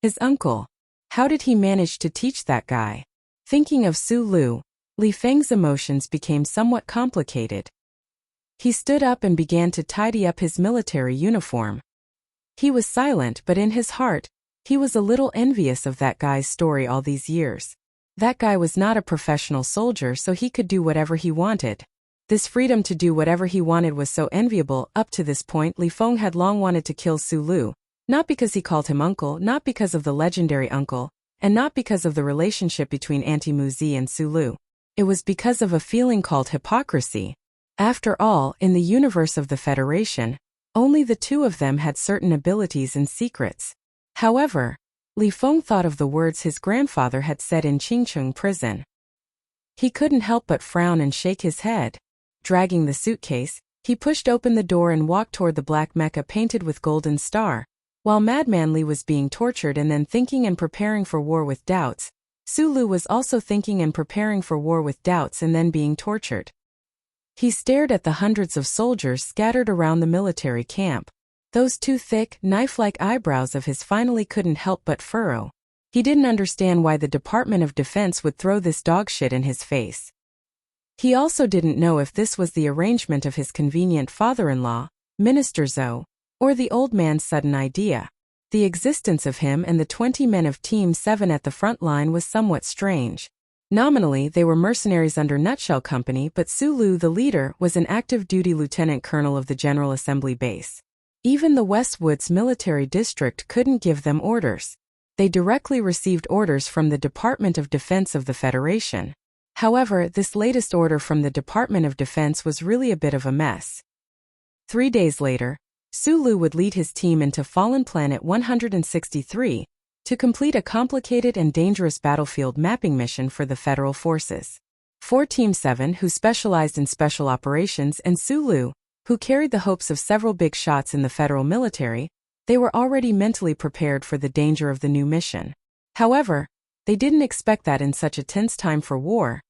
His uncle. How did he manage to teach that guy? Thinking of Su Lu, Li Feng's emotions became somewhat complicated. He stood up and began to tidy up his military uniform. He was silent, but in his heart, he was a little envious of that guy's story all these years. That guy was not a professional soldier, so he could do whatever he wanted. This freedom to do whatever he wanted was so enviable. Up to this point, Li Feng had long wanted to kill Su Lu, not because he called him uncle, not because of the legendary uncle, and not because of the relationship between Auntie Muzi and Su Lu. It was because of a feeling called hypocrisy. After all, in the universe of the Federation, only the two of them had certain abilities and secrets. However, Li Feng thought of the words his grandfather had said in Qingcheng prison. He couldn't help but frown and shake his head. Dragging the suitcase, he pushed open the door and walked toward the black mecha painted with golden star. While Madman Li was being tortured and then thinking and preparing for war with doubts, Su Lu was also thinking and preparing for war with doubts and then being tortured. He stared at the hundreds of soldiers scattered around the military camp. Those two thick, knife-like eyebrows of his finally couldn't help but furrow. He didn't understand why the Department of Defense would throw this dog shit in his face. He also didn't know if this was the arrangement of his convenient father-in-law, Minister Zhou, or the old man's sudden idea. The existence of him and the 20 men of Team 7 at the front line was somewhat strange. Nominally, they were mercenaries under Nutshell Company, but Su Lu, the leader, was an active-duty lieutenant colonel of the General Assembly Base. Even the Westwoods Military District couldn't give them orders. They directly received orders from the Department of Defense of the Federation. However, this latest order from the Department of Defense was really a bit of a mess. 3 days later, Su Lu would lead his team into Fallen Planet 163, to complete a complicated and dangerous battlefield mapping mission for the Federal Forces. For Team 7, who specialized in special operations, and Su Lu, who carried the hopes of several big shots in the federal military, they were already mentally prepared for the danger of the new mission. However, they didn't expect that in such a tense time for war,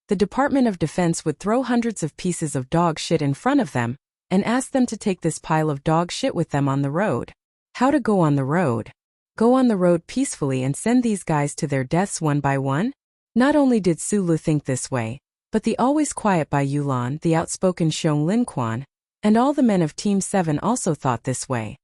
the Department of Defense would throw hundreds of pieces of dog shit in front of them and ask them to take this pile of dog shit with them on the road. How to go on the road? Go on the road peacefully and send these guys to their deaths one by one? Not only did Su Lu think this way, but the always quiet Bai Yulan, the outspoken Xiong Lin Quan, and all the men of Team 7 also thought this way.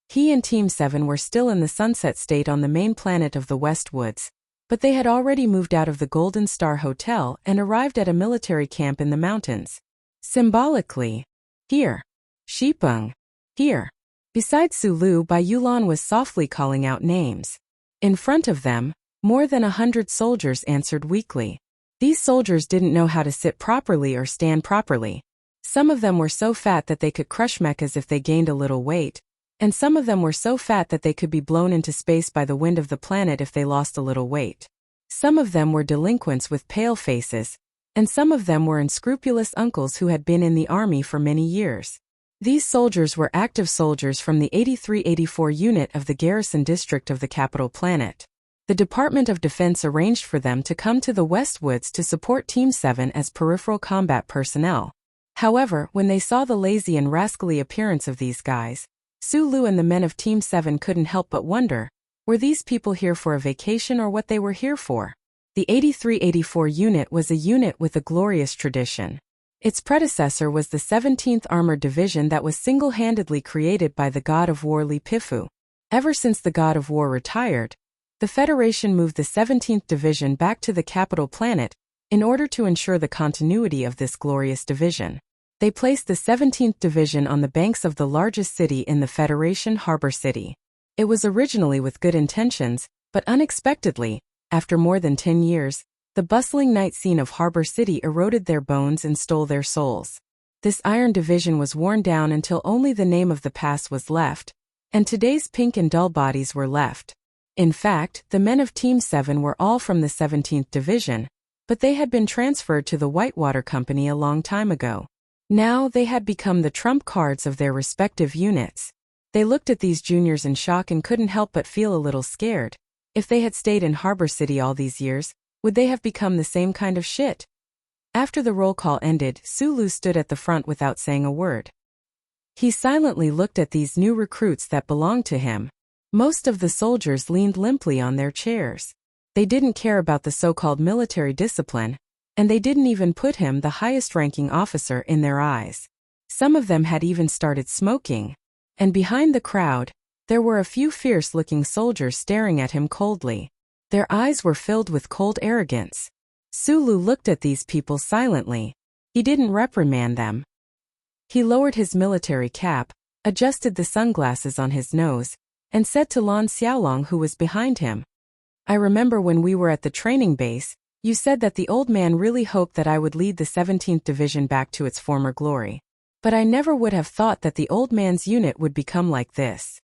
He and Team 7 were still in the Sunset State on the main planet of the Westwoods, but they had already moved out of the Golden Star Hotel and arrived at a military camp in the mountains. Symbolically, here. Shipeng. Here. Besides Su Lu, Bai Yulan was softly calling out names. In front of them, more than 100 soldiers answered weakly. These soldiers didn't know how to sit properly or stand properly. Some of them were so fat that they could crush mechas if they gained a little weight, and some of them were so fat that they could be blown into space by the wind of the planet if they lost a little weight. Some of them were delinquents with pale faces, and some of them were unscrupulous uncles who had been in the army for many years. These soldiers were active soldiers from the 83-84 unit of the garrison district of the capital planet. The Department of Defense arranged for them to come to the Westwoods to support Team 7 as peripheral combat personnel. However, when they saw the lazy and rascally appearance of these guys, Su Lu and the men of Team 7 couldn't help but wonder, were these people here for a vacation or what they were here for? The 83-84 unit was a unit with a glorious tradition. Its predecessor was the 17th Armored Division that was single-handedly created by the god of war Li Pifu. Ever since the god of war retired, the Federation moved the 17th Division back to the capital planet in order to ensure the continuity of this glorious division. They placed the 17th Division on the banks of the largest city in the Federation, Harbor City. It was originally with good intentions, but unexpectedly, after more than 10 years, the bustling night scene of Harbor City eroded their bones and stole their souls. This Iron Division was worn down until only the name of the past was left, and today's pink and dull bodies were left. In fact, the men of Team 7 were all from the 17th Division, but they had been transferred to the Whitewater Company a long time ago. Now they had become the trump cards of their respective units. They looked at these juniors in shock and couldn't help but feel a little scared. If they had stayed in Harbor City all these years, would they have become the same kind of shit? After the roll call ended, Su Lu stood at the front without saying a word. He silently looked at these new recruits that belonged to him. Most of the soldiers leaned limply on their chairs. They didn't care about the so-called military discipline, and they didn't even put him, the highest-ranking officer, in their eyes. Some of them had even started smoking, and behind the crowd, there were a few fierce-looking soldiers staring at him coldly. Their eyes were filled with cold arrogance. Sulu looked at these people silently. He didn't reprimand them. He lowered his military cap, adjusted the sunglasses on his nose, and said to Lan Xiaolong, who was behind him, "I remember when we were at the training base, you said that the old man really hoped that I would lead the 17th Division back to its former glory. But I never would have thought that the old man's unit would become like this.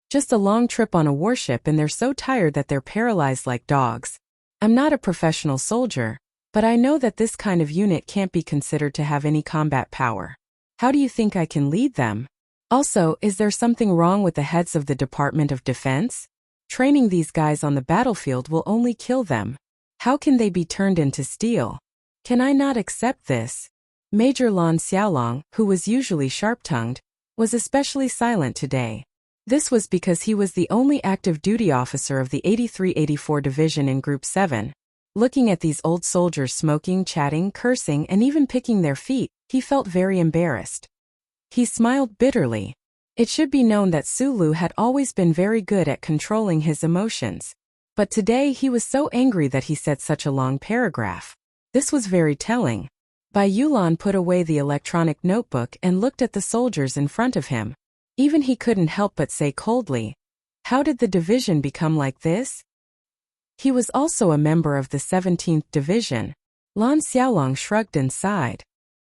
Just a long trip on a warship and they're so tired that they're paralyzed like dogs. I'm not a professional soldier, but I know that this kind of unit can't be considered to have any combat power. How do you think I can lead them? Also, is there something wrong with the heads of the Department of Defense? Training these guys on the battlefield will only kill them. How can they be turned into steel? Can I not accept this?" Major Lan Xiaolong, who was usually sharp-tongued, was especially silent today. This was because he was the only active duty officer of the 83-84 Division in Group 7. Looking at these old soldiers smoking, chatting, cursing, and even picking their feet, he felt very embarrassed. He smiled bitterly. It should be known that Sulu had always been very good at controlling his emotions. But today he was so angry that he said such a long paragraph. This was very telling. Bai Yulan put away the electronic notebook and looked at the soldiers in front of him. Even he couldn't help but say coldly, "How did the division become like this?" He was also a member of the 17th Division. Lan Xiaolong shrugged and sighed.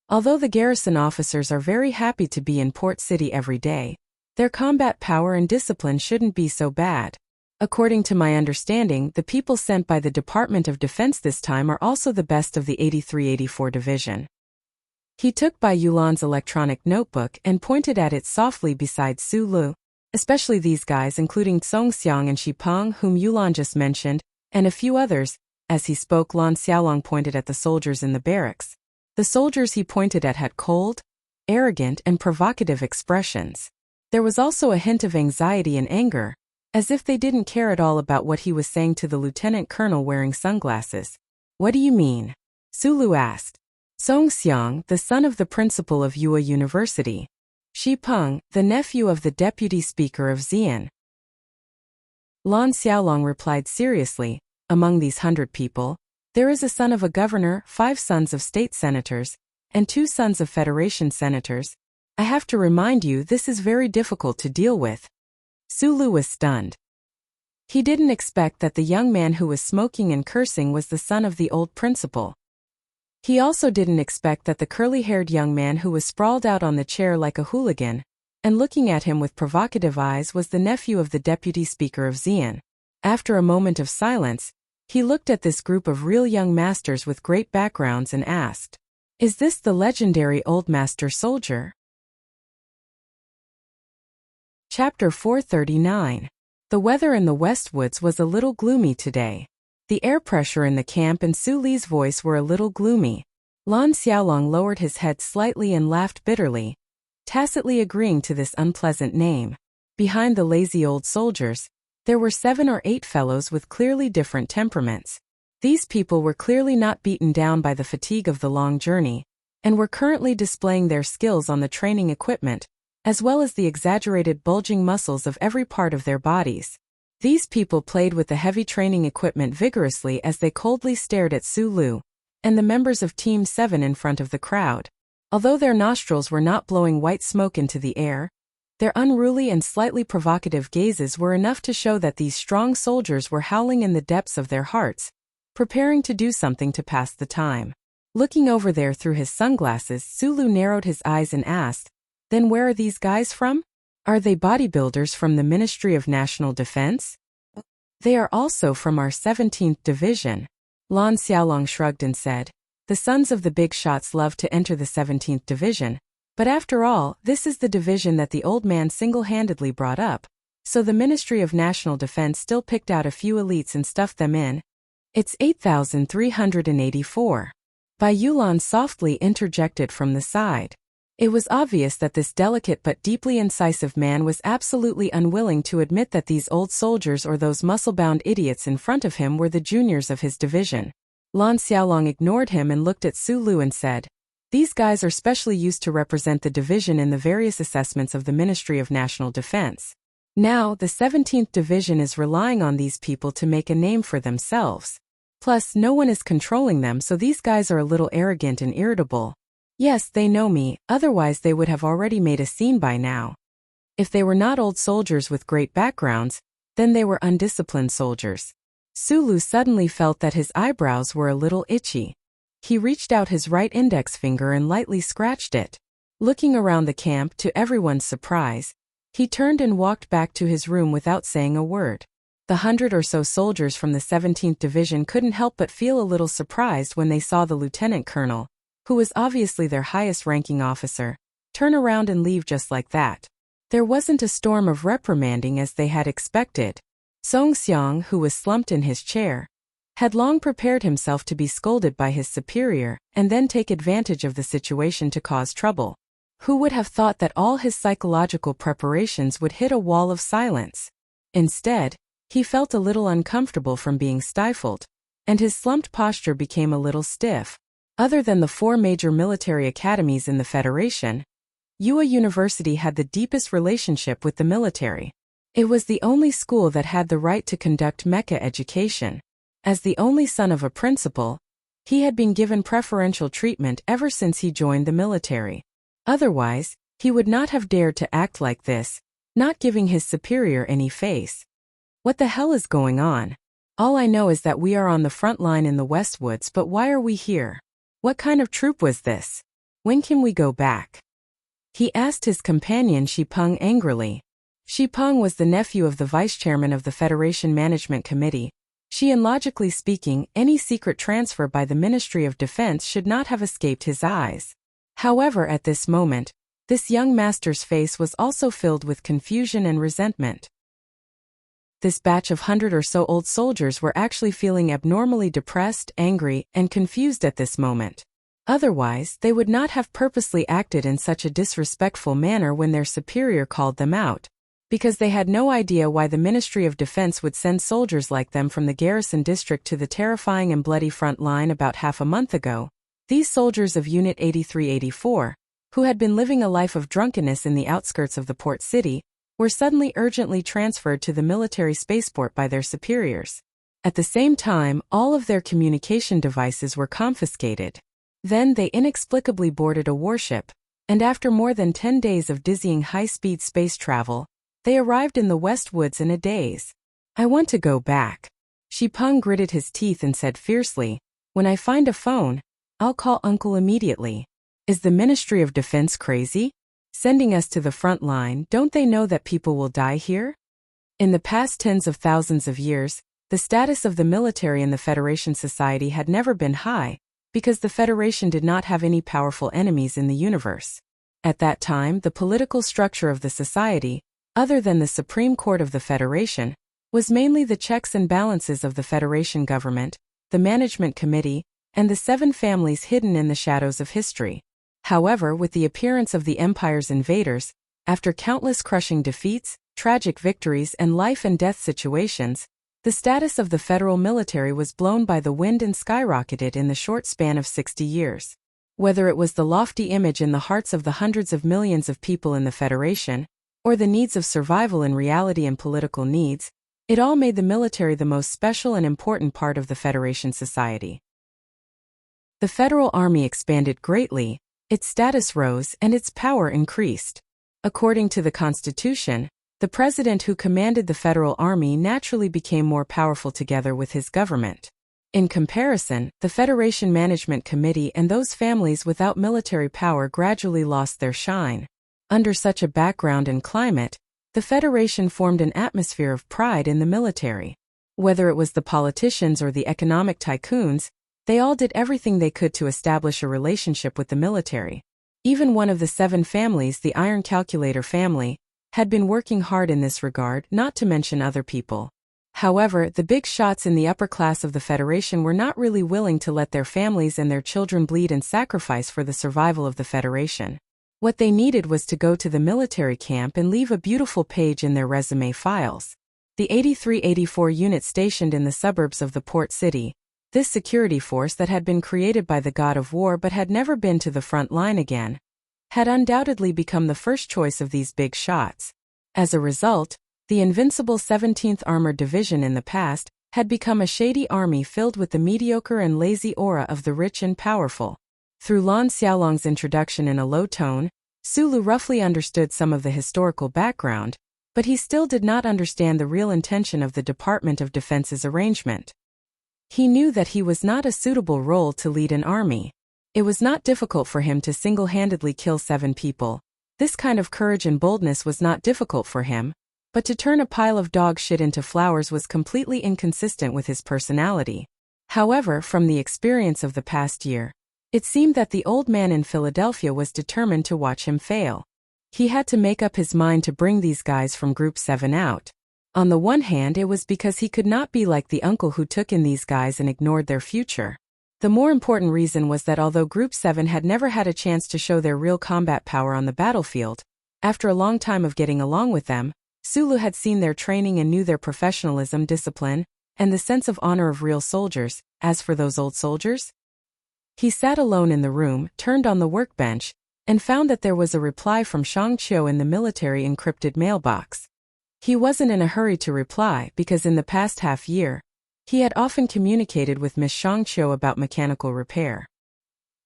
Although the garrison officers are very happy to be in Port City every day, their combat power and discipline shouldn't be so bad. According to my understanding, the people sent by the Department of Defense this time are also the best of the 83-84 Division. He took Bai Yulan's electronic notebook and pointed at it softly beside Su Lu, especially these guys including Song Xiang and Shi Peng, whom Yulan just mentioned, and a few others. As he spoke, Lan Xiaolong pointed at the soldiers in the barracks. The soldiers he pointed at had cold, arrogant, and provocative expressions. There was also a hint of anxiety and anger, as if they didn't care at all about what he was saying to the lieutenant colonel wearing sunglasses. "What do you mean?" Sulu asked. Song Xiang, the son of the principal of Yue University. Shi Peng, the nephew of the deputy speaker of Xi'an. Lan Xiaolong replied seriously, "Among these 100 people, there is a son of a governor, 5 sons of state senators, and 2 sons of federation senators. I have to remind you this is very difficult to deal with." Sulu was stunned. He didn't expect that the young man who was smoking and cursing was the son of the old principal. He also didn't expect that the curly-haired young man who was sprawled out on the chair like a hooligan, and looking at him with provocative eyes, was the nephew of the deputy speaker of Xi'an. After a moment of silence, he looked at this group of real young masters with great backgrounds and asked, "Is this the legendary old master soldier?" Chapter 439. The weather in the Westwoods was a little gloomy today. The air pressure in the camp and Su Li's voice were a little gloomy. Lan Xiaolong lowered his head slightly and laughed bitterly, tacitly agreeing to this unpleasant name. Behind the lazy old soldiers, there were 7 or 8 fellows with clearly different temperaments. These people were clearly not beaten down by the fatigue of the long journey, and were currently displaying their skills on the training equipment, as well as the exaggerated bulging muscles of every part of their bodies. These people played with the heavy training equipment vigorously as they coldly stared at Su Lu and the members of Team 7 in front of the crowd. Although their nostrils were not blowing white smoke into the air, their unruly and slightly provocative gazes were enough to show that these strong soldiers were howling in the depths of their hearts, preparing to do something to pass the time. Looking over there through his sunglasses, Su Lu narrowed his eyes and asked, "Then where are these guys from? Are they bodybuilders from the Ministry of National Defense?" "They are also from our 17th Division." Lan Xiaolong shrugged and said, "The sons of the big shots love to enter the 17th Division, but after all, this is the division that the old man single-handedly brought up, so the Ministry of National Defense still picked out a few elites and stuffed them in. It's 8,384. Bai Yulan softly interjected from the side. It was obvious that this delicate but deeply incisive man was absolutely unwilling to admit that these old soldiers or those muscle-bound idiots in front of him were the juniors of his division. Lan Xiaolong ignored him and looked at Su Lu and said, "These guys are specially used to represent the division in the various assessments of the Ministry of National Defense. Now, the 17th Division is relying on these people to make a name for themselves. Plus, no one is controlling them, so these guys are a little arrogant and irritable. Yes, they know me, otherwise they would have already made a scene by now. If they were not old soldiers with great backgrounds, then they were undisciplined soldiers." Su Lu suddenly felt that his eyebrows were a little itchy. He reached out his right index finger and lightly scratched it. Looking around the camp to everyone's surprise, he turned and walked back to his room without saying a word. The 100 or so soldiers from the 17th Division couldn't help but feel a little surprised when they saw the lieutenant colonel, who was obviously their highest-ranking officer, turn around and leave just like that. There wasn't a storm of reprimanding as they had expected. Song Xiang, who was slumped in his chair, had long prepared himself to be scolded by his superior and then take advantage of the situation to cause trouble. Who would have thought that all his psychological preparations would hit a wall of silence? Instead, he felt a little uncomfortable from being stifled, and his slumped posture became a little stiff. Other than the 4 major military academies in the Federation, Yue University had the deepest relationship with the military. It was the only school that had the right to conduct mecha education. As the only son of a principal, he had been given preferential treatment ever since he joined the military. Otherwise, he would not have dared to act like this, not giving his superior any face. What the hell is going on? All I know is that we are on the front line in the Westwoods, but why are we here? What kind of troop was this? When can we go back? He asked his companion Shi Peng angrily. Shi Peng was the nephew of the vice-chairman of the Federation Management Committee. And logically speaking, any secret transfer by the Ministry of Defense should not have escaped his eyes. However, at this moment, this young master's face was also filled with confusion and resentment. This batch of 100 or so old soldiers were actually feeling abnormally depressed, angry, and confused at this moment. Otherwise, they would not have purposely acted in such a disrespectful manner when their superior called them out, because they had no idea why the Ministry of Defense would send soldiers like them from the garrison district to the terrifying and bloody front line about half a month ago. These soldiers of Unit 8384, who had been living a life of drunkenness in the outskirts of the port city, were suddenly urgently transferred to the military spaceport by their superiors. At the same time, all of their communication devices were confiscated. Then they inexplicably boarded a warship, and after more than 10 days of dizzying high-speed space travel, they arrived in the Westwoods in a daze. "I want to go back." Shi Peng gritted his teeth and said fiercely, "When I find a phone, I'll call Uncle immediately. Is the Ministry of Defense crazy? Sending us to the front line, don't they know that people will die here?" In the past tens of thousands of years, the status of the military in the Federation society had never been high, because the Federation did not have any powerful enemies in the universe. At that time, the political structure of the society, other than the Supreme Court of the Federation, was mainly the checks and balances of the Federation government, the Management Committee, and the 7 families hidden in the shadows of history. However, with the appearance of the Empire's invaders, after countless crushing defeats, tragic victories, and life-and-death situations, the status of the federal military was blown by the wind and skyrocketed in the short span of 60 years. Whether it was the lofty image in the hearts of the hundreds of millions of people in the Federation, or the needs of survival in reality and political needs, it all made the military the most special and important part of the Federation society. The Federal Army expanded greatly, its status rose, and its power increased. According to the Constitution, the president who commanded the Federal Army naturally became more powerful together with his government. In comparison, the Federation Management Committee and those families without military power gradually lost their shine. Under such a background and climate, the Federation formed an atmosphere of pride in the military. Whether it was the politicians or the economic tycoons, they all did everything they could to establish a relationship with the military. Even one of the 7 families, the Iron Calculator family, had been working hard in this regard, not to mention other people. However, the big shots in the upper class of the Federation were not really willing to let their families and their children bleed and sacrifice for the survival of the Federation. What they needed was to go to the military camp and leave a beautiful page in their resume files. The 83-84 unit stationed in the suburbs of the port city, this security force that had been created by the god of war but had never been to the front line again, had undoubtedly become the first choice of these big shots. As a result, the invincible 17th Armored Division in the past had become a shady army filled with the mediocre and lazy aura of the rich and powerful. Through Lan Xiaolong's introduction in a low tone, Sulu roughly understood some of the historical background, but he still did not understand the real intention of the Department of Defense's arrangement. He knew that he was not a suitable role to lead an army. It was not difficult for him to single-handedly kill 7 people. This kind of courage and boldness was not difficult for him, but to turn a pile of dog shit into flowers was completely inconsistent with his personality. However, from the experience of the past year, it seemed that the old man in Philadelphia was determined to watch him fail. He had to make up his mind to bring these guys from Group 7 out. On the one hand, it was because he could not be like the uncle who took in these guys and ignored their future. The more important reason was that although Group 7 had never had a chance to show their real combat power on the battlefield, after a long time of getting along with them, Sulu had seen their training and knew their professionalism, discipline, and the sense of honor of real soldiers. As for those old soldiers, he sat alone in the room, turned on the workbench, and found that there was a reply from Shang Qiu in the military encrypted mailbox. He wasn't in a hurry to reply because in the past half year, he had often communicated with Miss Shang Qiu about mechanical repair.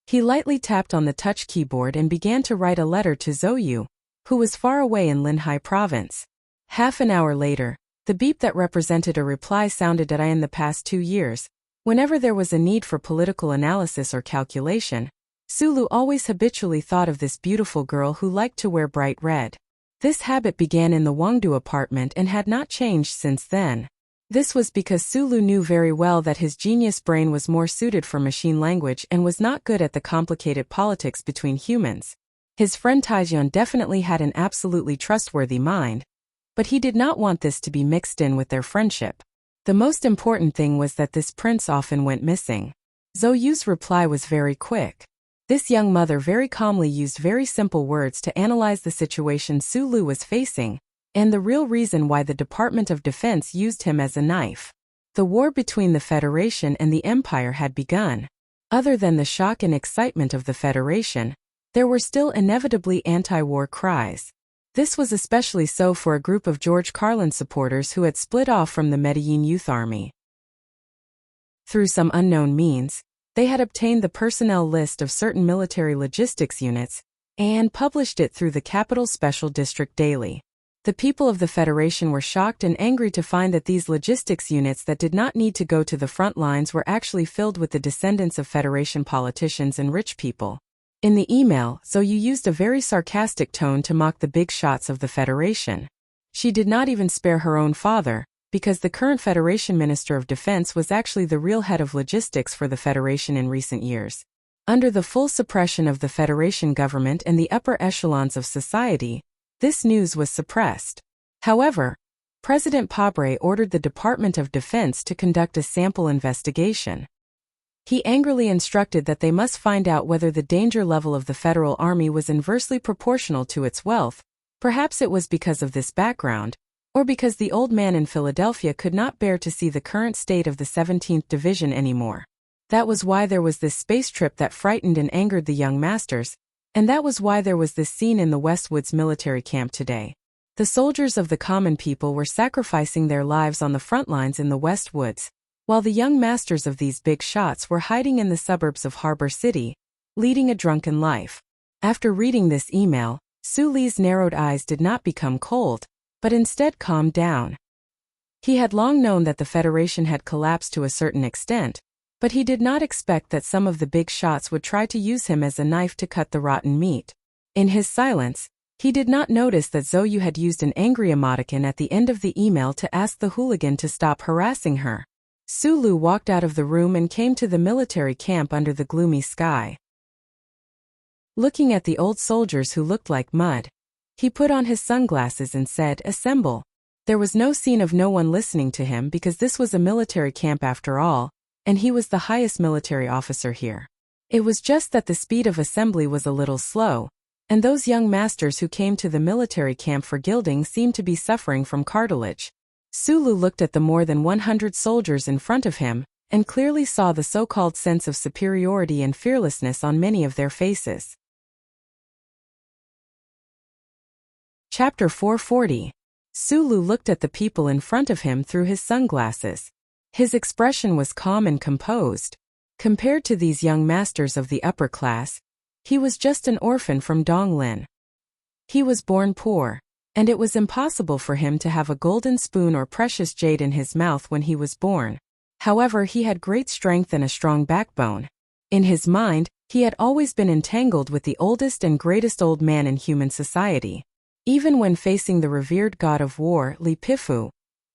He lightly tapped on the touch keyboard and began to write a letter to Zhou Yu, who was far away in Linhai province. Half an hour later, the beep that represented a reply sounded at in the past 2 years. Whenever there was a need for political analysis or calculation, Sulu always habitually thought of this beautiful girl who liked to wear bright red. This habit began in the Wangdu apartment and had not changed since then. This was because Sulu knew very well that his genius brain was more suited for machine language and was not good at the complicated politics between humans. His friend Taijian definitely had an absolutely trustworthy mind, but he did not want this to be mixed in with their friendship. The most important thing was that this prince often went missing. Zhou Yu's reply was very quick. This young mother very calmly used very simple words to analyze the situation Sulu was facing, and the real reason why the Department of Defense used him as a knife. The war between the Federation and the Empire had begun. Other than the shock and excitement of the Federation, there were still inevitably anti-war cries. This was especially so for a group of George Carlin supporters who had split off from the Medellin Youth Army. Through some unknown means, they had obtained the personnel list of certain military logistics units and published it through the Capital Special District Daily. The people of the Federation were shocked and angry to find that these logistics units that did not need to go to the front lines were actually filled with the descendants of Federation politicians and rich people. In the email, Zhou Yu used a very sarcastic tone to mock the big shots of the Federation. She did not even spare her own father, because the current Federation Minister of Defense was actually the real head of logistics for the Federation in recent years. Under the full suppression of the Federation government and the upper echelons of society, this news was suppressed. However, President Pabre ordered the Department of Defense to conduct a sample investigation. He angrily instructed that they must find out whether the danger level of the Federal Army was inversely proportional to its wealth. Perhaps it was because of this background, or because the old man in Philadelphia could not bear to see the current state of the 17th Division anymore. That was why there was this space trip that frightened and angered the young masters, and that was why there was this scene in the Westwoods military camp today. The soldiers of the common people were sacrificing their lives on the front lines in the Westwoods, while the young masters of these big shots were hiding in the suburbs of Harbor City, leading a drunken life. After reading this email, Su Li's narrowed eyes did not become cold, but instead calmed down. He had long known that the Federation had collapsed to a certain extent, but he did not expect that some of the big shots would try to use him as a knife to cut the rotten meat. In his silence, he did not notice that Zhou Yu had used an angry emoticon at the end of the email to ask the hooligan to stop harassing her. Su Lu walked out of the room and came to the military camp under the gloomy sky. Looking at the old soldiers who looked like mud, he put on his sunglasses and said, "Assemble." There was no scene of no one listening to him because this was a military camp after all, and he was the highest military officer here. It was just that the speed of assembly was a little slow, And those young masters who came to the military camp for gilding seemed to be suffering from cartilage. Sulu looked at the more than 100 soldiers in front of him, and clearly saw the so-called sense of superiority and fearlessness on many of their faces. Chapter 440. Sulu looked at the people in front of him through his sunglasses. His expression was calm and composed. Compared to these young masters of the upper class, he was just an orphan from Donglin. He was born poor, and it was impossible for him to have a golden spoon or precious jade in his mouth when he was born. However, he had great strength and a strong backbone. In his mind, he had always been entangled with the oldest and greatest old man in human society. Even when facing the revered god of war, Li Pifu,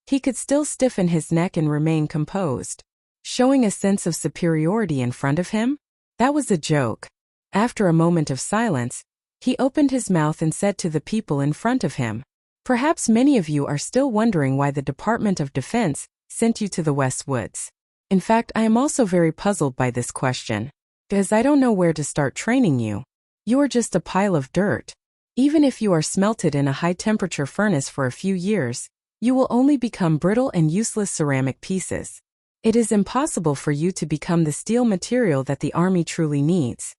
he could still stiffen his neck and remain composed. Showing a sense of superiority in front of him? That was a joke. After a moment of silence, he opened his mouth and said to the people in front of him, "Perhaps many of you are still wondering why the Department of Defense sent you to the West Woods. In fact, I am also very puzzled by this question, because I don't know where to start training you. You are just a pile of dirt. Even if you are smelted in a high-temperature furnace for a few years, you will only become brittle and useless ceramic pieces. It is impossible for you to become the steel material that the army truly needs.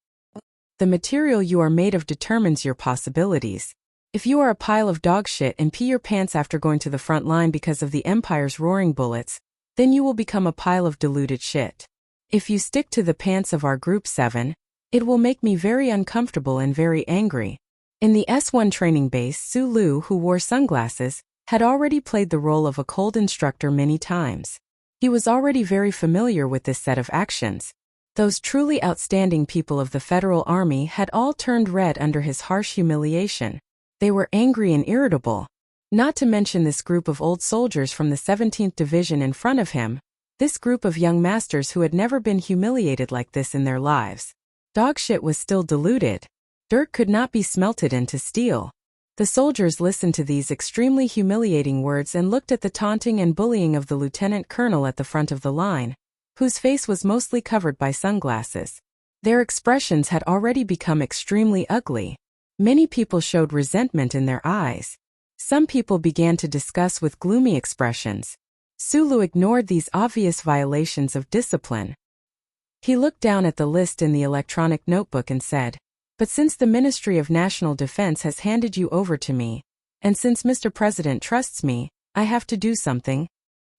The material you are made of determines your possibilities. If you are a pile of dog shit and pee your pants after going to the front line because of the Empire's roaring bullets, then you will become a pile of diluted shit. If you stick to the pants of our Group 7, it will make me very uncomfortable and very angry." In the S1 training base, Sulu, who wore sunglasses, had already played the role of a cold instructor many times. He was already very familiar with this set of actions. Those truly outstanding people of the Federal Army had all turned red under his harsh humiliation. They were angry and irritable. Not to mention this group of old soldiers from the 17th Division in front of him, this group of young masters who had never been humiliated like this in their lives. Dogshit was still diluted. Dirt could not be smelted into steel. The soldiers listened to these extremely humiliating words and looked at the taunting and bullying of the lieutenant colonel at the front of the line, whose face was mostly covered by sunglasses. Their expressions had already become extremely ugly. Many people showed resentment in their eyes. Some people began to discuss with gloomy expressions. Sulu ignored these obvious violations of discipline. He looked down at the list in the electronic notebook and said, "But since the Ministry of National Defense has handed you over to me, and since Mr. President trusts me, I have to do something.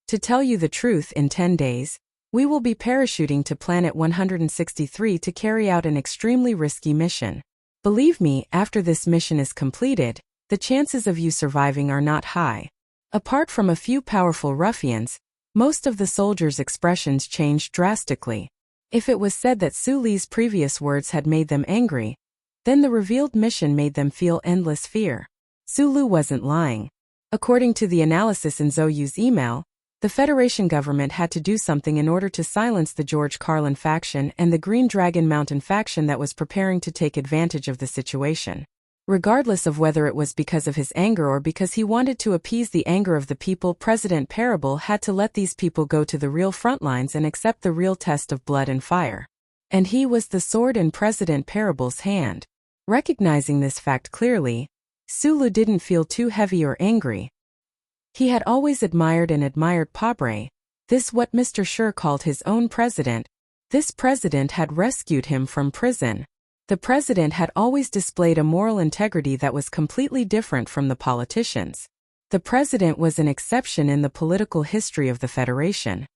To tell you the truth, in 10 days, we will be parachuting to Planet 163 to carry out an extremely risky mission. Believe me, after this mission is completed, the chances of you surviving are not high." Apart from a few powerful ruffians, most of the soldiers' expressions changed drastically. If it was said that Suli's previous words had made them angry, then the revealed mission made them feel endless fear. Sulu wasn't lying. According to the analysis in Zoyu's email, the Federation government had to do something in order to silence the George Carlin faction and the Green Dragon Mountain faction that was preparing to take advantage of the situation. Regardless of whether it was because of his anger or because he wanted to appease the anger of the people, President Parable had to let these people go to the real front lines and accept the real test of blood and fire. And he was the sword in President Parable's hand. Recognizing this fact clearly, Sulu didn't feel too heavy or angry. He had always admired Pabre, this what Mr. Schur called his own president. This president had rescued him from prison. The president had always displayed a moral integrity that was completely different from the politicians. The president was an exception in the political history of the Federation.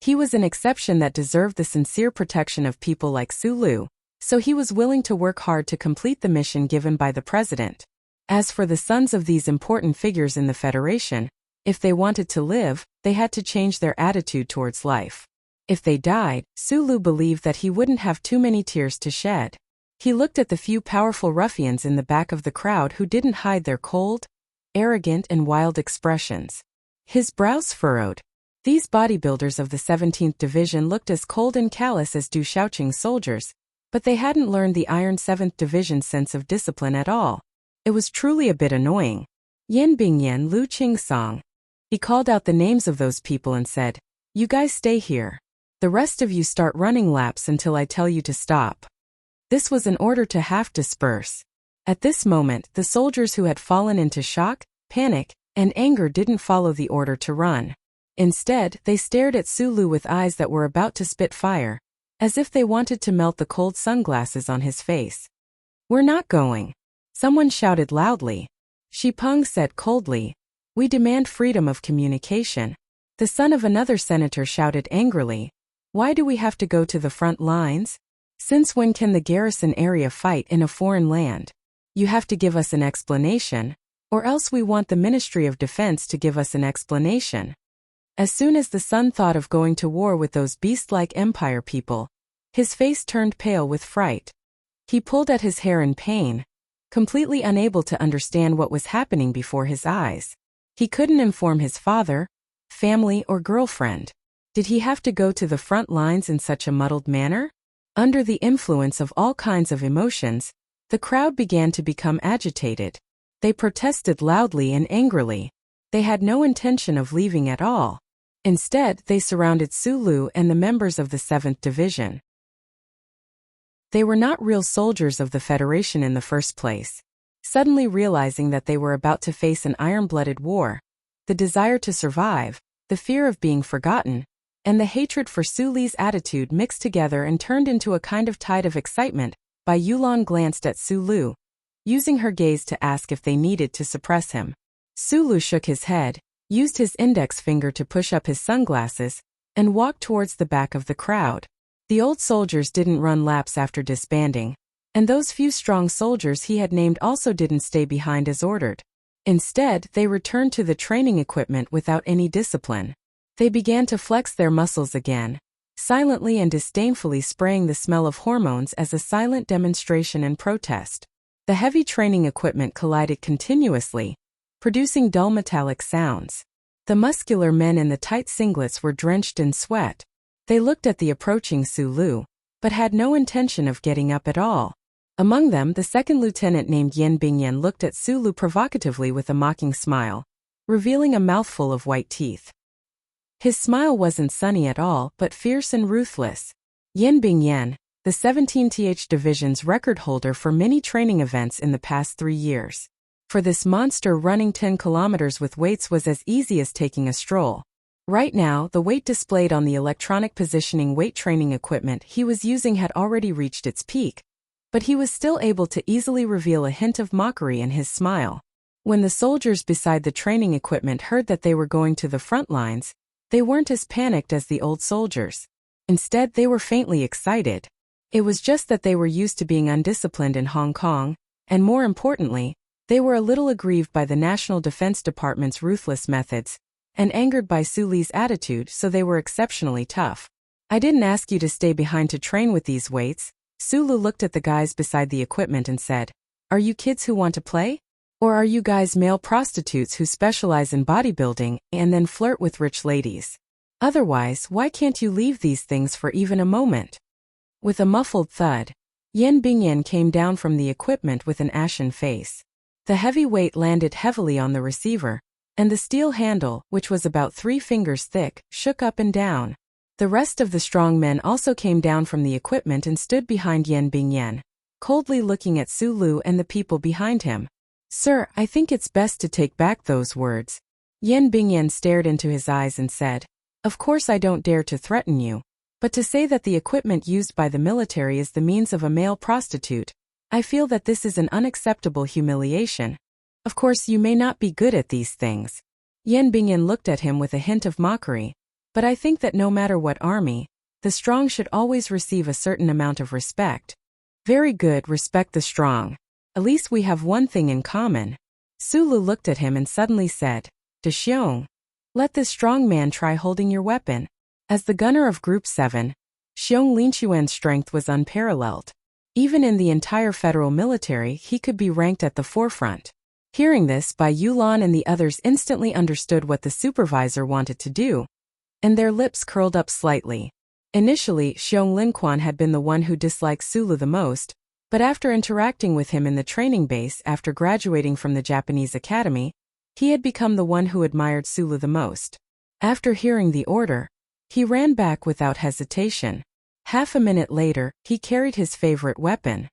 He was an exception that deserved the sincere protection of people like Sulu, so he was willing to work hard to complete the mission given by the president. As for the sons of these important figures in the Federation, if they wanted to live, they had to change their attitude towards life. If they died, Sulu believed that he wouldn't have too many tears to shed. He looked at the few powerful ruffians in the back of the crowd who didn't hide their cold, arrogant and wild expressions. His brows furrowed. These bodybuilders of the 17th Division looked as cold and callous as do Shaoqing soldiers, but they hadn't learned the iron 7th Division sense of discipline at all. It was truly a bit annoying. Yan Bingyan, Lu Qingsong. He called out the names of those people and said, "You guys stay here. The rest of you start running laps until I tell you to stop." This was an order to half disperse. At this moment, the soldiers who had fallen into shock, panic, and anger didn't follow the order to run. Instead, they stared at Sulu with eyes that were about to spit fire, as if they wanted to melt the cold sunglasses on his face. "We're not going," someone shouted loudly. Shipeng said coldly. "We demand freedom of communication." The son of another senator shouted angrily. "Why do we have to go to the front lines? Since when can the garrison area fight in a foreign land? You have to give us an explanation, or else we want the Ministry of Defense to give us an explanation." As soon as the son thought of going to war with those beast-like empire people, his face turned pale with fright. He pulled at his hair in pain, completely unable to understand what was happening before his eyes. He couldn't inform his father, family, or girlfriend. Did he have to go to the front lines in such a muddled manner? Under the influence of all kinds of emotions, the crowd began to become agitated. They protested loudly and angrily. They had no intention of leaving at all. Instead, they surrounded Sulu and the members of the 7th Division. They were not real soldiers of the Federation in the first place. Suddenly realizing that they were about to face an iron-blooded war, the desire to survive, the fear of being forgotten, and the hatred for Suli's attitude mixed together and turned into a kind of tide of excitement. Bai Yulan glanced at Sulu, using her gaze to ask if they needed to suppress him. Sulu shook his head, used his index finger to push up his sunglasses, and walked towards the back of the crowd. The old soldiers didn't run laps after disbanding, and those few strong soldiers he had named also didn't stay behind as ordered. Instead, they returned to the training equipment without any discipline. They began to flex their muscles again, silently and disdainfully spraying the smell of hormones as a silent demonstration and protest. The heavy training equipment collided continuously, producing dull metallic sounds. The muscular men in the tight singlets were drenched in sweat. They looked at the approaching Sulu, but had no intention of getting up at all. Among them, the second lieutenant named Yan Bingyan looked at Sulu provocatively with a mocking smile, revealing a mouthful of white teeth. His smile wasn't sunny at all, but fierce and ruthless. Yan Bingyan, the 17th Division's record holder for many training events in the past 3 years. For this monster, running 10 kilometers with weights was as easy as taking a stroll. Right now, the weight displayed on the electronic positioning weight training equipment he was using had already reached its peak, but he was still able to easily reveal a hint of mockery in his smile. When the soldiers beside the training equipment heard that they were going to the front lines, they weren't as panicked as the old soldiers. Instead, they were faintly excited. It was just that they were used to being undisciplined in Hong Kong, and more importantly, they were a little aggrieved by the National Defense Department's ruthless methods, and angered by Suli's attitude, so they were exceptionally tough. "I didn't ask you to stay behind to train with these weights." Sulu looked at the guys beside the equipment and said, "Are you kids who want to play? Or are you guys male prostitutes who specialize in bodybuilding and then flirt with rich ladies? Otherwise, why can't you leave these things for even a moment?" With a muffled thud, Yan Bingyan came down from the equipment with an ashen face. The heavy weight landed heavily on the receiver, and the steel handle, which was about 3 fingers thick, shook up and down. The rest of the strong men also came down from the equipment and stood behind Yan Bingyan, coldly looking at Sulu and the people behind him. "Sir, I think it's best to take back those words." Yan Bingyan stared into his eyes and said, "Of course I don't dare to threaten you, but to say that the equipment used by the military is the means of a male prostitute, I feel that this is an unacceptable humiliation. Of course you may not be good at these things." Yan Bingyan looked at him with a hint of mockery, "But I think that no matter what army, the strong should always receive a certain amount of respect." "Very good, respect the strong. At least we have one thing in common." Sulu looked at him and suddenly said, "De Xiong, let this strong man try holding your weapon." As the gunner of Group 7, Xiong Linquan's strength was unparalleled. Even in the entire federal military, he could be ranked at the forefront. Hearing this, Bai Yulan and the others instantly understood what the supervisor wanted to do, and their lips curled up slightly. Initially, Xiong Linquan had been the one who disliked Sulu the most, but after interacting with him in the training base after graduating from the Japanese academy, he had become the one who admired Sulu the most. After hearing the order, he ran back without hesitation. Half a minute later, he carried his favorite weapon.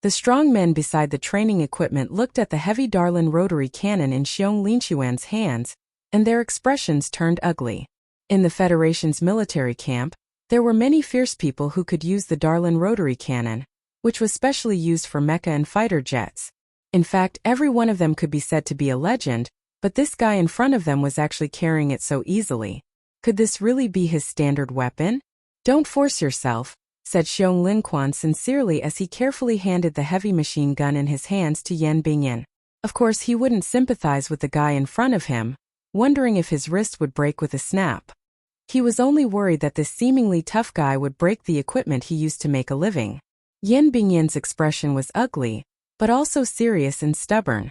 The strong men beside the training equipment looked at the heavy Darlin rotary cannon in Xiong Linquan's hands, and their expressions turned ugly. In the Federation's military camp, there were many fierce people who could use the Darlin rotary cannon, which was specially used for mecha and fighter jets. In fact, every one of them could be said to be a legend, but this guy in front of them was actually carrying it so easily. Could this really be his standard weapon? Don't force yourself, said Xiong Linquan sincerely as he carefully handed the heavy machine gun in his hands to Yan Bingyan. Of course, he wouldn't sympathize with the guy in front of him, wondering if his wrist would break with a snap. He was only worried that this seemingly tough guy would break the equipment he used to make a living. Yan Bingyan's expression was ugly, but also serious and stubborn.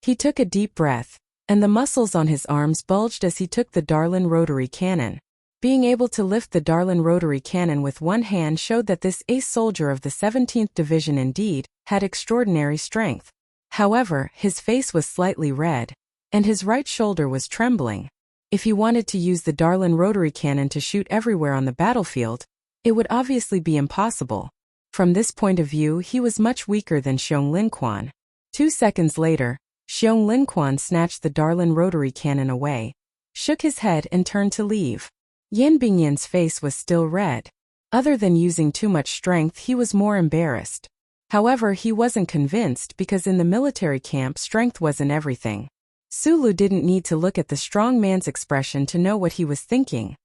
He took a deep breath, and the muscles on his arms bulged as he took the Darlin rotary cannon. Being able to lift the Darlin rotary cannon with one hand showed that this ace soldier of the 17th Division indeed had extraordinary strength. However, his face was slightly red, and his right shoulder was trembling. If he wanted to use the Darlin rotary cannon to shoot everywhere on the battlefield, it would obviously be impossible. From this point of view, he was much weaker than Xiong Linquan. 2 seconds later, Xiong Linquan snatched the Darlin rotary cannon away, shook his head and turned to leave. Yan Bingyan's face was still red. Other than using too much strength, he was more embarrassed. However, he wasn't convinced because in the military camp strength wasn't everything. Sulu didn't need to look at the strong man's expression to know what he was thinking.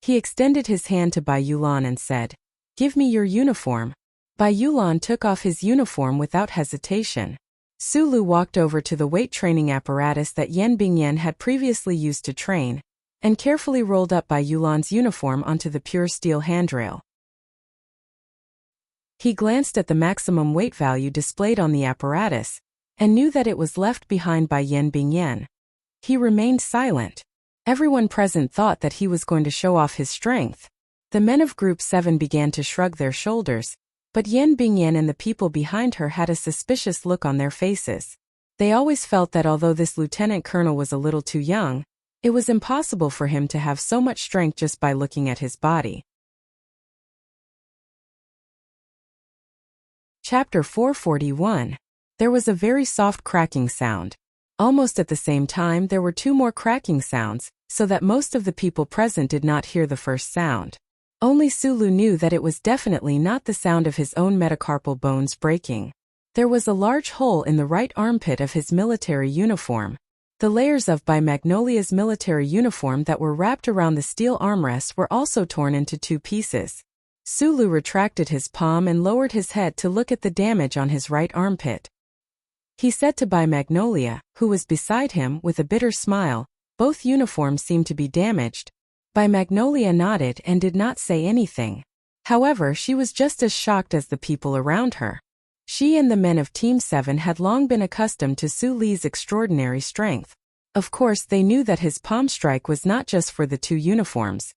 He extended his hand to Bai Yulan and said, "Give me your uniform." Bai Yulan took off his uniform without hesitation. Sulu walked over to the weight training apparatus that Yan Bingyan had previously used to train, and carefully rolled up Bai Yulan's uniform onto the pure steel handrail. He glanced at the maximum weight value displayed on the apparatus, and knew that it was left behind by Yan Bingyan. He remained silent. Everyone present thought that he was going to show off his strength. The men of Group 7 began to shrug their shoulders, but Yan Bingyan and the people behind her had a suspicious look on their faces. They always felt that although this lieutenant colonel was a little too young, it was impossible for him to have so much strength just by looking at his body. Chapter 441. There was a very soft cracking sound. Almost at the same time there were 2 more cracking sounds, so that most of the people present did not hear the first sound. Only Sulu knew that it was definitely not the sound of his own metacarpal bones breaking. There was a large hole in the right armpit of his military uniform. The layers of Bai Magnolia's military uniform that were wrapped around the steel armrests were also torn into 2 pieces. Sulu retracted his palm and lowered his head to look at the damage on his right armpit. He said to Bai Magnolia, who was beside him, with a bitter smile, "Both uniforms seem to be damaged." Bai Magnolia nodded and did not say anything. However, she was just as shocked as the people around her. She and the men of Team 7 had long been accustomed to Su Li's extraordinary strength. Of course, they knew that his palm strike was not just for the 2 uniforms.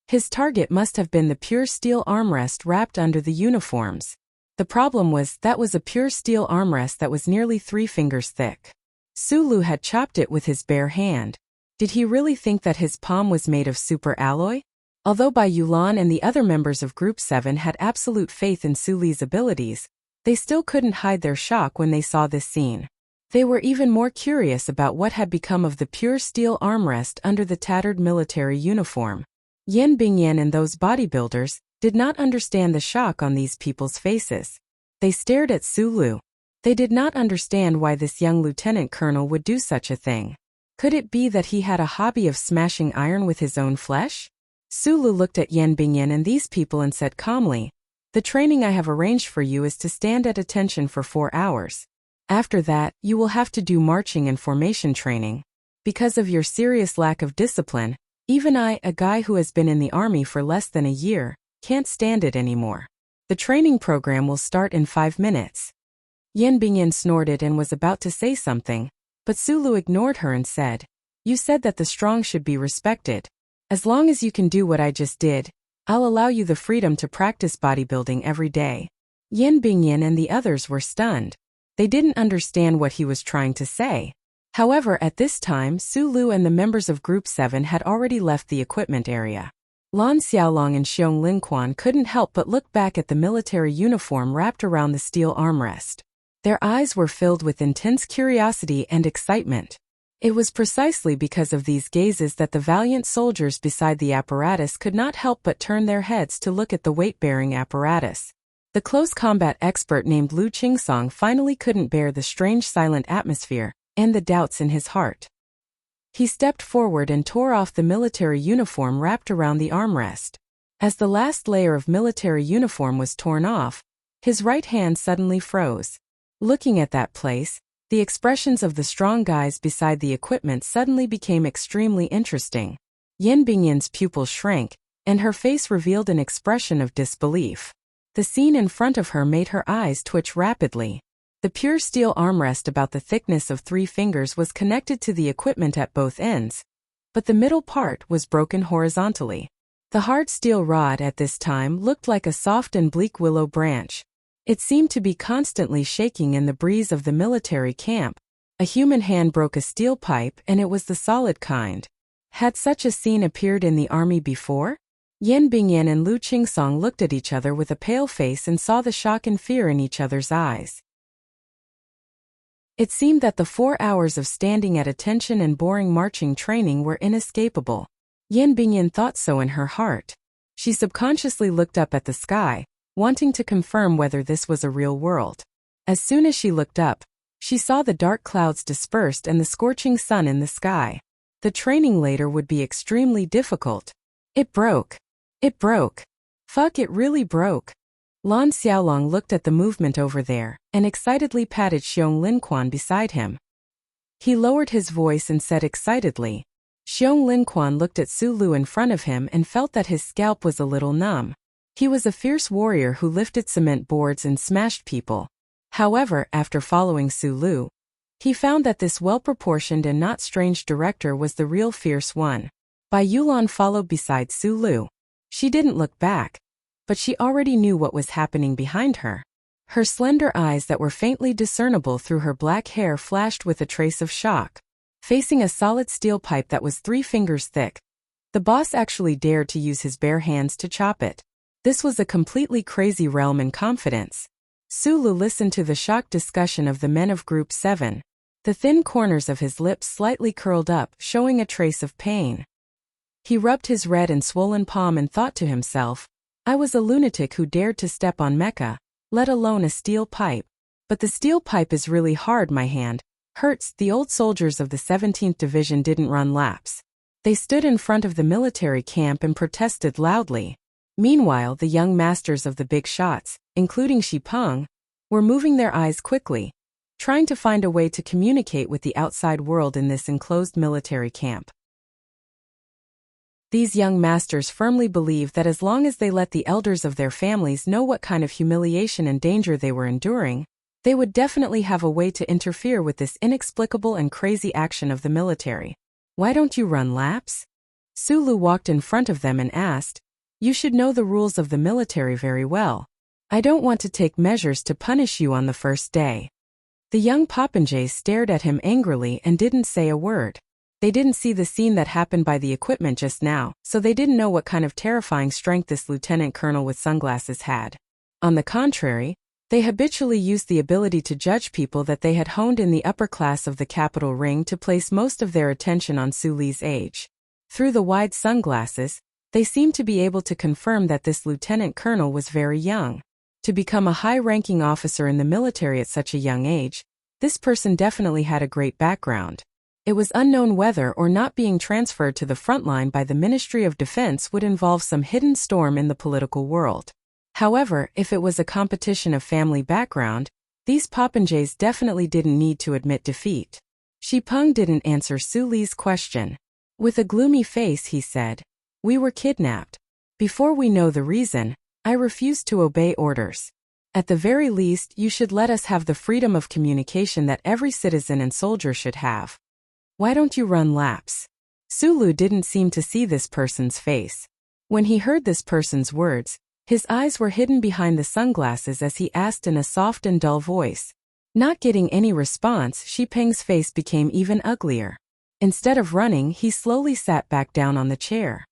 His target must have been the pure steel armrest wrapped under the uniforms. The problem was that was a pure steel armrest that was nearly 3 fingers thick. Sulu had chopped it with his bare hand. Did he really think that his palm was made of super alloy? Although Bai Yulan and the other members of Group 7 had absolute faith in Su Li's abilities, they still couldn't hide their shock when they saw this scene. They were even more curious about what had become of the pure steel armrest under the tattered military uniform. Yan Bingyan and those bodybuilders did not understand the shock on these people's faces. They stared at Sulu. They did not understand why this young lieutenant colonel would do such a thing. Could it be that he had a hobby of smashing iron with his own flesh? Sulu looked at Yan Bingyan and these people and said calmly, "The training I have arranged for you is to stand at attention for 4 hours. After that, you will have to do marching and formation training. Because of your serious lack of discipline, even I, a guy who has been in the army for less than a year, can't stand it anymore. The training program will start in 5 minutes." Yan Bingyan snorted and was about to say something, but Sulu ignored her and said, "You said that the strong should be respected. As long as you can do what I just did, I'll allow you the freedom to practice bodybuilding every day." Yan Bingyan and the others were stunned. They didn't understand what he was trying to say. However, at this time, Sulu and the members of Group 7 had already left the equipment area. Lan Xiaolong and Xiong Linquan couldn't help but look back at the military uniform wrapped around the steel armrest. Their eyes were filled with intense curiosity and excitement. It was precisely because of these gazes that the valiant soldiers beside the apparatus could not help but turn their heads to look at the weight-bearing apparatus. The close combat expert named Lu Qingsong finally couldn't bear the strange silent atmosphere and the doubts in his heart. He stepped forward and tore off the military uniform wrapped around the armrest. As the last layer of military uniform was torn off, his right hand suddenly froze. Looking at that place, the expressions of the strong guys beside the equipment suddenly became extremely interesting. Yan Bingyan's pupils shrank, and her face revealed an expression of disbelief. The scene in front of her made her eyes twitch rapidly. The pure steel armrest about the thickness of 3 fingers was connected to the equipment at both ends, but the middle part was broken horizontally. The hard steel rod at this time looked like a soft and bleak willow branch. It seemed to be constantly shaking in the breeze of the military camp. A human hand broke a steel pipe, and it was the solid kind. Had such a scene appeared in the army before? Yan Bingyan and Lu Qingsong looked at each other with a pale face and saw the shock and fear in each other's eyes. It seemed that the 4 hours of standing at attention and boring marching training were inescapable. Yan Bingyan thought so in her heart. She subconsciously looked up at the sky, wanting to confirm whether this was a real world. As soon as she looked up, she saw the dark clouds dispersed and the scorching sun in the sky. The training later would be extremely difficult. It broke. It broke. Fuck, it really broke. Lan Xiaolong looked at the movement over there, and excitedly patted Xiong Linquan beside him. He lowered his voice and said excitedly. Xiong Linquan looked at Su Lu in front of him and felt that his scalp was a little numb. He was a fierce warrior who lifted cement boards and smashed people. However, after following Su Lu, he found that this well-proportioned and not strange director was the real fierce one. Bai Yulan followed beside Su Lu. She didn't look back, but she already knew what was happening behind her. Her slender eyes that were faintly discernible through her black hair flashed with a trace of shock. Facing a solid steel pipe that was 3 fingers thick, the boss actually dared to use his bare hands to chop it. This was a completely crazy realm in confidence. Su Lu listened to the shocked discussion of the men of Group 7. The thin corners of his lips slightly curled up, showing a trace of pain. He rubbed his red and swollen palm and thought to himself, I was a lunatic who dared to step on mecha, let alone a steel pipe. But the steel pipe is really hard, my hand hurts. The old soldiers of the 17th Division didn't run laps. They stood in front of the military camp and protested loudly. Meanwhile, the young masters of the big shots, including Shi Peng, were moving their eyes quickly, trying to find a way to communicate with the outside world in this enclosed military camp. These young masters firmly believed that as long as they let the elders of their families know what kind of humiliation and danger they were enduring, they would definitely have a way to interfere with this inexplicable and crazy action of the military. Why don't you run laps? Su Lu walked in front of them and asked, You should know the rules of the military very well. I don't want to take measures to punish you on the first day. The young popinjays stared at him angrily and didn't say a word. They didn't see the scene that happened by the equipment just now, so they didn't know what kind of terrifying strength this lieutenant colonel with sunglasses had. On the contrary, they habitually used the ability to judge people that they had honed in the upper class of the capital ring to place most of their attention on Su Li's age. Through the wide sunglasses, they seemed to be able to confirm that this lieutenant colonel was very young. To become a high-ranking officer in the military at such a young age, this person definitely had a great background. It was unknown whether or not being transferred to the front line by the Ministry of Defense would involve some hidden storm in the political world. However, if it was a competition of family background, these popinjays definitely didn't need to admit defeat. Shi Peng didn't answer Su Li's question. With a gloomy face he said, We were kidnapped. Before we know the reason, I refuse to obey orders. At the very least, you should let us have the freedom of communication that every citizen and soldier should have. Why don't you run laps? Su Lu didn't seem to see this person's face. When he heard this person's words, his eyes were hidden behind the sunglasses as he asked in a soft and dull voice. Not getting any response, Shi Peng's face became even uglier. Instead of running, he slowly sat back down on the chair.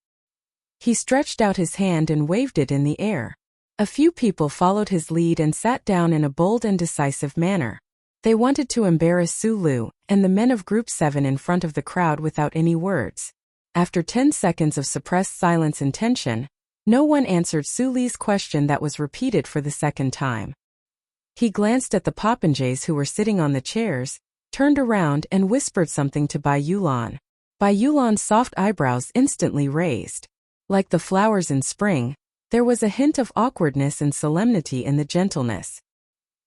He stretched out his hand and waved it in the air. A few people followed his lead and sat down in a bold and decisive manner. They wanted to embarrass Su Lu and the men of Group 7 in front of the crowd without any words. After 10 seconds of suppressed silence and tension, no one answered Su Li's question that was repeated for the second time. He glanced at the popinjays who were sitting on the chairs, turned around and whispered something to Bai Yulan. Bai Yulan's soft eyebrows instantly raised. Like the flowers in spring, there was a hint of awkwardness and solemnity in the gentleness.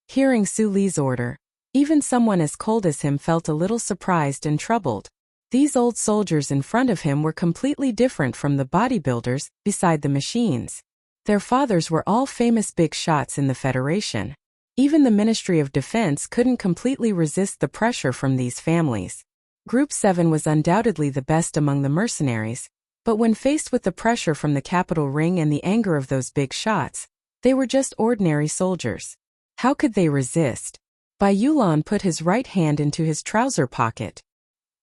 Hearing Su Li's order, even someone as cold as him felt a little surprised and troubled. These old soldiers in front of him were completely different from the bodybuilders beside the machines. Their fathers were all famous big shots in the Federation. Even the Ministry of Defense couldn't completely resist the pressure from these families. Group 7 was undoubtedly the best among the mercenaries, but when faced with the pressure from the capital ring and the anger of those big shots, they were just ordinary soldiers. How could they resist? Bai Yulan put his right hand into his trouser pocket.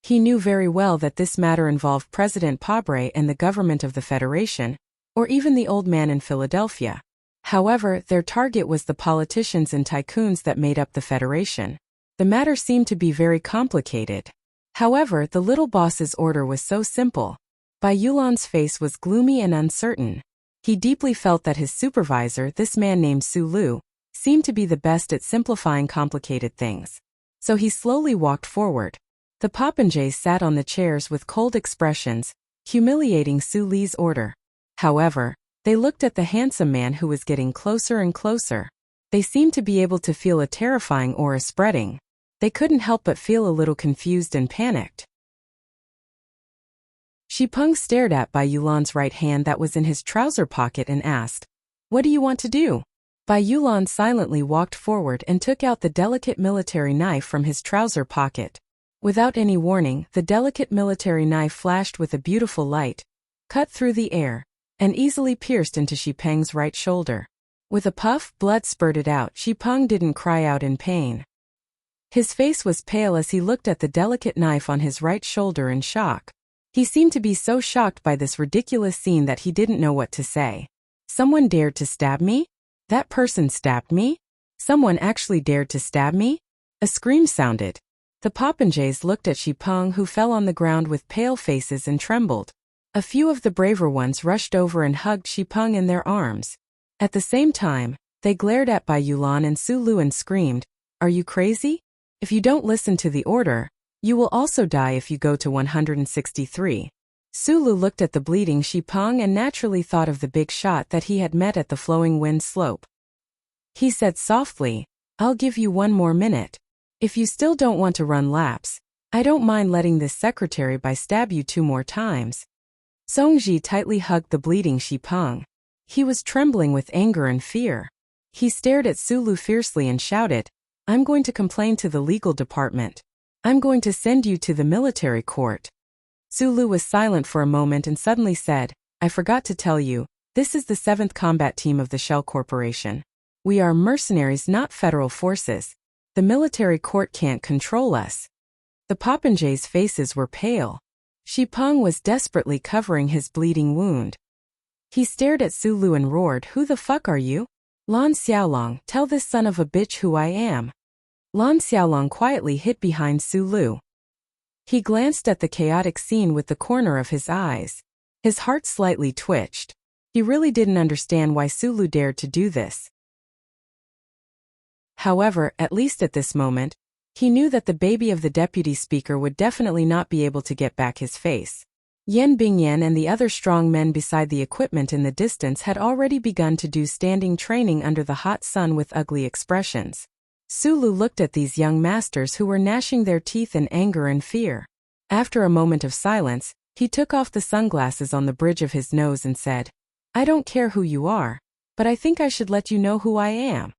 He knew very well that this matter involved President Pabre and the government of the Federation, or even the old man in Philadelphia. However, their target was the politicians and tycoons that made up the Federation. The matter seemed to be very complicated. However, the little boss's order was so simple. Bai Yulan's face was gloomy and uncertain. He deeply felt that his supervisor, this man named Su Lu, seemed to be the best at simplifying complicated things. So he slowly walked forward. The popinjays sat on the chairs with cold expressions, humiliating Su Li's order. However, they looked at the handsome man who was getting closer and closer. They seemed to be able to feel a terrifying aura spreading. They couldn't help but feel a little confused and panicked. Shipeng stared at Bai Yulan's right hand that was in his trouser pocket and asked, "What do you want to do?" Bai Yulan silently walked forward and took out the delicate military knife from his trouser pocket. Without any warning, the delicate military knife flashed with a beautiful light, cut through the air, and easily pierced into Shipeng's right shoulder. With a puff, blood spurted out. Shipeng didn't cry out in pain. His face was pale as he looked at the delicate knife on his right shoulder in shock. He seemed to be so shocked by this ridiculous scene that he didn't know what to say. Someone dared to stab me? That person stabbed me? Someone actually dared to stab me? A scream sounded. The popinjays looked at Shipeng, who fell on the ground with pale faces and trembled. A few of the braver ones rushed over and hugged Shipeng in their arms. At the same time, they glared at Bai Yulan and Su Lu and screamed, "Are you crazy? If you don't listen to the order, you will also die if you go to 163. Su Lu looked at the bleeding Shipeng and naturally thought of the big shot that he had met at the flowing wind slope. He said softly, "I'll give you one more minute. If you still don't want to run laps, I don't mind letting this secretary Bai stab you 2 more times." Songji tightly hugged the bleeding Shipeng. He was trembling with anger and fear. He stared at Su Lu fiercely and shouted, "I'm going to complain to the legal department. I'm going to send you to the military court." Su Lu was silent for a moment and suddenly said, "I forgot to tell you, this is the 7th Combat Team of the Shell Corporation. We are mercenaries, not federal forces. The military court can't control us." The popinjays' faces were pale. Shipeng was desperately covering his bleeding wound. He stared at Su Lu and roared, "Who the fuck are you? Lan Xiaolong, tell this son of a bitch who I am." Lan Xiaolong quietly hid behind Su Lu. He glanced at the chaotic scene with the corner of his eyes. His heart slightly twitched. He really didn't understand why Su Lu dared to do this. However, at least at this moment, he knew that the baby of the deputy speaker would definitely not be able to get back his face. Yan Bingyan and the other strong men beside the equipment in the distance had already begun to do standing training under the hot sun with ugly expressions. Su Lu looked at these young masters who were gnashing their teeth in anger and fear. After a moment of silence, he took off the sunglasses on the bridge of his nose and said, "I don't care who you are, but I think I should let you know who I am."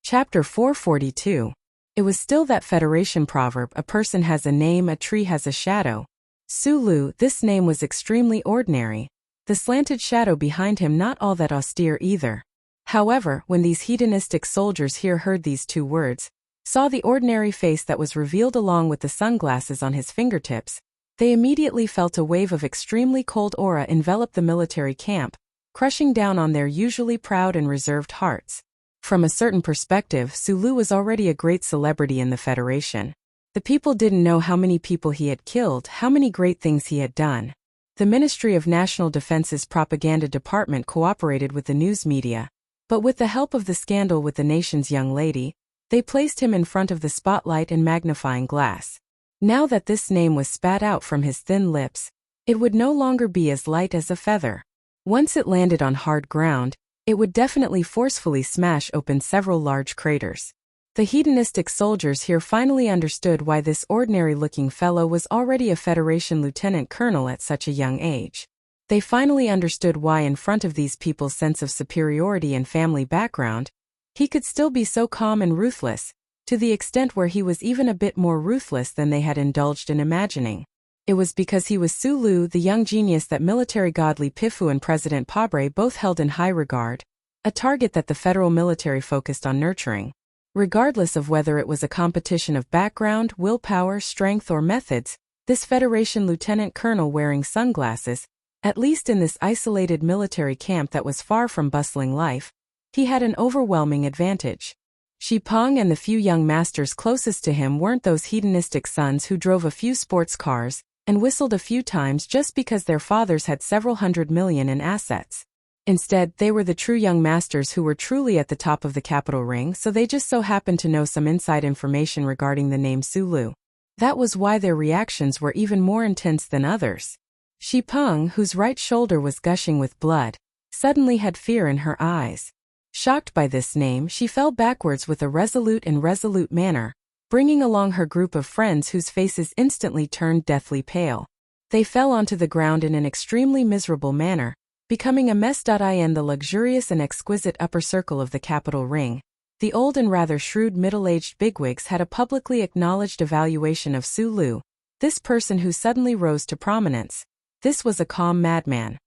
Chapter 442. It was still that Federation proverb, "A person has a name, a tree has a shadow." Su Lu, this name was extremely ordinary. The slanted shadow behind him not all that austere either. However, when these hedonistic soldiers here heard these 2 words, saw the ordinary face that was revealed along with the sunglasses on his fingertips, They immediately felt a wave of extremely cold aura envelop the military camp, crushing down on their usually proud and reserved hearts. From a certain perspective, Sulu was already a great celebrity in the Federation. The people didn't know how many people he had killed, how many great things he had done. The Ministry of National Defense's propaganda department cooperated with the news media, but with the help of the scandal with the nation's young lady, they placed him in front of the spotlight and magnifying glass. Now that this name was spat out from his thin lips, it would no longer be as light as a feather. Once it landed on hard ground, it would definitely forcefully smash open several large craters. The hedonistic soldiers here finally understood why this ordinary-looking fellow was already a Federation lieutenant colonel at such a young age. They finally understood why in front of these people's sense of superiority and family background, he could still be so calm and ruthless, to the extent where he was even a bit more ruthless than they had indulged in imagining. It was because he was Sulu, the young genius that military godly Pifu and President Pabre both held in high regard, a target that the federal military focused on nurturing. Regardless of whether it was a competition of background, willpower, strength, or methods, this Federation lieutenant colonel wearing sunglasses, at least in this isolated military camp that was far from bustling life, he had an overwhelming advantage. Shi Peng and the few young masters closest to him weren't those hedonistic sons who drove a few sports cars and whistled a few times just because their fathers had several $100 million in assets. Instead, they were the true young masters who were truly at the top of the capital ring, so they just so happened to know some inside information regarding the name Sulu. That was why their reactions were even more intense than others. Shi Peng, whose right shoulder was gushing with blood, suddenly had fear in her eyes. Shocked by this name, she fell backwards with a resolute manner, bringing along her group of friends whose faces instantly turned deathly pale. They fell onto the ground in an extremely miserable manner, becoming a mess. In the luxurious and exquisite upper circle of the capital ring, the old and rather shrewd middle-aged bigwigs had a publicly acknowledged evaluation of Sulu, this person who suddenly rose to prominence. This was a calm madman.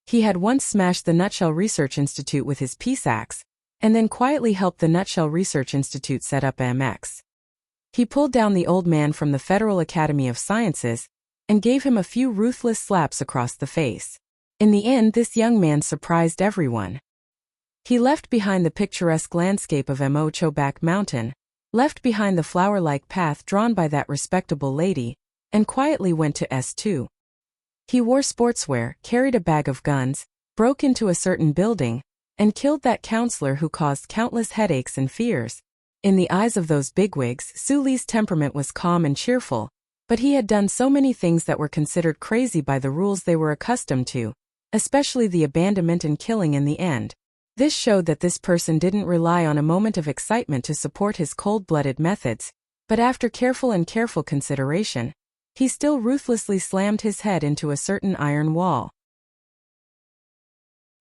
He had once smashed the Nutshell Research Institute with his peace axe, and then quietly helped the Nutshell Research Institute set up MX. He pulled down the old man from the Federal Academy of Sciences, and gave him a few ruthless slaps across the face. In the end, this young man surprised everyone. He left behind the picturesque landscape of Mo Chobak Mountain, left behind the flower-like path drawn by that respectable lady, and quietly went to S2. He wore sportswear, carried a bag of guns, broke into a certain building, and killed that counselor who caused countless headaches and fears. In the eyes of those bigwigs, Suli's temperament was calm and cheerful, but he had done so many things that were considered crazy by the rules they were accustomed to, especially the abandonment and killing in the end. This showed that this person didn't rely on a moment of excitement to support his cold-blooded methods, but after careful consideration, he still ruthlessly slammed his head into a certain iron wall.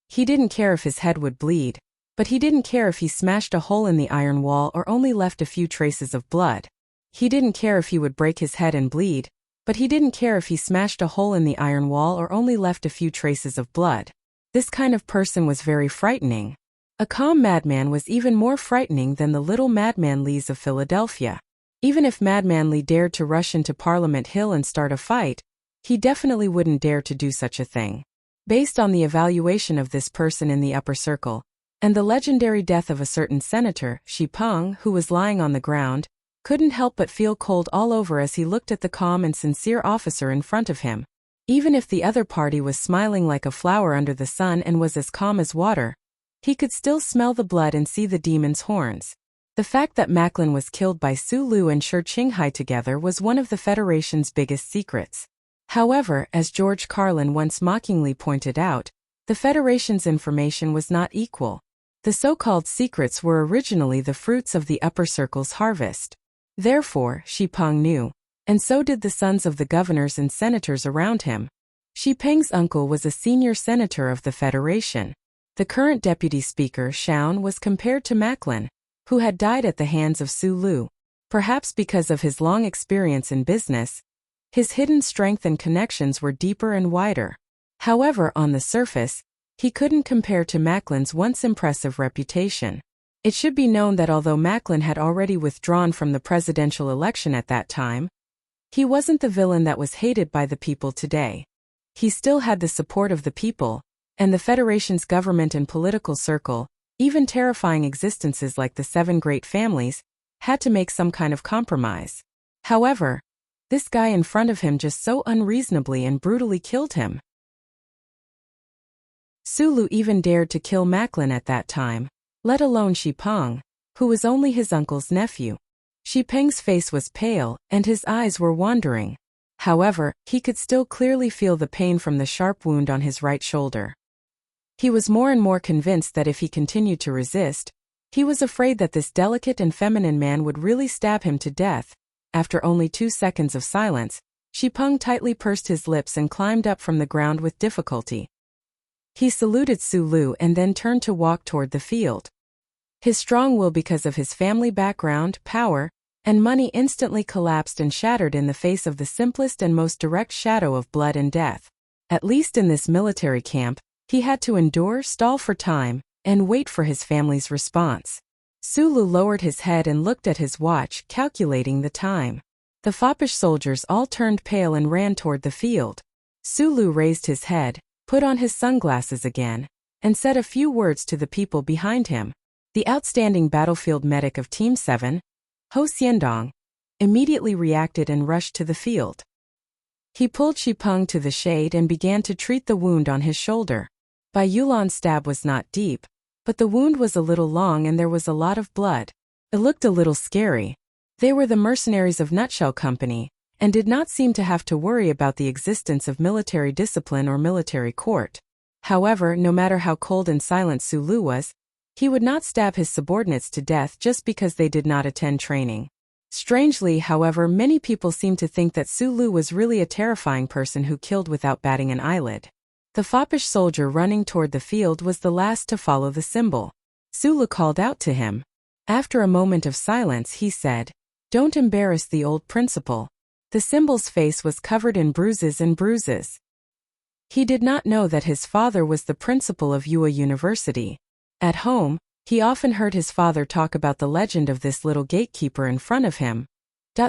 He didn't care if his head would bleed, but he didn't care if he smashed a hole in the iron wall or only left a few traces of blood. He didn't care if he would break his head and bleed, but he didn't care if he smashed a hole in the iron wall or only left a few traces of blood. This kind of person was very frightening. A calm madman was even more frightening than the little Madman Lees of Philadelphia. Even if Madman Lee dared to rush into Parliament Hill and start a fight, he definitely wouldn't dare to do such a thing. Based on the evaluation of this person in the upper circle, and the legendary death of a certain senator, Shi Peng, who was lying on the ground, couldn't help but feel cold all over as he looked at the calm and sincere officer in front of him. Even if the other party was smiling like a flower under the sun and was as calm as water, he could still smell the blood and see the demon's horns. The fact that Macklin was killed by Sulu and Shi Qinghai together was one of the Federation's biggest secrets. However, as George Carlin once mockingly pointed out, the Federation's information was not equal. The so-called secrets were originally the fruits of the upper circle's harvest. Therefore, Shi Peng knew, and so did the sons of the governors and senators around him. Shi Peng's uncle was a senior senator of the Federation. The current deputy speaker, Shaun, was compared to Macklin, who had died at the hands of Sulu. Perhaps because of his long experience in business, his hidden strength and connections were deeper and wider. However, on the surface, he couldn't compare to Macklin's once impressive reputation. It should be known that although Macklin had already withdrawn from the presidential election at that time, He wasn't the villain that was hated by the people today. He still had the support of the people, and the Federation's government and political circle, even terrifying existences like the 7 great families, had to make some kind of compromise. However, this guy in front of him just so unreasonably and brutally killed him. Sulu even dared to kill Macklin at that time, let alone Xipeng, who was only his uncle's nephew. Xipeng's face was pale, and his eyes were wandering. However, he could still clearly feel the pain from the sharp wound on his right shoulder. He was more and more convinced that if he continued to resist, he was afraid that this delicate and feminine man would really stab him to death. After only 2 seconds of silence, Xipeng tightly pursed his lips and climbed up from the ground with difficulty. He saluted Sulu and then turned to walk toward the field. His strong will, because of his family background, power, and money, instantly collapsed and shattered in the face of the simplest and most direct shadow of blood and death. At least in this military camp, he had to endure, stall for time, and wait for his family's response. Sulu lowered his head and looked at his watch, calculating the time. The foppish soldiers all turned pale and ran toward the field. Sulu raised his head, put on his sunglasses again, and said a few words to the people behind him. The outstanding battlefield medic of Team 7, Ho Xiandong, immediately reacted and rushed to the field. He pulled Xipeng to the shade and began to treat the wound on his shoulder. Bai Yulan's stab was not deep, but the wound was a little long and there was a lot of blood. It looked a little scary. They were the mercenaries of Nutshell Company, and did not seem to have to worry about the existence of military discipline or military court. However, no matter how cold and silent Sulu was, he would not stab his subordinates to death just because they did not attend training. Strangely, however, many people seemed to think that Sulu was really a terrifying person who killed without batting an eyelid. The foppish soldier running toward the field was the last to follow the symbol. Sulu called out to him. After a moment of silence, he said, "Don't embarrass the old principal." The symbol's face was covered in bruises and bruises. He did not know that his father was the principal of Yue University. At home, he often heard his father talk about the legend of this little gatekeeper in front of him.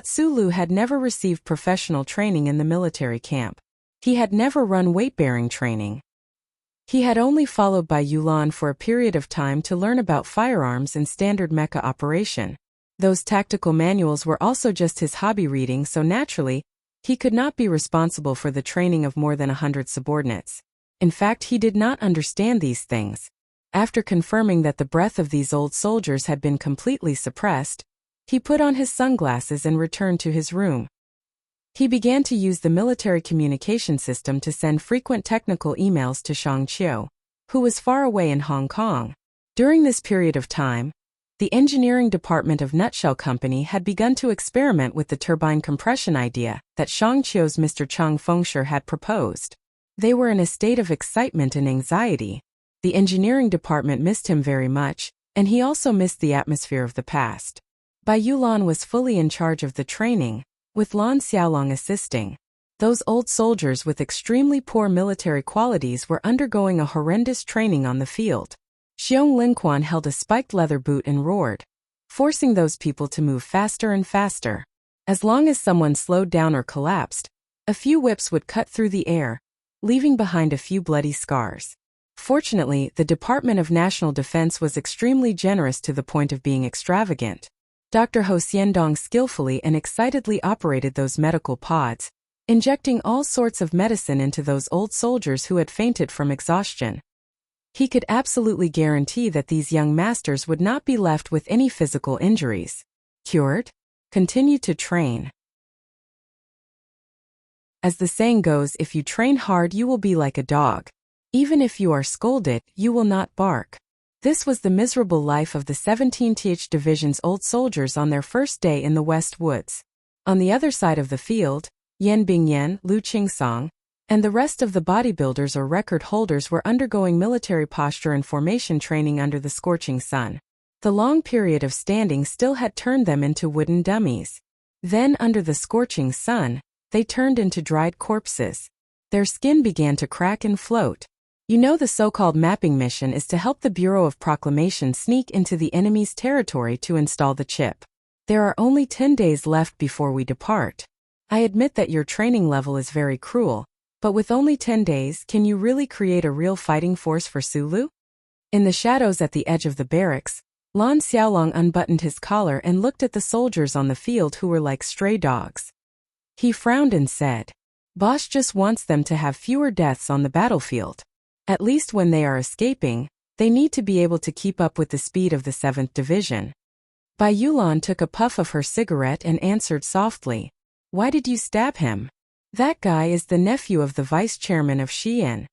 Sulu had never received professional training in the military camp. He had never run weight-bearing training. He had only followed Bai Yulan for a period of time to learn about firearms and standard mecha operation. Those tactical manuals were also just his hobby reading, so naturally, he could not be responsible for the training of more than 100 subordinates. In fact, he did not understand these things. After confirming that the breath of these old soldiers had been completely suppressed, he put on his sunglasses and returned to his room. He began to use the military communication system to send frequent technical emails to Shang Qiu, who was far away in Hong Kong. During this period of time, the engineering department of Nutshell Company had begun to experiment with the turbine compression idea that Shang Qiu's Mr. Cheng Fengshe had proposed. They were in a state of excitement and anxiety. The engineering department missed him very much, and he also missed the atmosphere of the past. Bai Yulan was fully in charge of the training, with Lan Xiaolong assisting. Those old soldiers with extremely poor military qualities were undergoing a horrendous training on the field. Xiong Linquan held a spiked leather boot and roared, forcing those people to move faster and faster. As long as someone slowed down or collapsed, a few whips would cut through the air, leaving behind a few bloody scars. Fortunately, the Department of National Defense was extremely generous to the point of being extravagant. Dr. Ho Xiandong skillfully and excitedly operated those medical pods, injecting all sorts of medicine into those old soldiers who had fainted from exhaustion. He could absolutely guarantee that these young masters would not be left with any physical injuries. Cured? Continue to train. As the saying goes, if you train hard, you will be like a dog. Even if you are scolded, you will not bark. This was the miserable life of the 17th Division's old soldiers on their first day in the West Woods. On the other side of the field, Yan Bingyan, Lu Qingsong, and the rest of the bodybuilders or record holders were undergoing military posture and formation training under the scorching sun. The long period of standing still had turned them into wooden dummies. Then, under the scorching sun, they turned into dried corpses. Their skin began to crack and float. You know, the so-called mapping mission is to help the Bureau of Proclamation sneak into the enemy's territory to install the chip. There are only 10 days left before we depart. I admit that your training level is very cruel, but with only 10 days, can you really create a real fighting force for Sulu? In the shadows at the edge of the barracks, Lan Xiaolong unbuttoned his collar and looked at the soldiers on the field who were like stray dogs. He frowned and said, "Boss just wants them to have fewer deaths on the battlefield. At least when they are escaping, they need to be able to keep up with the speed of the 7th Division." Bai Yulan took a puff of her cigarette and answered softly, "Why did you stab him? That guy is the nephew of the vice chairman of Xi'an."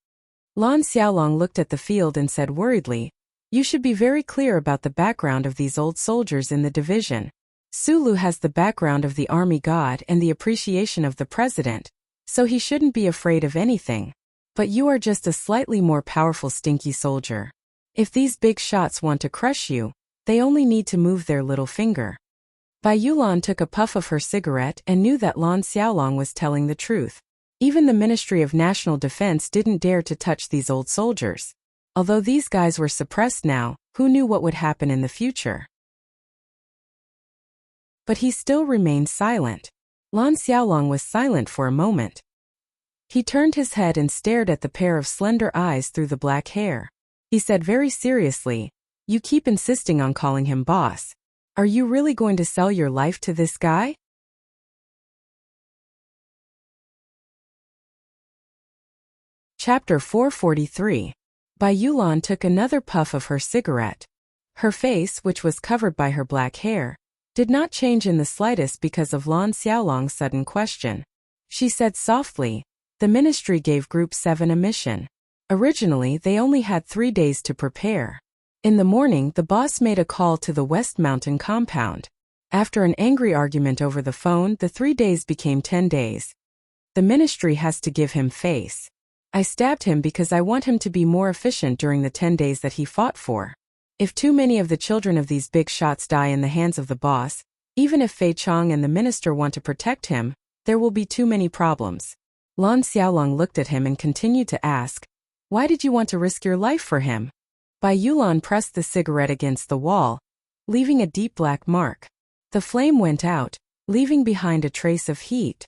Lan Xiaolong looked at the field and said worriedly, "You should be very clear about the background of these old soldiers in the division. Sulu has the background of the army god and the appreciation of the president, so he shouldn't be afraid of anything. But you are just a slightly more powerful stinky soldier. If these big shots want to crush you, they only need to move their little finger." Bai Yulan took a puff of her cigarette and knew that Lan Xiaolong was telling the truth. Even the Ministry of National Defense didn't dare to touch these old soldiers. Although these guys were suppressed now, who knew what would happen in the future? But he still remained silent. Lan Xiaolong was silent for a moment. He turned his head and stared at the pair of slender eyes through the black hair. He said very seriously, "You keep insisting on calling him boss. Are you really going to sell your life to this guy?" Chapter 443. Bai Yulan took another puff of her cigarette. Her face, which was covered by her black hair, did not change in the slightest because of Lan Xiaolong's sudden question. She said softly, "The ministry gave Group 7 a mission. Originally, they only had 3 days to prepare. In the morning, the boss made a call to the West Mountain compound. After an angry argument over the phone, the 3 days became 10 days. The ministry has to give him face. I stabbed him because I want him to be more efficient during the 10 days that he fought for. If too many of the children of these big shots die in the hands of the boss, even if Fei Chong and the minister want to protect him, there will be too many problems." Lan Xiaolong looked at him and continued to ask, "Why did you want to risk your life for him?" Bai Yulan pressed the cigarette against the wall, leaving a deep black mark. The flame went out, leaving behind a trace of heat.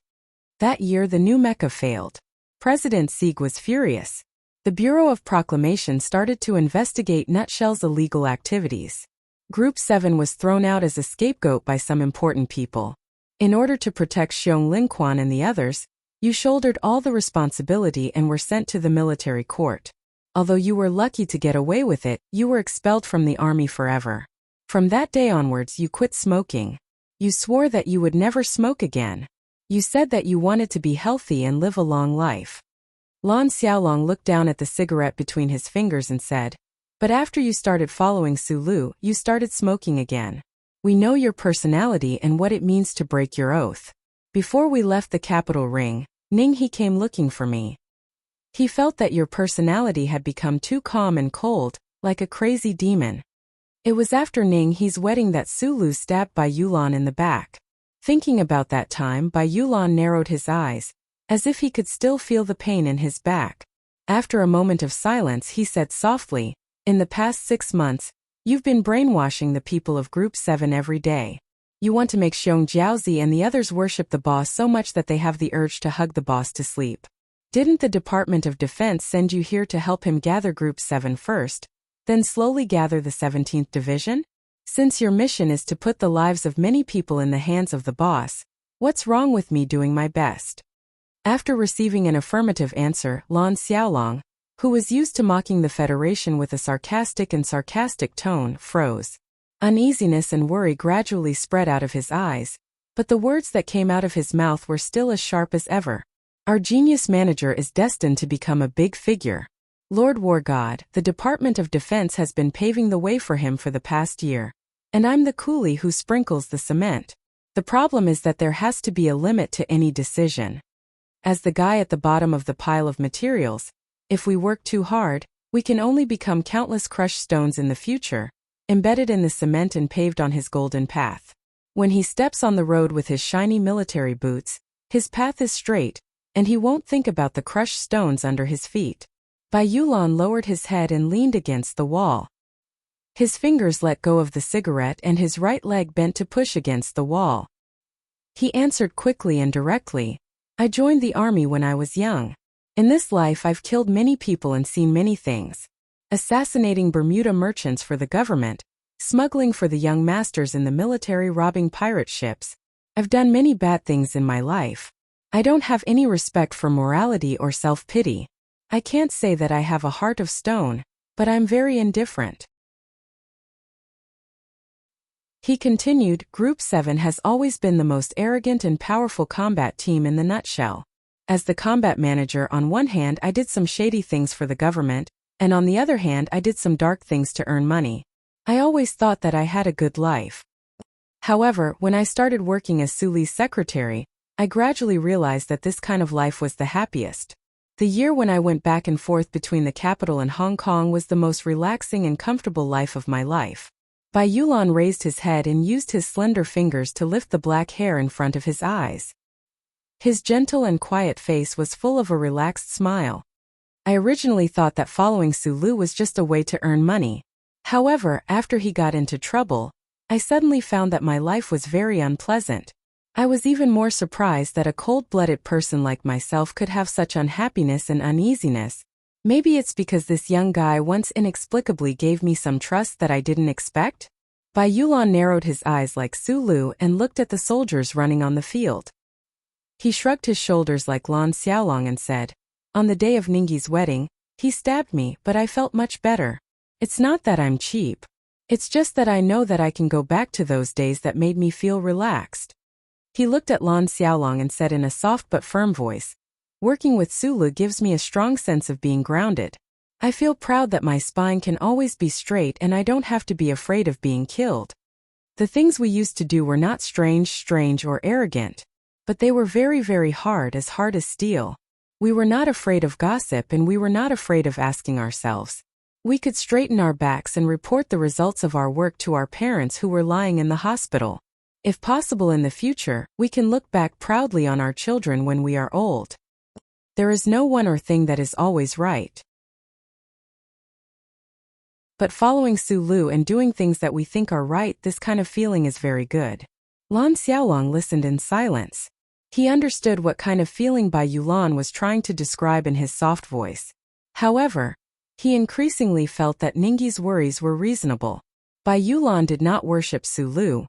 That year the new mecha failed. President Sieg was furious. The Bureau of Proclamation started to investigate Nutshell's illegal activities. Group 7 was thrown out as a scapegoat by some important people. In order to protect Xiong Linquan and the others, you shouldered all the responsibility and were sent to the military court. Although you were lucky to get away with it, you were expelled from the army forever. From that day onwards you quit smoking. You swore that you would never smoke again. You said that you wanted to be healthy and live a long life. Lan Xiaolong looked down at the cigarette between his fingers and said, "But after you started following Sulu, you started smoking again. We know your personality and what it means to break your oath. Before we left the capital ring, Ning He came looking for me. He felt that your personality had become too calm and cold, like a crazy demon. It was after Ning He's wedding that Sulu stabbed Bai Yulan in the back." Thinking about that time, Bai Yulan narrowed his eyes, as if he could still feel the pain in his back. After a moment of silence he said softly, "In the past 6 months, you've been brainwashing the people of Group 7 every day. You want to make Xiong Jiaozi and the others worship the boss so much that they have the urge to hug the boss to sleep. Didn't the Department of Defense send you here to help him gather Group 7 first, then slowly gather the 17th Division? Since your mission is to put the lives of many people in the hands of the boss, what's wrong with me doing my best?" After receiving an affirmative answer, Lan Xiaolong, who was used to mocking the Federation with a sarcastic tone, froze. Uneasiness and worry gradually spread out of his eyes, but the words that came out of his mouth were still as sharp as ever. "Our genius manager is destined to become a big figure. Lord War God, the Department of Defense has been paving the way for him for the past year. And I'm the coolie who sprinkles the cement. The problem is that there has to be a limit to any decision. As the guy at the bottom of the pile of materials, if we work too hard, we can only become countless crushed stones in the future, embedded in the cement and paved on his golden path. When he steps on the road with his shiny military boots, his path is straight, and he won't think about the crushed stones under his feet." Bai Yulan lowered his head and leaned against the wall. His fingers let go of the cigarette and his right leg bent to push against the wall. He answered quickly and directly. I joined the army when I was young. In this life I've killed many people and seen many things. Assassinating Bermuda merchants for the government, smuggling for the young masters in the military, robbing pirate ships. I've done many bad things in my life. I don't have any respect for morality or self-pity. I can't say that I have a heart of stone, but I'm very indifferent. He continued, Group 7 has always been the most arrogant and powerful combat team in the nutshell. As the combat manager, on one hand I did some shady things for the government, and on the other hand I did some dark things to earn money. I always thought that I had a good life. However, when I started working as Su Li's secretary, I gradually realized that this kind of life was the happiest. The year when I went back and forth between the capital and Hong Kong was the most relaxing and comfortable life of my life. Bai Yulan raised his head and used his slender fingers to lift the black hair in front of his eyes. His gentle and quiet face was full of a relaxed smile. I originally thought that following Su Lu was just a way to earn money. However, after he got into trouble, I suddenly found that my life was very unpleasant. I was even more surprised that a cold-blooded person like myself could have such unhappiness and uneasiness. Maybe it's because this young guy once inexplicably gave me some trust that I didn't expect? Bai Yulan narrowed his eyes like Su Lu and looked at the soldiers running on the field. He shrugged his shoulders like Lan Xiaolong and said, On the day of Ningyi's wedding, he stabbed me, but I felt much better. It's not that I'm cheap. It's just that I know that I can go back to those days that made me feel relaxed. He looked at Lan Xiaolong and said in a soft but firm voice, Working with Su Lu gives me a strong sense of being grounded. I feel proud that my spine can always be straight and I don't have to be afraid of being killed. The things we used to do were not strange or arrogant, but they were very hard as steel. We were not afraid of gossip and we were not afraid of asking ourselves. We could straighten our backs and report the results of our work to our parents who were lying in the hospital. If possible in the future, we can look back proudly on our children when we are old. There is no one or thing that is always right. But following Su Lu and doing things that we think are right, this kind of feeling is very good. Lan Xiaolong listened in silence. He understood what kind of feeling Bai Yulan was trying to describe in his soft voice. However, he increasingly felt that Ningyi's worries were reasonable. Bai Yulan did not worship Su Lu,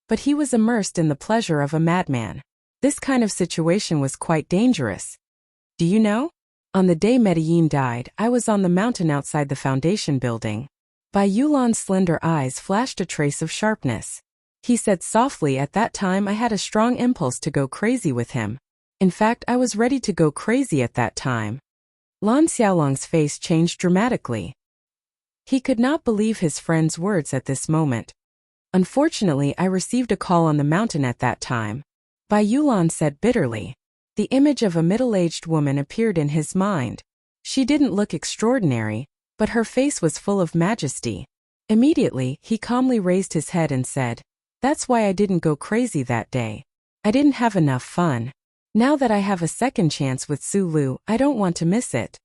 but he was immersed in the pleasure of a madman. This kind of situation was quite dangerous. Do you know? On the day Medellin died, I was on the mountain outside the foundation building. Bai Yulan's slender eyes flashed a trace of sharpness. He said softly, At that time I had a strong impulse to go crazy with him. In fact, I was ready to go crazy at that time. Lan Xiaolong's face changed dramatically. He could not believe his friend's words at this moment. Unfortunately, I received a call on the mountain at that time. Bai Yulan said bitterly. The image of a middle-aged woman appeared in his mind. She didn't look extraordinary, but her face was full of majesty. Immediately, he calmly raised his head and said, That's why I didn't go crazy that day. I didn't have enough fun. Now that I have a second chance with Su Lu, I don't want to miss it.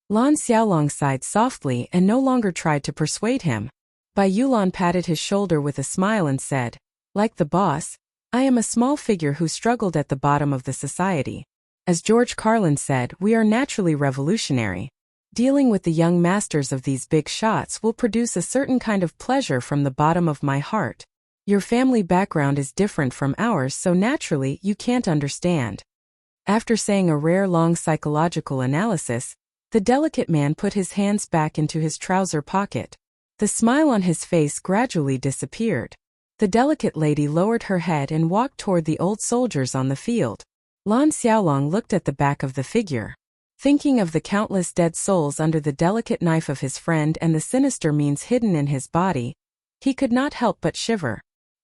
Lan Xiaolong sighed softly and no longer tried to persuade him. Bai Yulan patted his shoulder with a smile and said, Like the boss, I am a small figure who struggled at the bottom of the society. As George Carlin said, we are naturally revolutionary. Dealing with the young masters of these big shots will produce a certain kind of pleasure from the bottom of my heart. Your family background is different from ours, so naturally you can't understand. After saying a rare long psychological analysis, the delicate man put his hands back into his trouser pocket. The smile on his face gradually disappeared. The delicate lady lowered her head and walked toward the old soldiers on the field. Lan Xiaolong looked at the back of the figure. Thinking of the countless dead souls under the delicate knife of his friend and the sinister means hidden in his body, he could not help but shiver.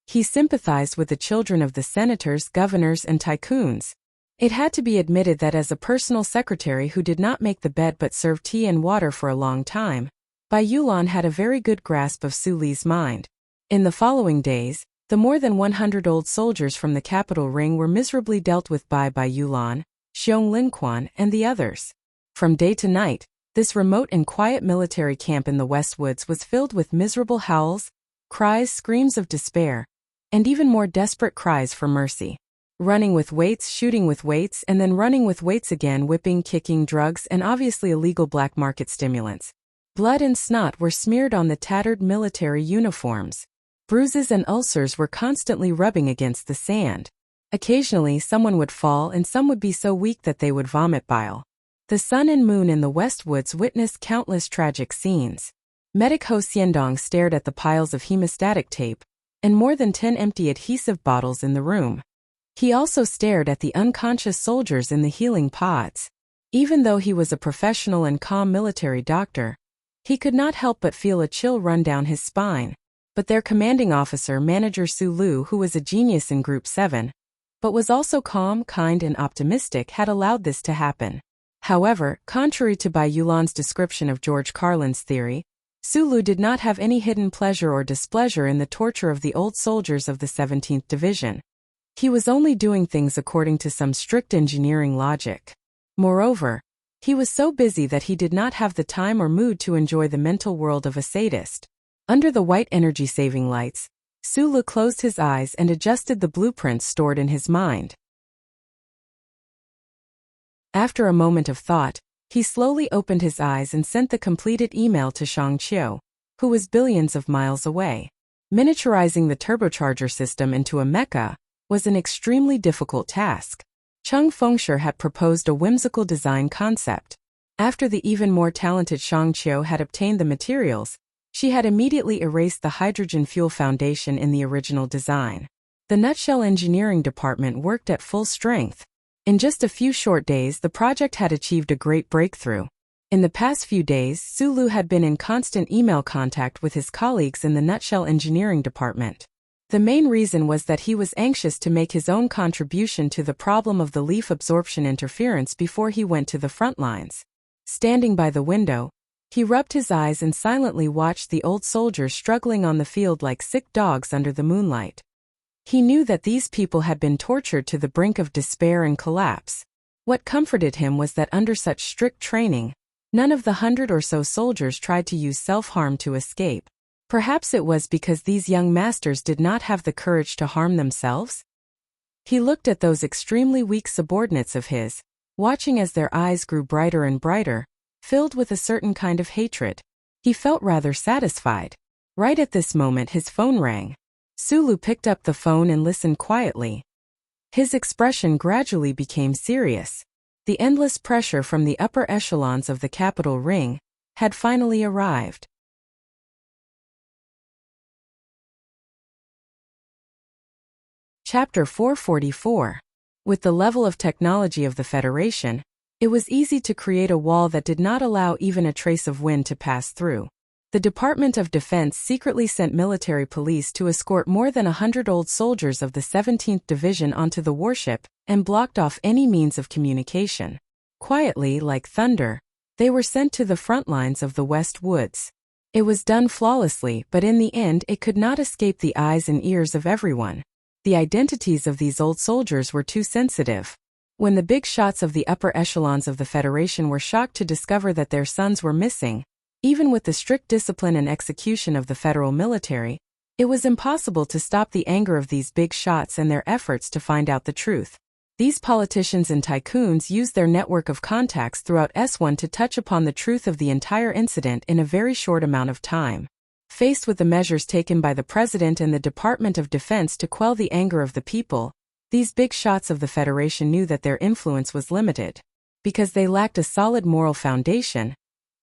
He sympathized with the children of the senators, governors, and tycoons. It had to be admitted that as a personal secretary who did not make the bed but served tea and water for a long time, Bai Yulan had a very good grasp of Su Li's mind. In the following days, the more than 100 old soldiers from the capital ring were miserably dealt with by Bai Yulan, Xiong Linquan, and the others. From day to night, this remote and quiet military camp in the West Woods was filled with miserable howls, cries, screams of despair, and even more desperate cries for mercy. running with weights, shooting with weights, and then running with weights again, whipping, kicking, drugs, and obviously illegal black market stimulants. Blood and snot were smeared on the tattered military uniforms. Bruises and ulcers were constantly rubbing against the sand. Occasionally someone would fall and some would be so weak that they would vomit bile. The sun and moon in the West Woods witnessed countless tragic scenes. Medic Ho Xiandong stared at the piles of hemostatic tape and more than 10 empty adhesive bottles in the room. He also stared at the unconscious soldiers in the healing pods. Even though he was a professional and calm military doctor, he could not help but feel a chill run down his spine. But their commanding officer, Manager Su Lu, who was a genius in Group 7, but was also calm, kind, and optimistic, had allowed this to happen. However, contrary to Bai Yulan's description of George Carlin's theory, Su Lu did not have any hidden pleasure or displeasure in the torture of the old soldiers of the 17th Division. He was only doing things according to some strict engineering logic. Moreover, he was so busy that he did not have the time or mood to enjoy the mental world of a sadist. Under the white energy-saving lights, Su Lu closed his eyes and adjusted the blueprints stored in his mind. After a moment of thought, he slowly opened his eyes and sent the completed email to Shang Qiu, who was billions of miles away. Miniaturizing the turbocharger system into a mecha was an extremely difficult task. Cheng Fengshe had proposed a whimsical design concept. After the even more talented Shang Qiu had obtained the materials, she had immediately erased the hydrogen fuel foundation in the original design. The Nutshell Engineering Department worked at full strength. In just a few short days, the project had achieved a great breakthrough. In the past few days, Su Lu had been in constant email contact with his colleagues in the Nutshell Engineering Department. The main reason was that he was anxious to make his own contribution to the problem of the leaf absorption interference before he went to the front lines. Standing by the window, he rubbed his eyes and silently watched the old soldiers struggling on the field like sick dogs under the moonlight. He knew that these people had been tortured to the brink of despair and collapse. What comforted him was that under such strict training, none of the 100 or so soldiers tried to use self-harm to escape. Perhaps it was because these young masters did not have the courage to harm themselves? He looked at those extremely weak subordinates of his, watching as their eyes grew brighter and brighter, filled with a certain kind of hatred. He felt rather satisfied. Right at this moment his phone rang. Su Lu picked up the phone and listened quietly. His expression gradually became serious. The endless pressure from the upper echelons of the capital ring had finally arrived. Chapter 444. With the level of technology of the Federation, it was easy to create a wall that did not allow even a trace of wind to pass through. The Department of Defense secretly sent military police to escort more than 100 old soldiers of the 17th Division onto the warship and blocked off any means of communication. Quietly, like thunder, they were sent to the front lines of the West Woods. It was done flawlessly, but in the end it could not escape the eyes and ears of everyone. The identities of these old soldiers were too sensitive. When the big shots of the upper echelons of the Federation were shocked to discover that their sons were missing, even with the strict discipline and execution of the federal military, it was impossible to stop the anger of these big shots and their efforts to find out the truth. These politicians and tycoons used their network of contacts throughout S1 to touch upon the truth of the entire incident in a very short amount of time. Faced with the measures taken by the President and the Department of Defense to quell the anger of the people, these big shots of the Federation knew that their influence was limited. Because they lacked a solid moral foundation,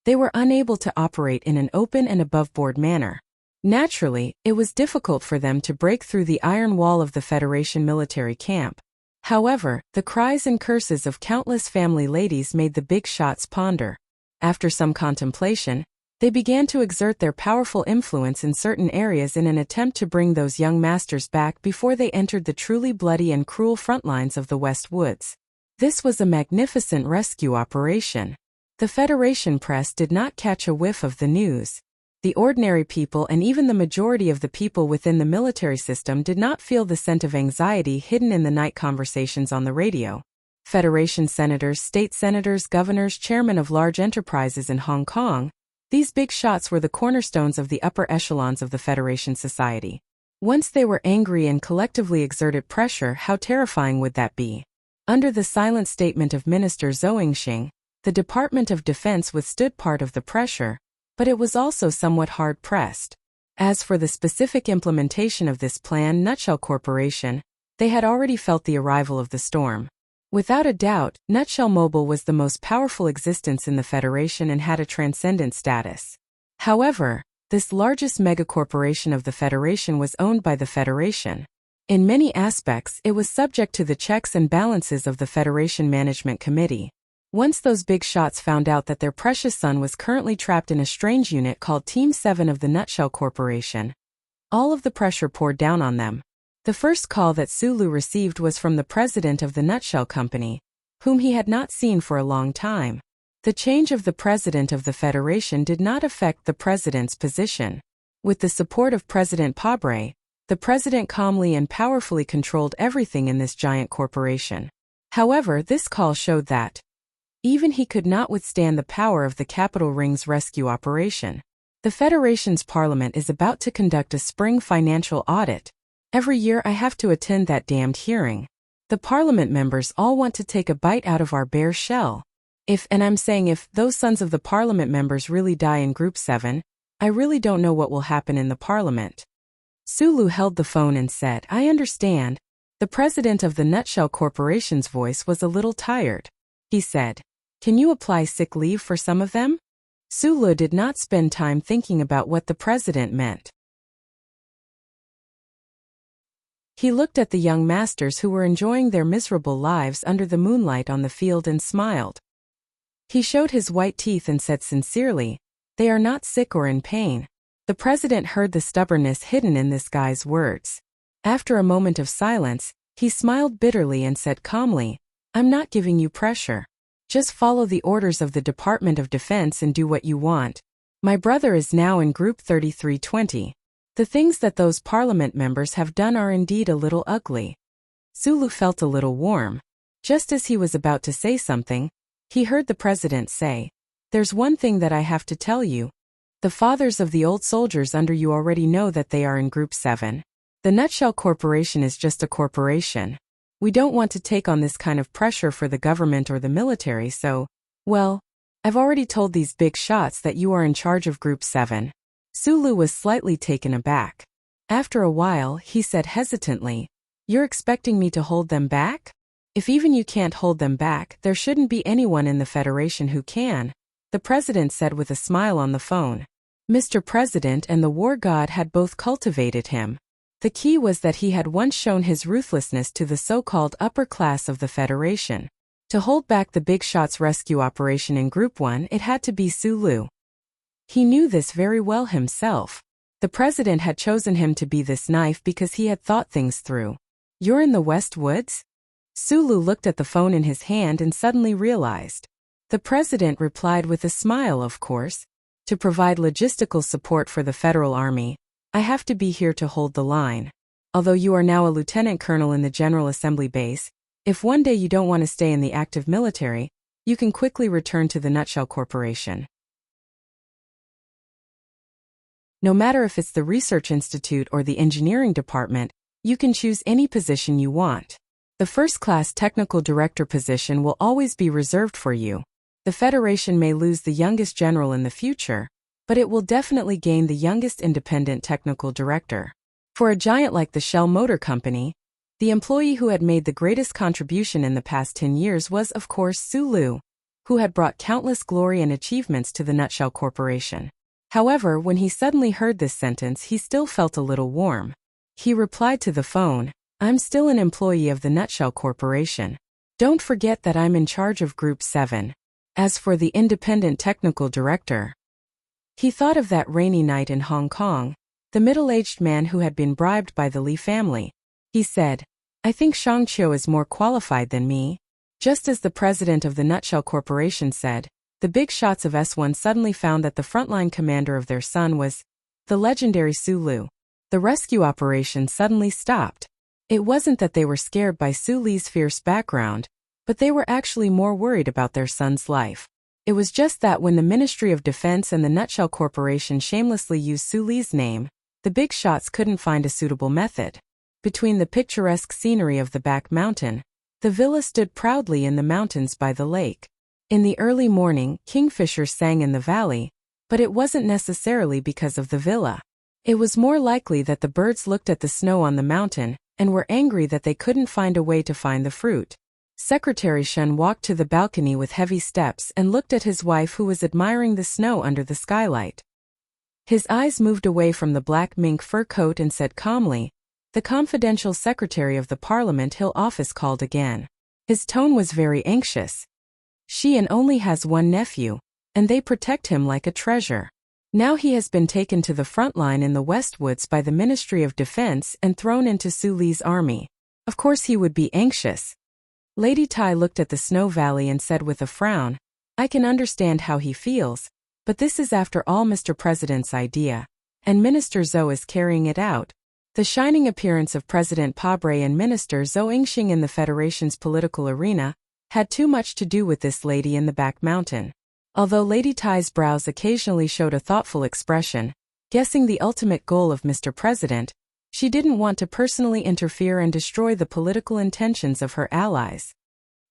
they were unable to operate in an open and above-board manner. Naturally, it was difficult for them to break through the iron wall of the Federation military camp. However, the cries and curses of countless family ladies made the big shots ponder. After some contemplation, they began to exert their powerful influence in certain areas in an attempt to bring those young masters back before they entered the truly bloody and cruel front lines of the West Woods. This was a magnificent rescue operation. The Federation press did not catch a whiff of the news. The ordinary people and even the majority of the people within the military system did not feel the scent of anxiety hidden in the night conversations on the radio. Federation senators, state senators, governors, chairmen of large enterprises in Hong Kong, these big shots were the cornerstones of the upper echelons of the Federation society. Once they were angry and collectively exerted pressure, how terrifying would that be? Under the silent statement of Minister Zhou, the Department of Defense withstood part of the pressure, but it was also somewhat hard-pressed. As for the specific implementation of this plan, Nutshell Corporation, they had already felt the arrival of the storm. Without a doubt, Nutshell Mobile was the most powerful existence in the Federation and had a transcendent status. However, this largest megacorporation of the Federation was owned by the Federation. In many aspects, it was subject to the checks and balances of the Federation Management Committee. Once those big shots found out that their precious son was currently trapped in a strange unit called Team 7 of the Nutshell Corporation, all of the pressure poured down on them. The first call that Sulu received was from the president of the Nutshell Company, whom he had not seen for a long time. The change of the president of the Federation did not affect the president's position. With the support of President Pabre, the president calmly and powerfully controlled everything in this giant corporation. However, this call showed that even he could not withstand the power of the Capital Rings rescue operation. The Federation's parliament is about to conduct a spring financial audit. Every year I have to attend that damned hearing. The parliament members all want to take a bite out of our bare shell. If those sons of the parliament members really die in Group 7, I really don't know what will happen in the parliament. Sulu held the phone and said, I understand. The president of the Nutshell Corporation's voice was a little tired. He said, can you apply sick leave for some of them? Sulu did not spend time thinking about what the president meant. He looked at the young masters who were enjoying their miserable lives under the moonlight on the field and smiled. He showed his white teeth and said sincerely, they are not sick or in pain. The president heard the stubbornness hidden in this guy's words. After a moment of silence, he smiled bitterly and said calmly, I'm not giving you pressure. Just follow the orders of the Department of Defense and do what you want. My brother is now in Group 3320. The things that those parliament members have done are indeed a little ugly. Sulu felt a little warm. Just as he was about to say something, he heard the president say, there's one thing that I have to tell you. The fathers of the old soldiers under you already know that they are in Group 7. The Nutshell Corporation is just a corporation. We don't want to take on this kind of pressure for the government or the military, so, well, I've already told these big shots that you are in charge of Group 7. Sulu was slightly taken aback. After a while, he said hesitantly, you're expecting me to hold them back? If even you can't hold them back, there shouldn't be anyone in the Federation who can, the president said with a smile on the phone. Mr. President and the war god had both cultivated him. The key was that he had once shown his ruthlessness to the so-called upper class of the Federation. To hold back the big shots rescue operation in Group 1, it had to be Sulu. He knew this very well himself. The president had chosen him to be this knife because he had thought things through. You're in the West Woods? Sulu looked at the phone in his hand and suddenly realized. The president replied with a smile, of course. To provide logistical support for the Federal Army, I have to be here to hold the line. Although you are now a lieutenant colonel in the General Assembly base, if one day you don't want to stay in the active military, you can quickly return to the Nutshell Corporation. No matter if it's the Research Institute or the Engineering Department, you can choose any position you want. The first-class technical director position will always be reserved for you. The Federation may lose the youngest general in the future, but it will definitely gain the youngest independent technical director. For a giant like the Shell Motor Company, the employee who had made the greatest contribution in the past 10 years was, of course, Sulu, who had brought countless glory and achievements to the Nutshell Corporation. However, when he suddenly heard this sentence, he still felt a little warm. He replied to the phone, I'm still an employee of the Nutshell Corporation. Don't forget that I'm in charge of Group 7. As for the independent technical director, he thought of that rainy night in Hong Kong, the middle-aged man who had been bribed by the Li family. He said, I think Shang Qiu is more qualified than me. Just as the president of the Nutshell Corporation said, the big shots of S1 suddenly found that the frontline commander of their son was the legendary Sulu. The rescue operation suddenly stopped. It wasn't that they were scared by Sulu's fierce background, but they were actually more worried about their son's life. It was just that when the Ministry of Defense and the Nutshell Corporation shamelessly used Sulu's name, the big shots couldn't find a suitable method. Between the picturesque scenery of the back mountain, the villa stood proudly in the mountains by the lake. In the early morning, kingfishers sang in the valley, but it wasn't necessarily because of the villa. It was more likely that the birds looked at the snow on the mountain and were angry that they couldn't find a way to find the fruit. Secretary Shen walked to the balcony with heavy steps and looked at his wife, who was admiring the snow under the skylight. His eyes moved away from the black mink fur coat and said calmly, "The confidential secretary of the Parliament Hill office called again." His tone was very anxious. "She only has one nephew, and they protect him like a treasure. Now he has been taken to the front line in the Westwoods by the Ministry of Defense and thrown into Su Li's army. Of course he would be anxious." Lady Tai looked at the snow valley and said with a frown, "I can understand how he feels, but this is after all Mr. President's idea, and Minister Zhou is carrying it out." The shining appearance of President Pabre and Minister Zhou Yingxing in the Federation's political arena had too much to do with this lady in the back mountain. Although Lady Tai's brows occasionally showed a thoughtful expression, guessing the ultimate goal of Mr. President, she didn't want to personally interfere and destroy the political intentions of her allies.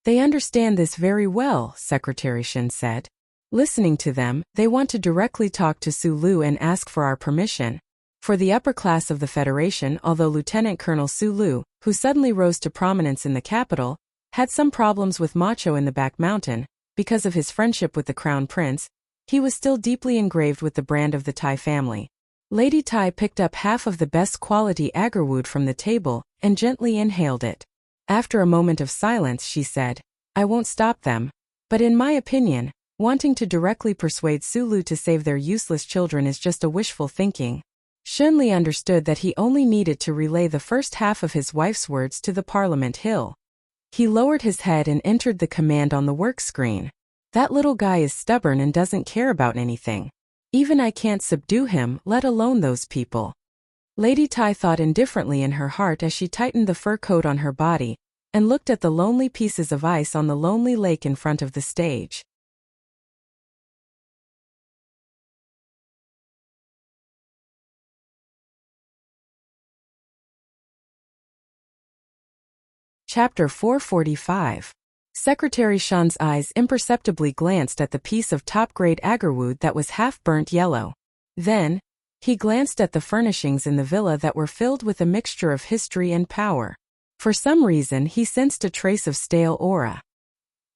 "They understand this very well," Secretary Shen said. "Listening to them, they want to directly talk to Su Lu and ask for our permission." For the upper class of the Federation, although Lieutenant Colonel Su Lu, who suddenly rose to prominence in the capital, had some problems with Macho in the back mountain, because of his friendship with the Crown Prince, he was still deeply engraved with the brand of the Tai family. Lady Tai picked up half of the best quality agarwood from the table and gently inhaled it. After a moment of silence, she said, "I won't stop them, but in my opinion, wanting to directly persuade Su Lu to save their useless children is just a wishful thinking." Shunli understood that he only needed to relay the first half of his wife's words to the Parliament Hill. He lowered his head and entered the command on the work screen. "That little guy is stubborn and doesn't care about anything. Even I can't subdue him, let alone those people." Lady Tai thought indifferently in her heart as she tightened the fur coat on her body and looked at the lonely pieces of ice on the lonely lake in front of the stage. Chapter 445. Secretary Shan's eyes imperceptibly glanced at the piece of top-grade agarwood that was half-burnt yellow. Then, he glanced at the furnishings in the villa that were filled with a mixture of history and power. For some reason he sensed a trace of stale aura.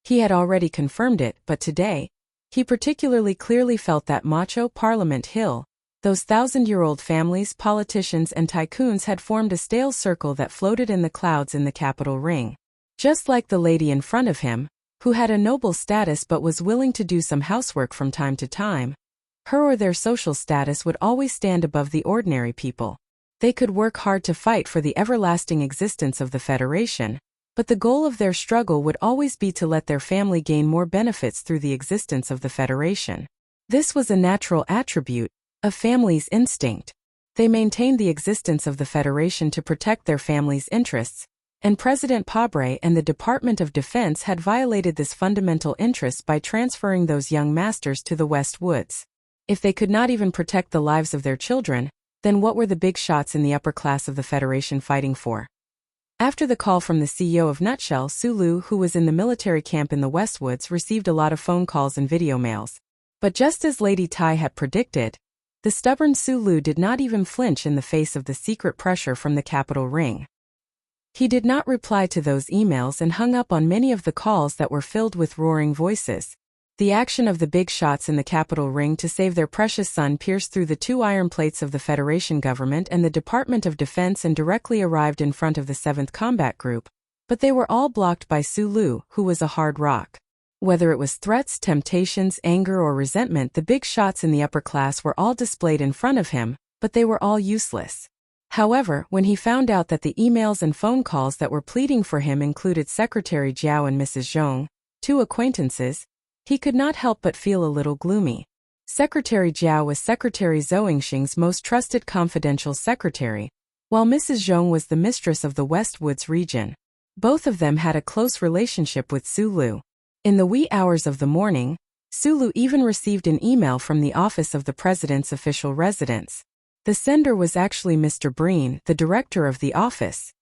He had already confirmed it, but today, he particularly clearly felt that Macho Parliament Hill, those thousand-year-old families, politicians and tycoons had formed a stale circle that floated in the clouds in the capital ring. Just like the lady in front of him, who had a noble status but was willing to do some housework from time to time, her or their social status would always stand above the ordinary people. They could work hard to fight for the everlasting existence of the Federation, but the goal of their struggle would always be to let their family gain more benefits through the existence of the Federation. This was a natural attribute, a family's instinct. They maintained the existence of the Federation to protect their family's interests, and President Pabre and the Department of Defense had violated this fundamental interest by transferring those young masters to the West Woods. If they could not even protect the lives of their children, then what were the big shots in the upper class of the Federation fighting for? After the call from the CEO of Nutshell, Su Lu, who was in the military camp in the Westwoods, received a lot of phone calls and video mails. But just as Lady Tai had predicted, the stubborn Su Lu did not even flinch in the face of the secret pressure from the capital ring. He did not reply to those emails and hung up on many of the calls that were filled with roaring voices. The action of the big shots in the capital ring to save their precious son pierced through the two iron plates of the Federation government and the Department of Defense and directly arrived in front of the 7th Combat Group, but they were all blocked by Su Lu, who was a hard rock. Whether it was threats, temptations, anger or resentment, the big shots in the upper class were all displayed in front of him, but they were all useless. However, when he found out that the emails and phone calls that were pleading for him included Secretary Jiao and Mrs. Zhong, two acquaintances, he could not help but feel a little gloomy. Secretary Jiao was Secretary Zhou Yingxing's most trusted confidential secretary, while Mrs. Zhong was the mistress of the Westwoods region. Both of them had a close relationship with Su Lu. In the wee hours of the morning, Su Lu even received an email from the office of the president's official residence. The sender was actually Mr. Breen, the director of the office.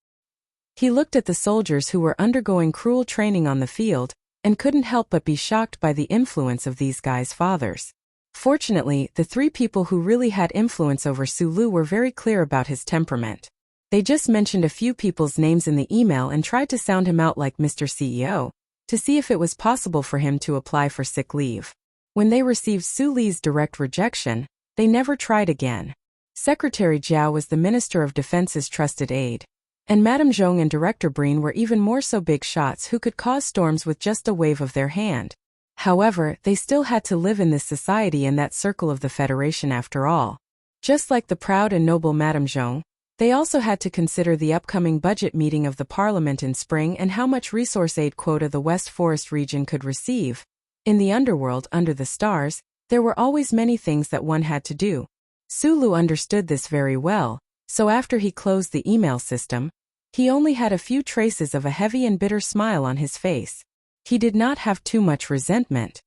He looked at the soldiers who were undergoing cruel training on the field, and couldn't help but be shocked by the influence of these guys' fathers. Fortunately, the three people who really had influence over Sulu were very clear about his temperament. They just mentioned a few people's names in the email and tried to sound him out like Mr. CEO, to see if it was possible for him to apply for sick leave. When they received Su Li's direct rejection, they never tried again. Secretary Jiao was the Minister of Defense's trusted aide, and Madame Zhong and Director Breen were even more so big shots who could cause storms with just a wave of their hand. However, they still had to live in this society and that circle of the Federation after all. Just like the proud and noble Madame Zhong, they also had to consider the upcoming budget meeting of the Parliament in spring and how much resource aid quota the West Forest region could receive. In the underworld under the stars, there were always many things that one had to do. Sulu understood this very well, so after he closed the email system, he only had a few traces of a heavy and bitter smile on his face. He did not have too much resentment.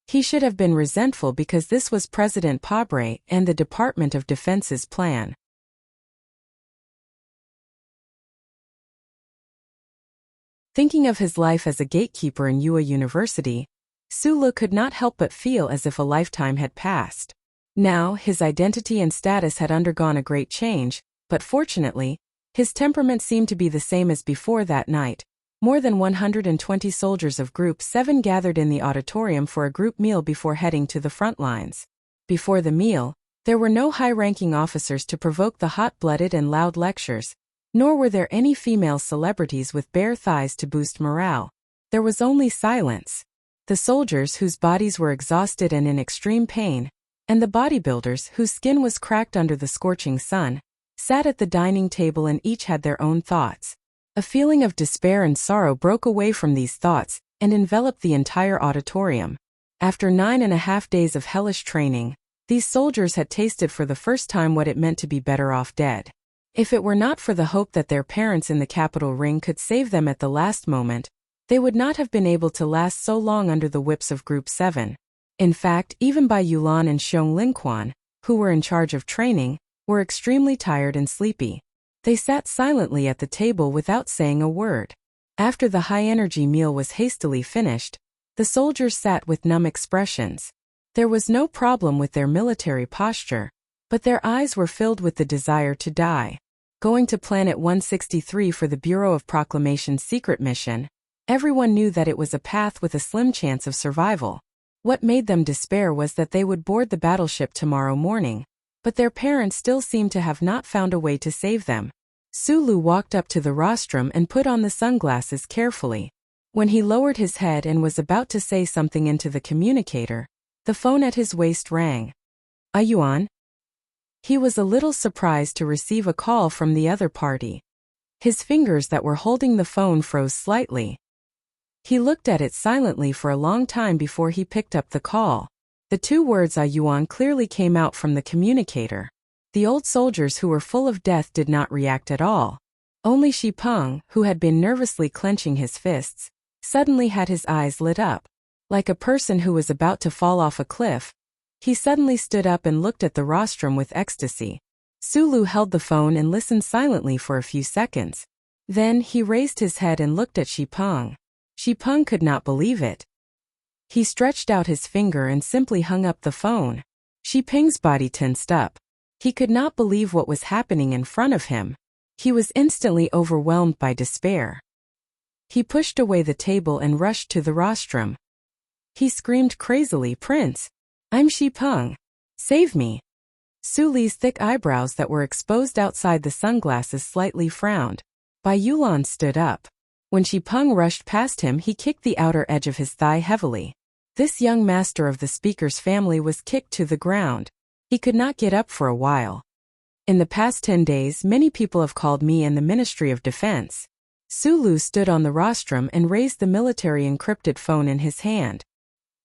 He should have been resentful because this was President Pabre and the Department of Defense's plan. Thinking of his life as a gatekeeper in Yue University, Sulu could not help but feel as if a lifetime had passed. Now, his identity and status had undergone a great change, but fortunately, his temperament seemed to be the same as before that night. More than 120 soldiers of Group 7 gathered in the auditorium for a group meal before heading to the front lines. Before the meal, there were no high-ranking officers to provoke the hot-blooded and loud lectures, nor were there any female celebrities with bare thighs to boost morale. There was only silence. The soldiers whose bodies were exhausted and in extreme pain, and the bodybuilders whose skin was cracked under the scorching sun, sat at the dining table and each had their own thoughts. A feeling of despair and sorrow broke away from these thoughts and enveloped the entire auditorium. After 9.5 days of hellish training, these soldiers had tasted for the first time what it meant to be better off dead. If it were not for the hope that their parents in the capital ring could save them at the last moment, they would not have been able to last so long under the whips of Group 7. In fact, even Bai Yulan and Xiong Lingquan, who were in charge of training, were extremely tired and sleepy. They sat silently at the table without saying a word. After the high-energy meal was hastily finished, the soldiers sat with numb expressions. There was no problem with their military posture, but their eyes were filled with the desire to die. Going to Planet 163 for the Bureau of Proclamation's secret mission, everyone knew that it was a path with a slim chance of survival. What made them despair was that they would board the battleship tomorrow morning, but their parents still seemed to have not found a way to save them. Sulu walked up to the rostrum and put on the sunglasses carefully. When he lowered his head and was about to say something into the communicator, the phone at his waist rang. Yuan? He was a little surprised to receive a call from the other party. His fingers that were holding the phone froze slightly. He looked at it silently for a long time before he picked up the call. The two words Yuan clearly came out from the communicator. The old soldiers who were full of death did not react at all. Only Shi Peng, who had been nervously clenching his fists, suddenly had his eyes lit up. Like a person who was about to fall off a cliff, he suddenly stood up and looked at the rostrum with ecstasy. Sulu held the phone and listened silently for a few seconds. Then he raised his head and looked at Shi Peng. Shi Peng could not believe it. He stretched out his finger and simply hung up the phone. Shi Peng's body tensed up. He could not believe what was happening in front of him. He was instantly overwhelmed by despair. He pushed away the table and rushed to the rostrum. He screamed crazily, "Prince! I'm Shi Peng. Save me!" Su Li's thick eyebrows that were exposed outside the sunglasses slightly frowned. Bai Yulan stood up. When Shi Peng rushed past him, he kicked the outer edge of his thigh heavily. This young master of the speaker's family was kicked to the ground. He could not get up for a while. In the past 10 days, many people have called me and the Ministry of Defense. Sulu stood on the rostrum and raised the military encrypted phone in his hand.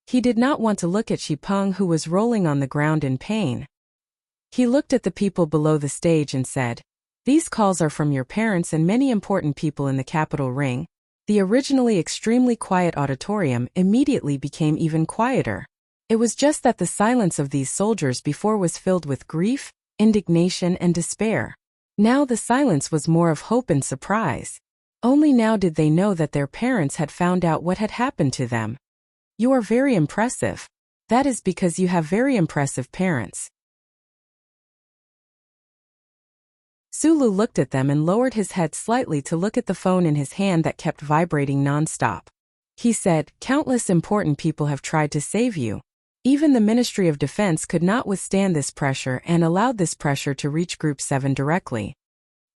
He did not want to look at Shi Peng, who was rolling on the ground in pain. He looked at the people below the stage and said, "These calls are from your parents and many important people in the capital ring." The originally extremely quiet auditorium immediately became even quieter. It was just that the silence of these soldiers before was filled with grief, indignation and despair. Now the silence was more of hope and surprise. Only now did they know that their parents had found out what had happened to them. You are very impressive. That is because you have very impressive parents. Sulu looked at them and lowered his head slightly to look at the phone in his hand that kept vibrating non-stop. He said, "Countless important people have tried to save you. Even the Ministry of Defense could not withstand this pressure and allowed this pressure to reach Group 7 directly."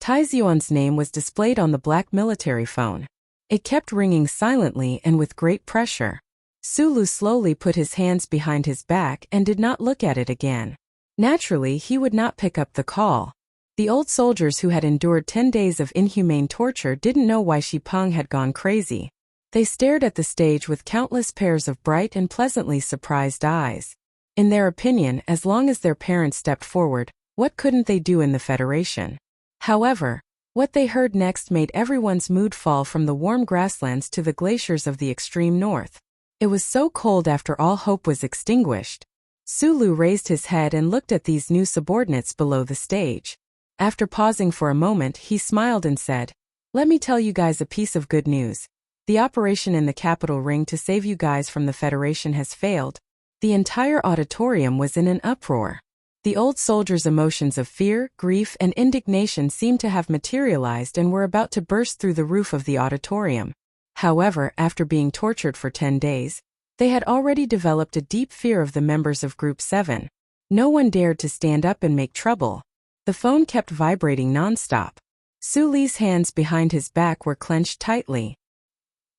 Taizion's name was displayed on the black military phone. It kept ringing silently and with great pressure. Sulu slowly put his hands behind his back and did not look at it again. Naturally, he would not pick up the call. The old soldiers who had endured 10 days of inhumane torture didn't know why Shipeng had gone crazy. They stared at the stage with countless pairs of bright and pleasantly surprised eyes. In their opinion, as long as their parents stepped forward, what couldn't they do in the Federation? However, what they heard next made everyone's mood fall from the warm grasslands to the glaciers of the extreme north. It was so cold after all hope was extinguished. Sulu raised his head and looked at these new subordinates below the stage. After pausing for a moment, he smiled and said, "Let me tell you guys a piece of good news. The operation in the capital ring to save you guys from the Federation has failed." The entire auditorium was in an uproar. The old soldiers' emotions of fear, grief, and indignation seemed to have materialized and were about to burst through the roof of the auditorium. However, after being tortured for 10 days, they had already developed a deep fear of the members of Group 7. No one dared to stand up and make trouble. The phone kept vibrating non-stop. Suli's hands behind his back were clenched tightly.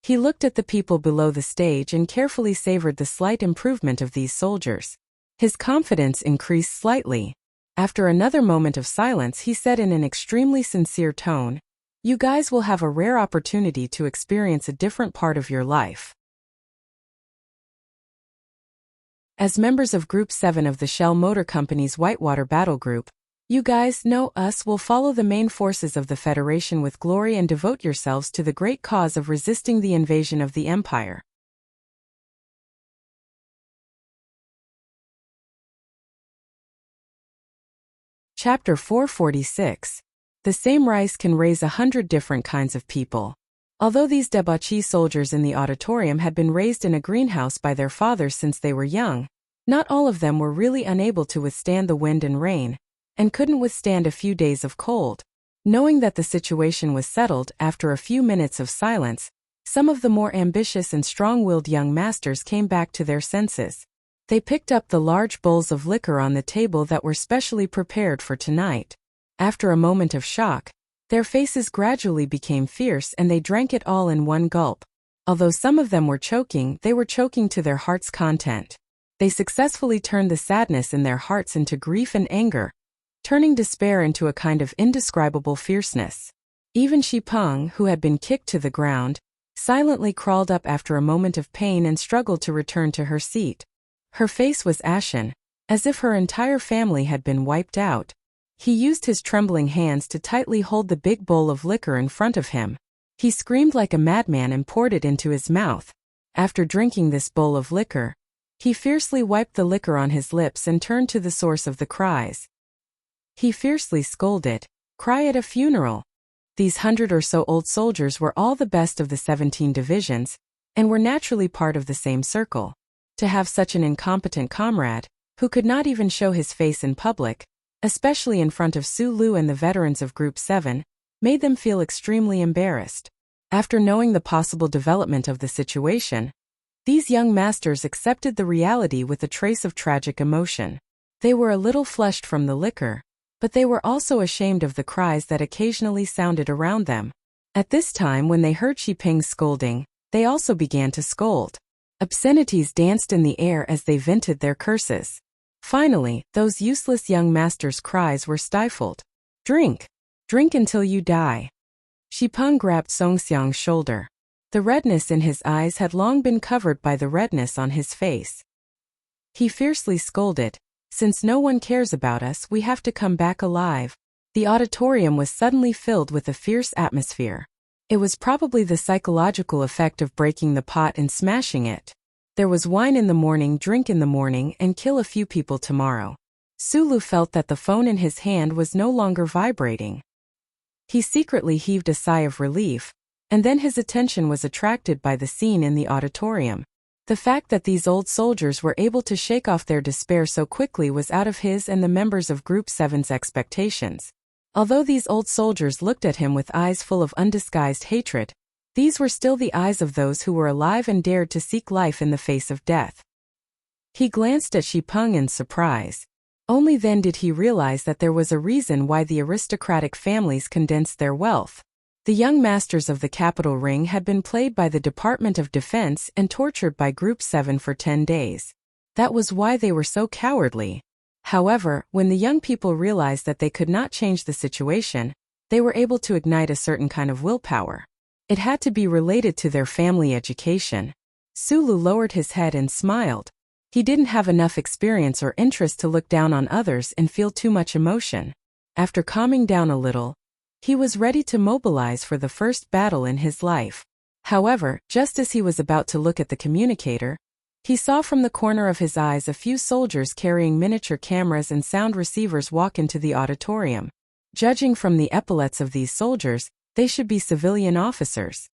He looked at the people below the stage and carefully savored the slight improvement of these soldiers. His confidence increased slightly. After another moment of silence, he said in an extremely sincere tone, "You guys will have a rare opportunity to experience a different part of your life. As members of Group 7 of the Shell Motor Company's Whitewater Battle Group, you guys know us will follow the main forces of the Federation with glory and devote yourselves to the great cause of resisting the invasion of the Empire." Chapter 446. The same rice can raise 100 different kinds of people. Although these debauchee soldiers in the auditorium had been raised in a greenhouse by their fathers since they were young, not all of them were really unable to withstand the wind and rain, and couldn't withstand a few days of cold. Knowing that the situation was settled after a few minutes of silence, some of the more ambitious and strong-willed young masters came back to their senses. They picked up the large bowls of liquor on the table that were specially prepared for tonight. After a moment of shock, their faces gradually became fierce and they drank it all in one gulp. Although some of them were choking, they were choking to their heart's content. They successfully turned the sadness in their hearts into grief and anger, turning despair into a kind of indescribable fierceness. Even Shipeng, who had been kicked to the ground, silently crawled up after a moment of pain and struggled to return to her seat. Her face was ashen, as if her entire family had been wiped out. He used his trembling hands to tightly hold the big bowl of liquor in front of him. He screamed like a madman and poured it into his mouth. After drinking this bowl of liquor, he fiercely wiped the liquor on his lips and turned to the source of the cries. He fiercely scolded, "Cry at a funeral." These 100 or so old soldiers were all the best of the 17 divisions, and were naturally part of the same circle. To have such an incompetent comrade, who could not even show his face in public, especially in front of Sulu and the veterans of Group 7, made them feel extremely embarrassed. After knowing the possible development of the situation, these young masters accepted the reality with a trace of tragic emotion. They were a little flushed from the liquor, but they were also ashamed of the cries that occasionally sounded around them. At this time, when they heard Shipeng's scolding, they also began to scold. Obscenities danced in the air as they vented their curses. Finally, those useless young masters' cries were stifled. "Drink! Drink until you die!" Shipeng grabbed Songxiang's shoulder. The redness in his eyes had long been covered by the redness on his face. He fiercely scolded, "Since no one cares about us, we have to come back alive." The auditorium was suddenly filled with a fierce atmosphere. It was probably the psychological effect of breaking the pot and smashing it. There was wine in the morning, drink in the morning, and kill a few people tomorrow. Sulu felt that the phone in his hand was no longer vibrating. He secretly heaved a sigh of relief, and then his attention was attracted by the scene in the auditorium. The fact that these old soldiers were able to shake off their despair so quickly was out of his and the members of Group 7's expectations. Although these old soldiers looked at him with eyes full of undisguised hatred, these were still the eyes of those who were alive and dared to seek life in the face of death. He glanced at Shipeng in surprise. Only then did he realize that there was a reason why the aristocratic families condensed their wealth. The young masters of the capital ring had been played by the Department of Defense and tortured by Group 7 for 10 days. That was why they were so cowardly. However, when the young people realized that they could not change the situation, they were able to ignite a certain kind of willpower. It had to be related to their family education. Sulu lowered his head and smiled. He didn't have enough experience or interest to look down on others and feel too much emotion. After calming down a little, he was ready to mobilize for the first battle in his life. However, just as he was about to look at the communicator, he saw from the corner of his eyes a few soldiers carrying miniature cameras and sound receivers walk into the auditorium. Judging from the epaulets of these soldiers, they should be civilian officers.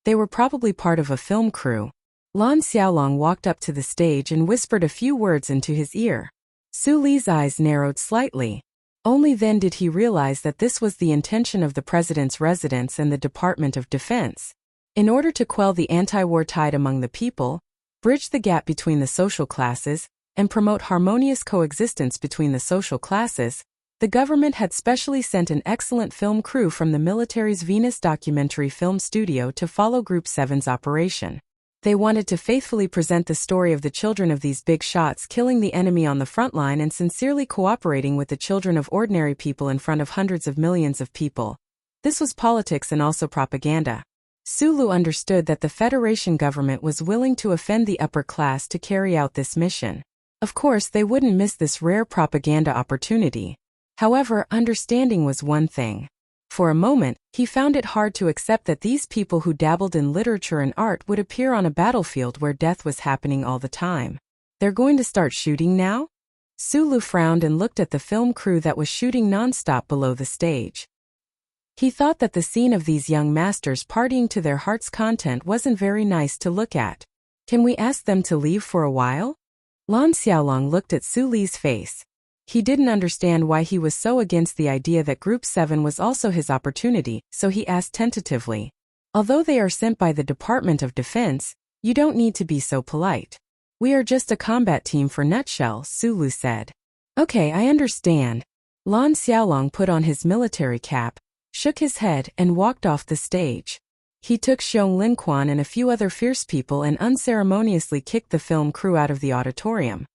They were probably part of a film crew. Lan Xiaolong walked up to the stage and whispered a few words into his ear. Su Li's eyes narrowed slightly. Only then did he realize that this was the intention of the president's residence and the Department of Defense. In order to quell the anti-war tide among the people, bridge the gap between the social classes, and promote harmonious coexistence between the social classes, the government had specially sent an excellent film crew from the military's Venus documentary film studio to follow Group 7's operation. They wanted to faithfully present the story of the children of these big shots killing the enemy on the front line and sincerely cooperating with the children of ordinary people in front of hundreds of millions of people. This was politics and also propaganda. Sulu understood that the Federation government was willing to offend the upper class to carry out this mission. Of course, they wouldn't miss this rare propaganda opportunity. However, understanding was one thing. For a moment, he found it hard to accept that these people who dabbled in literature and art would appear on a battlefield where death was happening all the time. They're going to start shooting now? Sulu frowned and looked at the film crew that was shooting non-stop below the stage. He thought that the scene of these young masters partying to their heart's content wasn't very nice to look at. Can we ask them to leave for a while? Lan Xiaolong looked at Su Li's face. He didn't understand why he was so against the idea that Group 7 was also his opportunity, so he asked tentatively. Although they are sent by the Department of Defense, you don't need to be so polite. We are just a combat team for nutshell, Sulu said. Okay, I understand. Lan Xiaolong put on his military cap, shook his head and walked off the stage. He took Xiong Linquan and a few other fierce people and unceremoniously kicked the film crew out of the auditorium.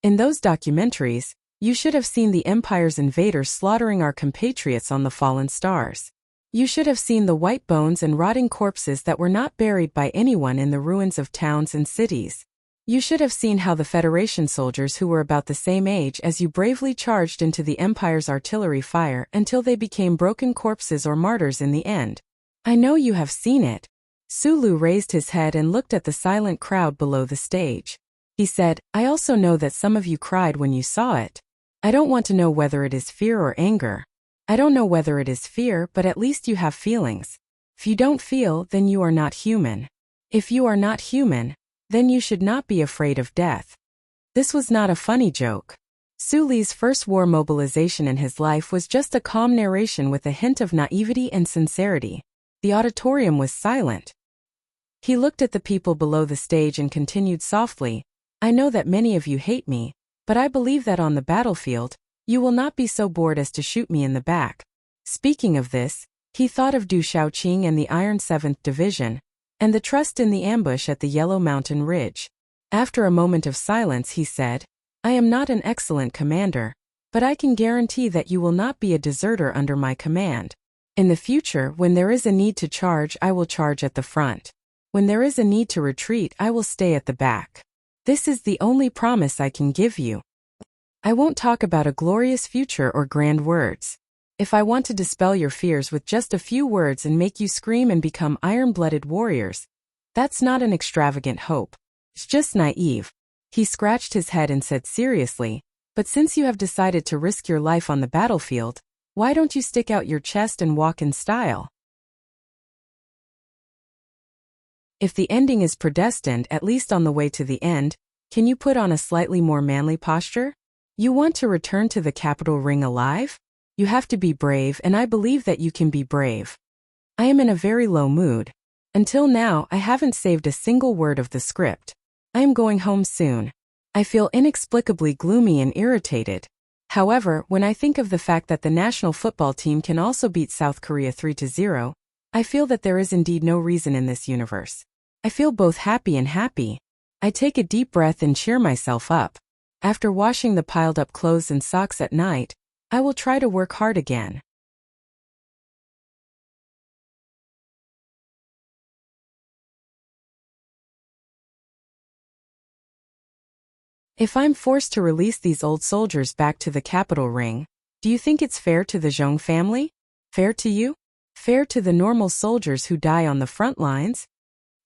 In those documentaries, you should have seen the Empire's invaders slaughtering our compatriots on the fallen stars. You should have seen the white bones and rotting corpses that were not buried by anyone in the ruins of towns and cities. You should have seen how the Federation soldiers who were about the same age as you bravely charged into the Empire's artillery fire until they became broken corpses or martyrs in the end. I know you have seen it. Sulu raised his head and looked at the silent crowd below the stage. He said, I also know that some of you cried when you saw it. I don't want to know whether it is fear or anger. I don't know whether it is fear, but at least you have feelings. If you don't feel, then you are not human. If you are not human, then you should not be afraid of death. This was not a funny joke. Su Li's first war mobilization in his life was just a calm narration with a hint of naivety and sincerity. The auditorium was silent. He looked at the people below the stage and continued softly, I know that many of you hate me, but I believe that on the battlefield, you will not be so bored as to shoot me in the back. Speaking of this, he thought of Du Shaoqing and the Iron 7th Division, and the trust in the ambush at the Yellow Mountain Ridge. After a moment of silence he said, I am not an excellent commander, but I can guarantee that you will not be a deserter under my command. In the future, when there is a need to charge, I will charge at the front. When there is a need to retreat, I will stay at the back. This is the only promise I can give you. I won't talk about a glorious future or grand words. If I want to dispel your fears with just a few words and make you scream and become iron-blooded warriors, that's not an extravagant hope. It's just naive. He scratched his head and said seriously, but since you have decided to risk your life on the battlefield, why don't you stick out your chest and walk in style? If the ending is predestined, at least on the way to the end, can you put on a slightly more manly posture? You want to return to the Capitol ring alive? You have to be brave, and I believe that you can be brave. I am in a very low mood. Until now, I haven't saved a single word of the script. I am going home soon. I feel inexplicably gloomy and irritated. However, when I think of the fact that the national football team can also beat South Korea 3-0, I feel that there is indeed no reason in this universe. I feel both happy and happy. I take a deep breath and cheer myself up. After washing the piled-up clothes and socks at night, I will try to work hard again. If I'm forced to release these old soldiers back to the Capitol ring, do you think it's fair to the Zhong family? Fair to you? Fair to the normal soldiers who die on the front lines?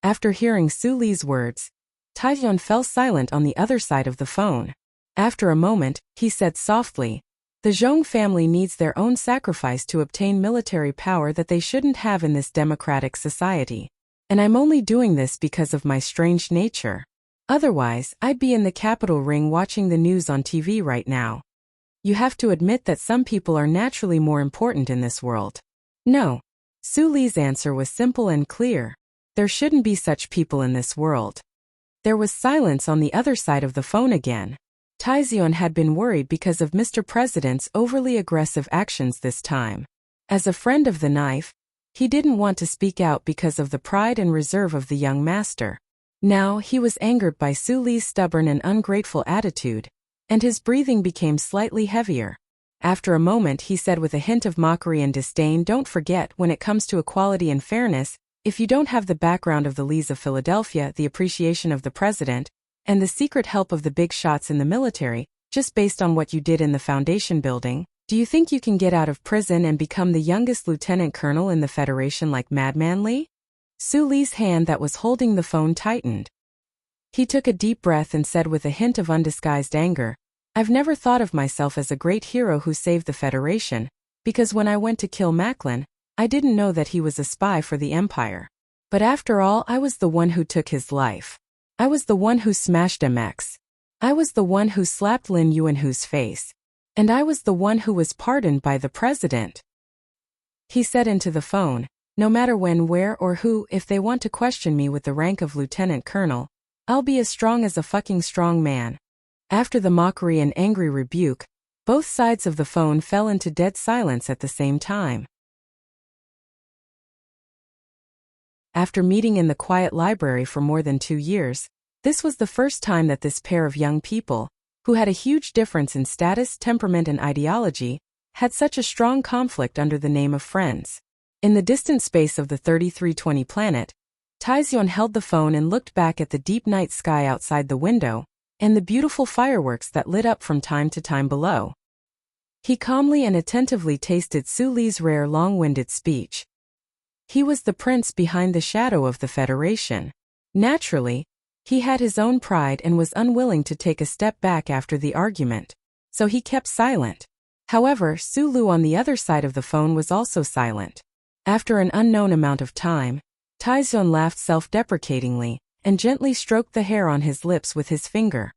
After hearing Su Li's words, Taeyeon fell silent on the other side of the phone. After a moment, he said softly, "The Zhong family needs their own sacrifice to obtain military power that they shouldn't have in this democratic society. And I'm only doing this because of my strange nature. Otherwise, I'd be in the Capitol ring watching the news on TV right now. You have to admit that some people are naturally more important in this world." No. Su Li's answer was simple and clear. There shouldn't be such people in this world. There was silence on the other side of the phone again. Taeyeon had been worried because of Mr. President's overly aggressive actions this time. As a friend of the knife, he didn't want to speak out because of the pride and reserve of the young master. Now he was angered by Su Li's stubborn and ungrateful attitude, and his breathing became slightly heavier. After a moment he said with a hint of mockery and disdain, "Don't forget, when it comes to equality and fairness, if you don't have the background of the Lees of Philadelphia, the appreciation of the president, and the secret help of the big shots in the military, just based on what you did in the foundation building, do you think you can get out of prison and become the youngest lieutenant colonel in the Federation like Madman Lee?" Su Li's hand that was holding the phone tightened. He took a deep breath and said with a hint of undisguised anger, "I've never thought of myself as a great hero who saved the Federation, because when I went to kill Macklin, I didn't know that he was a spy for the Empire. But after all, I was the one who took his life. I was the one who smashed MX. I was the one who slapped Lin Yuanhu's face. And I was the one who was pardoned by the president." He said into the phone, "No matter when, where, or who, if they want to question me with the rank of lieutenant colonel, I'll be as strong as a fucking strong man." After the mockery and angry rebuke, both sides of the phone fell into dead silence at the same time. After meeting in the quiet library for more than 2 years, this was the first time that this pair of young people, who had a huge difference in status, temperament, and ideology, had such a strong conflict under the name of friends. In the distant space of the 3320 planet, Taeyeon held the phone and looked back at the deep night sky outside the window, and the beautiful fireworks that lit up from time to time below. He calmly and attentively tasted Su Li's rare long-winded speech. He was the prince behind the shadow of the Federation. Naturally, he had his own pride and was unwilling to take a step back after the argument, so he kept silent. However, Su Lu on the other side of the phone was also silent. After an unknown amount of time, Taeyeon laughed self-deprecatingly and gently stroked the hair on his lips with his finger.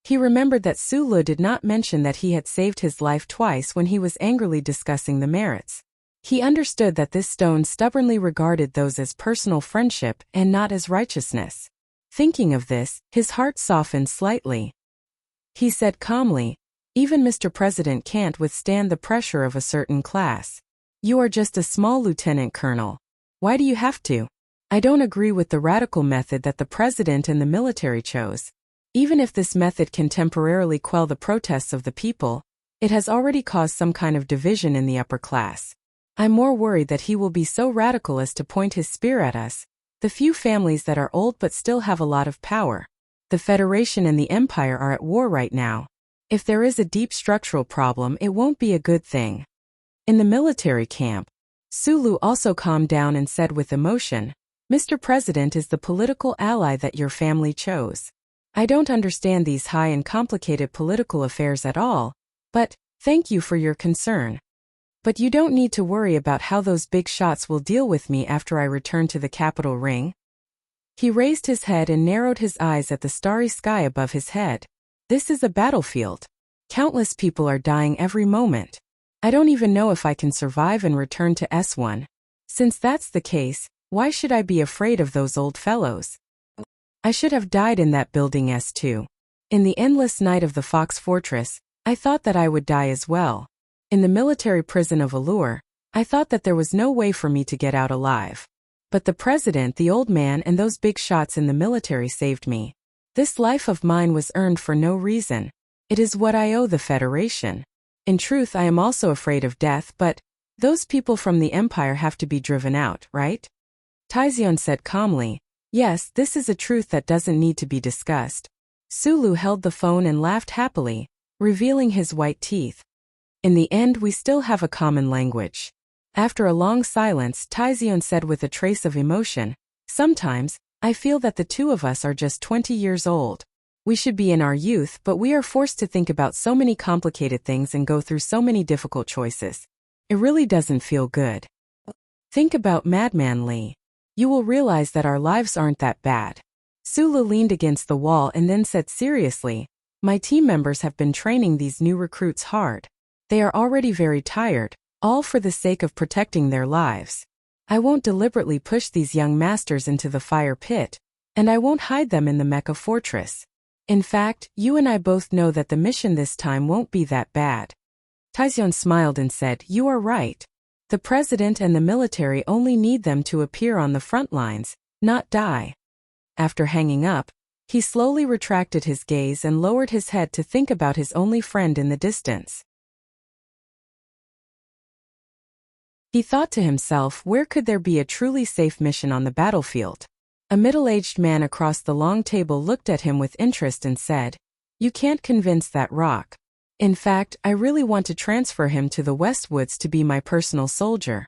He remembered that Su Lu did not mention that he had saved his life twice when he was angrily discussing the merits. He understood that this stone stubbornly regarded those as personal friendship and not as righteousness. Thinking of this, his heart softened slightly. He said calmly, "Even Mr. President can't withstand the pressure of a certain class. You are just a small lieutenant colonel. Why do you have to? I don't agree with the radical method that the president and the military chose. Even if this method can temporarily quell the protests of the people, it has already caused some kind of division in the upper class. I'm more worried that he will be so radical as to point his spear at us, the few families that are old but still have a lot of power. The Federation and the Empire are at war right now. If there is a deep structural problem, it won't be a good thing." In the military camp, Sulu also calmed down and said with emotion, "Mr. President is the political ally that your family chose. I don't understand these high and complicated political affairs at all, but thank you for your concern. But you don't need to worry about how those big shots will deal with me after I return to the capital ring." He raised his head and narrowed his eyes at the starry sky above his head. "This is a battlefield. Countless people are dying every moment. I don't even know if I can survive and return to S1. Since that's the case, why should I be afraid of those old fellows? I should have died in that building S2. In the endless night of the Fox Fortress, I thought that I would die as well. In the military prison of Allure, I thought that there was no way for me to get out alive. But the president, the old man, and those big shots in the military saved me. This life of mine was earned for no reason. It is what I owe the Federation. In truth, I am also afraid of death, but those people from the Empire have to be driven out, right?" Taizion said calmly, "Yes, this is a truth that doesn't need to be discussed." Sulu held the phone and laughed happily, revealing his white teeth. "In the end, we still have a common language." After a long silence, Taizion said with a trace of emotion, "Sometimes, I feel that the two of us are just 20 years old. We should be in our youth, but we are forced to think about so many complicated things and go through so many difficult choices. It really doesn't feel good. Think about Madman Lee. You will realize that our lives aren't that bad." Sulu leaned against the wall and then said seriously, "My team members have been training these new recruits hard. They are already very tired, all for the sake of protecting their lives. I won't deliberately push these young masters into the fire pit, and I won't hide them in the Mecha Fortress. In fact, you and I both know that the mission this time won't be that bad." Taizion smiled and said, "You are right. The president and the military only need them to appear on the front lines, not die." After hanging up, he slowly retracted his gaze and lowered his head to think about his only friend in the distance. He thought to himself, where could there be a truly safe mission on the battlefield? A middle-aged man across the long table looked at him with interest and said, "You can't convince that rock. In fact, I really want to transfer him to the Westwoods to be my personal soldier."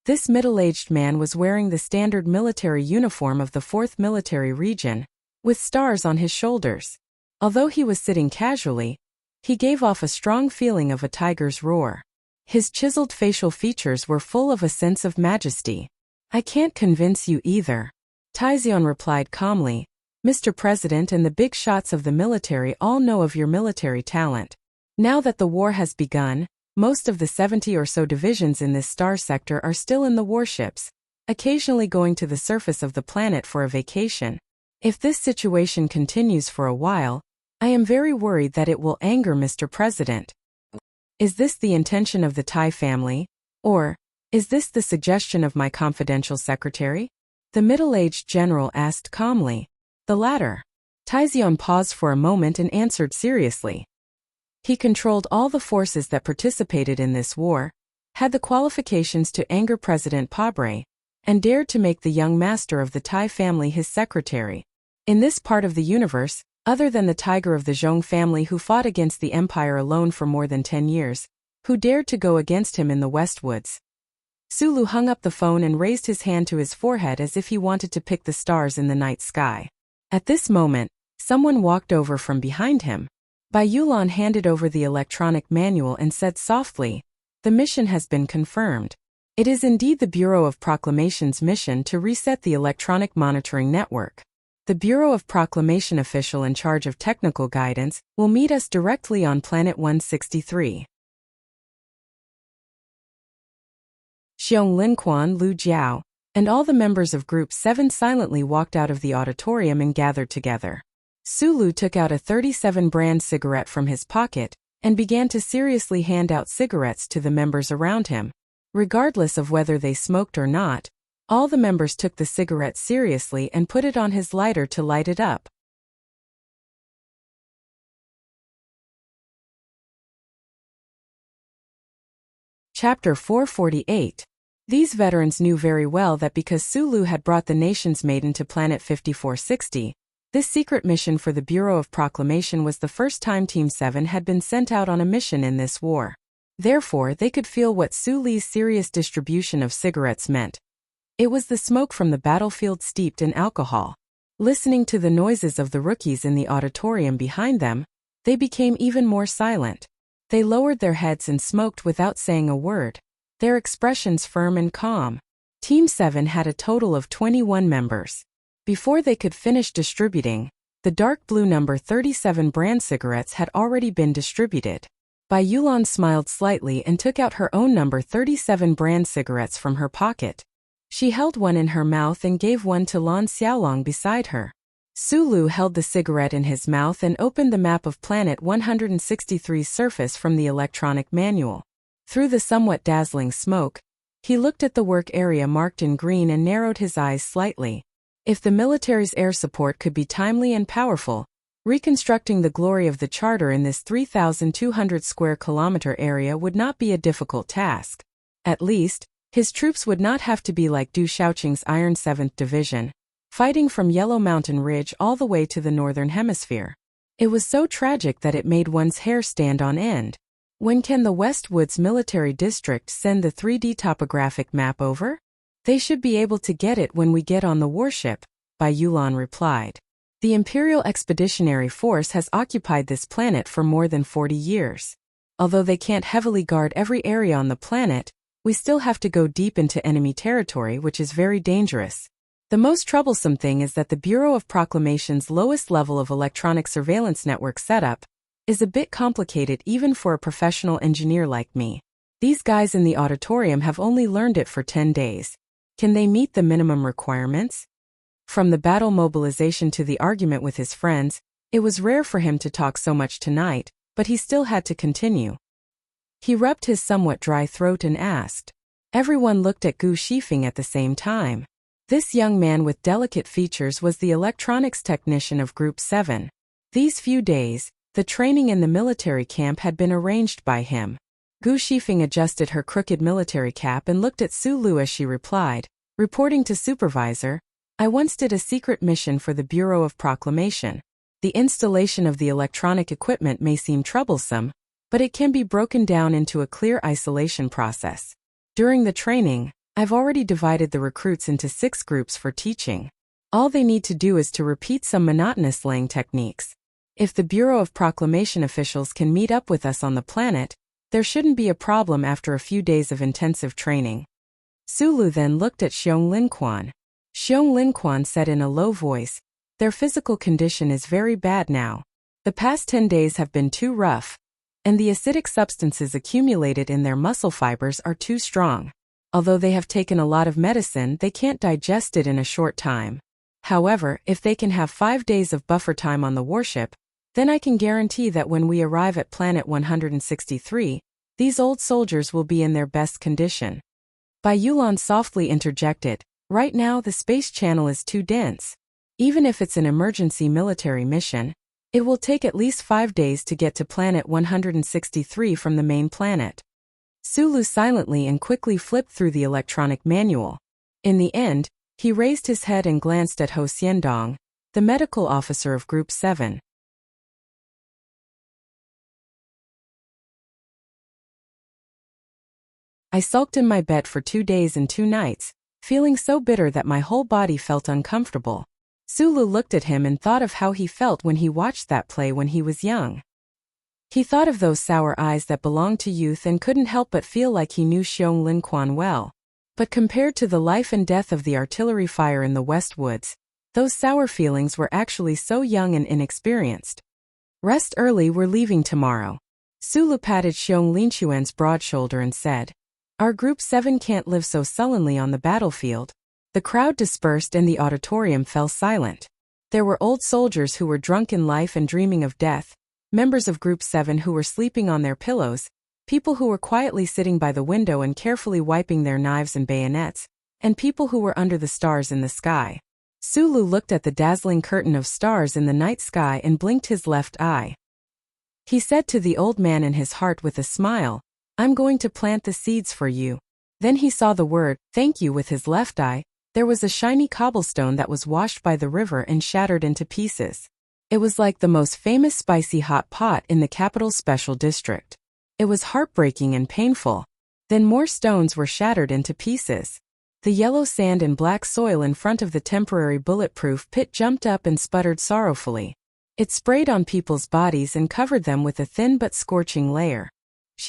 This middle-aged man was wearing the standard military uniform of the 4th Military Region, with stars on his shoulders. Although he was sitting casually, he gave off a strong feeling of a tiger's roar. His chiseled facial features were full of a sense of majesty. "I can't convince you either," Taizion replied calmly. "Mr. President and the big shots of the military all know of your military talent. Now that the war has begun, most of the 70 or so divisions in this star sector are still in the warships, occasionally going to the surface of the planet for a vacation. If this situation continues for a while, I am very worried that it will anger Mr. President. Is this the intention of the Tai family? Or, is this the suggestion of my confidential secretary?" The middle-aged general asked calmly. "The latter." Taizion paused for a moment and answered seriously. He controlled all the forces that participated in this war, had the qualifications to anger President Pabre, and dared to make the young master of the Tai family his secretary. In this part of the universe, other than the tiger of the Zhong family who fought against the Empire alone for more than 10 years, who dared to go against him in the Westwoods? Sulu hung up the phone and raised his hand to his forehead as if he wanted to pick the stars in the night sky. At this moment, someone walked over from behind him. Bai Yulan handed over the electronic manual and said softly, "The mission has been confirmed. It is indeed the Bureau of Proclamation's mission to reset the electronic monitoring network. The Bureau of Proclamation official in charge of technical guidance will meet us directly on Planet 163. Xiong Linquan, Lu Jiao, and all the members of Group 7 silently walked out of the auditorium and gathered together. Sulu took out a 37 brand cigarette from his pocket and began to seriously hand out cigarettes to the members around him. Regardless of whether they smoked or not, all the members took the cigarette seriously and put it on his lighter to light it up. Chapter 448. These veterans knew very well that because Sulu had brought the nation's maiden to Planet 5460, this secret mission for the Bureau of Proclamation was the first time Team 7 had been sent out on a mission in this war. Therefore, they could feel what Su Li's serious distribution of cigarettes meant. It was the smoke from the battlefield steeped in alcohol. Listening to the noises of the rookies in the auditorium behind them, they became even more silent. They lowered their heads and smoked without saying a word, their expressions firm and calm. Team 7 had a total of 21 members. Before they could finish distributing, the dark blue number 37 brand cigarettes had already been distributed. Bai Yulan smiled slightly and took out her own number 37 brand cigarettes from her pocket. She held one in her mouth and gave one to Lan Xiaolong beside her. Su Lu held the cigarette in his mouth and opened the map of Planet 163's surface from the electronic manual. Through the somewhat dazzling smoke, he looked at the work area marked in green and narrowed his eyes slightly. If the military's air support could be timely and powerful, reconstructing the glory of the charter in this 3,200 square kilometer area would not be a difficult task. At least, his troops would not have to be like Du Shaoqing's Iron 7th Division, fighting from Yellow Mountain Ridge all the way to the Northern Hemisphere. It was so tragic that it made one's hair stand on end. When can the Westwoods Military District send the 3D topographic map over? They should be able to get it when we get on the warship, Bai Yulan replied. The Imperial Expeditionary Force has occupied this planet for more than 40 years. Although they can't heavily guard every area on the planet, we still have to go deep into enemy territory, which is very dangerous. The most troublesome thing is that the Bureau of Proclamation's lowest level of electronic surveillance network setup is a bit complicated even for a professional engineer like me. These guys in the auditorium have only learned it for 10 days. Can they meet the minimum requirements? From the battle mobilization to the argument with his friends, it was rare for him to talk so much tonight, but he still had to continue. He rubbed his somewhat dry throat and asked. Everyone looked at Gu Shifeng at the same time. This young man with delicate features was the electronics technician of Group 7. These few days, the training in the military camp had been arranged by him. Gu Shifeng adjusted her crooked military cap and looked at Su Lu as she replied, reporting to supervisor, I once did a secret mission for the Bureau of Proclamation. The installation of the electronic equipment may seem troublesome, but it can be broken down into a clear isolation process. During the training, I've already divided the recruits into 6 groups for teaching. All they need to do is to repeat some monotonous laying techniques. If the Bureau of Proclamation officials can meet up with us on the planet, there shouldn't be a problem after a few days of intensive training. Su Lu then looked at Xiong Linquan. Xiong Linquan said in a low voice, their physical condition is very bad now. The past 10 days have been too rough, and the acidic substances accumulated in their muscle fibers are too strong. Although they have taken a lot of medicine, they can't digest it in a short time. However, if they can have 5 days of buffer time on the warship, then I can guarantee that when we arrive at Planet 163, these old soldiers will be in their best condition. Bai Yulan softly interjected, right now the space channel is too dense. Even if it's an emergency military mission, it will take at least 5 days to get to Planet 163 from the main planet. Su Lu silently and quickly flipped through the electronic manual. In the end, he raised his head and glanced at Ho Xiandong, the medical officer of Group 7. I sulked in my bed for 2 days and 2 nights, feeling so bitter that my whole body felt uncomfortable. Su Lu looked at him and thought of how he felt when he watched that play when he was young. He thought of those sour eyes that belonged to youth and couldn't help but feel like he knew Xiong Linquan well. But compared to the life and death of the artillery fire in the Westwoods, those sour feelings were actually so young and inexperienced. Rest early, we're leaving tomorrow. Su Lu patted Xiong Linquan's broad shoulder and said, our Group 7 can't live so sullenly on the battlefield. The crowd dispersed and the auditorium fell silent. There were old soldiers who were drunk in life and dreaming of death, members of Group 7 who were sleeping on their pillows, people who were quietly sitting by the window and carefully wiping their knives and bayonets, and people who were under the stars in the sky. Su Lu looked at the dazzling curtain of stars in the night sky and blinked his left eye. He said to the old man in his heart with a smile, I'm going to plant the seeds for you. Then he saw the word, thank you with his left eye. There was a shiny cobblestone that was washed by the river and shattered into pieces. It was like the most famous spicy hot pot in the capital's special district. It was heartbreaking and painful. Then more stones were shattered into pieces. The yellow sand and black soil in front of the temporary bulletproof pit jumped up and sputtered sorrowfully. It sprayed on people's bodies and covered them with a thin but scorching layer.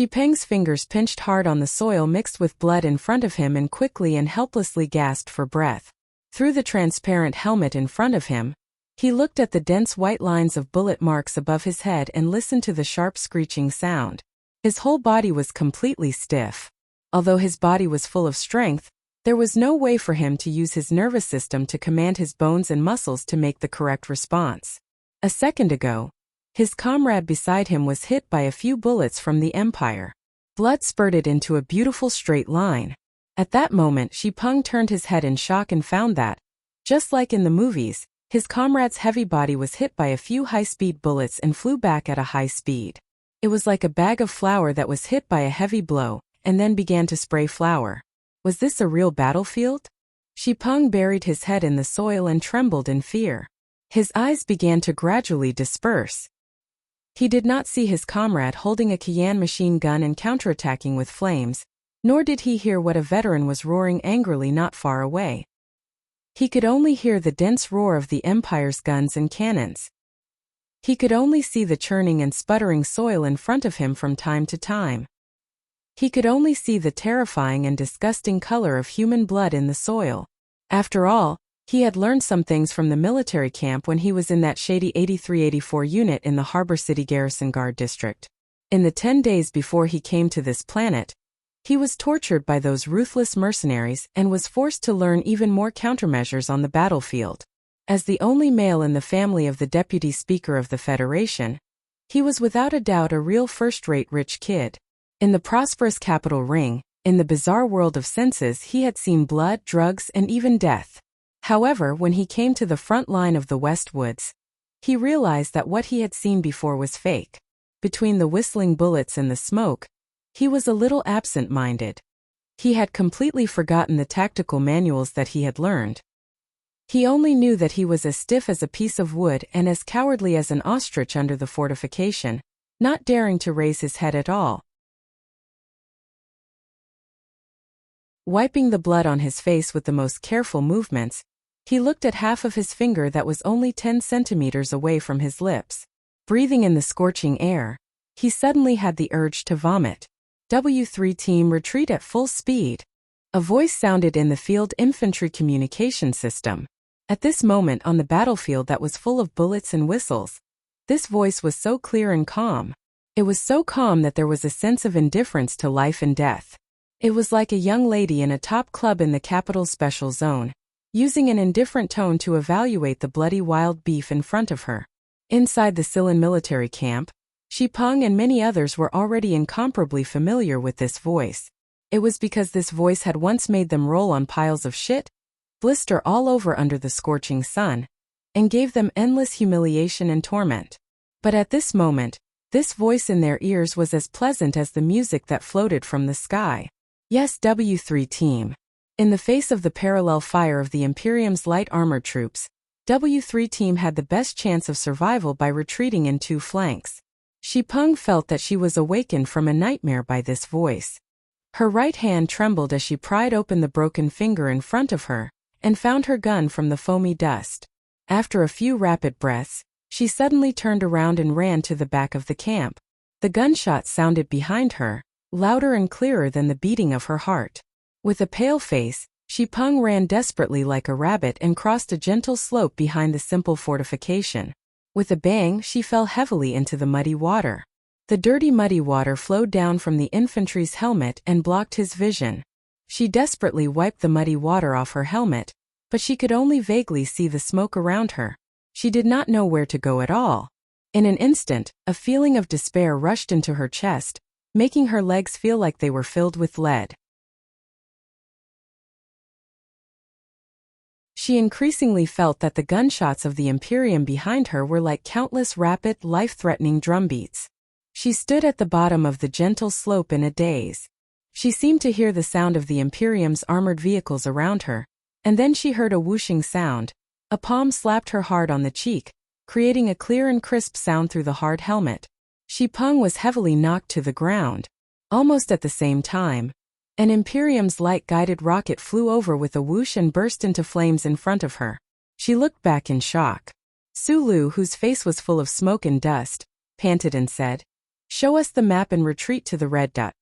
Peng's fingers pinched hard on the soil mixed with blood in front of him and quickly and helplessly gasped for breath. Through the transparent helmet in front of him, he looked at the dense white lines of bullet marks above his head and listened to the sharp screeching sound. His whole body was completely stiff. Although his body was full of strength, there was no way for him to use his nervous system to command his bones and muscles to make the correct response. A second ago, his comrade beside him was hit by a few bullets from the Empire. Blood spurted into a beautiful straight line. At that moment, Peng turned his head in shock and found that, just like in the movies, his comrade's heavy body was hit by a few high-speed bullets and flew back at a high speed. It was like a bag of flour that was hit by a heavy blow, and then began to spray flour. Was this a real battlefield? Peng buried his head in the soil and trembled in fear. His eyes began to gradually disperse. He did not see his comrade holding a Qian machine gun and counterattacking with flames, nor did he hear what a veteran was roaring angrily not far away. He could only hear the dense roar of the Empire's guns and cannons. He could only see the churning and sputtering soil in front of him from time to time. He could only see the terrifying and disgusting color of human blood in the soil. After all, he had learned some things from the military camp when he was in that shady 8384 unit in the Harbor City Garrison Guard District. In the 10 days before he came to this planet, he was tortured by those ruthless mercenaries and was forced to learn even more countermeasures on the battlefield. As the only male in the family of the Deputy Speaker of the Federation, he was without a doubt a real first-rate rich kid. In the prosperous capital ring, in the bizarre world of senses, he had seen blood, drugs, and even death. However, when he came to the front line of the West Woods, he realized that what he had seen before was fake. Between the whistling bullets and the smoke, he was a little absent-minded. He had completely forgotten the tactical manuals that he had learned. He only knew that he was as stiff as a piece of wood and as cowardly as an ostrich under the fortification, not daring to raise his head at all. Wiping the blood on his face with the most careful movements, he looked at half of his finger that was only 10 centimeters away from his lips. Breathing in the scorching air, he suddenly had the urge to vomit. W3 Team, retreat at full speed. A voice sounded in the field infantry communication system. At this moment on the battlefield that was full of bullets and whistles, this voice was so clear and calm. It was so calm that there was a sense of indifference to life and death. It was like a young lady in a top club in the capital's special zone, using an indifferent tone to evaluate the bloody wild beef in front of her. Inside the Silan military camp, Peng and many others were already incomparably familiar with this voice. It was because this voice had once made them roll on piles of shit, blister all over under the scorching sun, and gave them endless humiliation and torment. But at this moment, this voice in their ears was as pleasant as the music that floated from the sky. Yes, W3 Team. In the face of the parallel fire of the Imperium's light armored troops, W3 Team had the best chance of survival by retreating in two flanks. Peng felt that she was awakened from a nightmare by this voice. Her right hand trembled as she pried open the broken finger in front of her, and found her gun from the foamy dust. After a few rapid breaths, she suddenly turned around and ran to the back of the camp. The gunshots sounded behind her, louder and clearer than the beating of her heart. With a pale face, Peng ran desperately like a rabbit and crossed a gentle slope behind the simple fortification. With a bang, she fell heavily into the muddy water. The dirty muddy water flowed down from the infantry's helmet and blocked his vision. She desperately wiped the muddy water off her helmet, but she could only vaguely see the smoke around her. She did not know where to go at all. In an instant, a feeling of despair rushed into her chest, making her legs feel like they were filled with lead. She increasingly felt that the gunshots of the Imperium behind her were like countless rapid, life-threatening drumbeats. She stood at the bottom of the gentle slope in a daze. She seemed to hear the sound of the Imperium's armored vehicles around her, and then she heard a whooshing sound. A palm slapped her hard on the cheek, creating a clear and crisp sound through the hard helmet. Shipeng was heavily knocked to the ground. Almost at the same time, an Imperium's light-guided rocket flew over with a whoosh and burst into flames in front of her. She looked back in shock. Su Lu, whose face was full of smoke and dust, panted and said, "Show us the map and retreat to the red dot."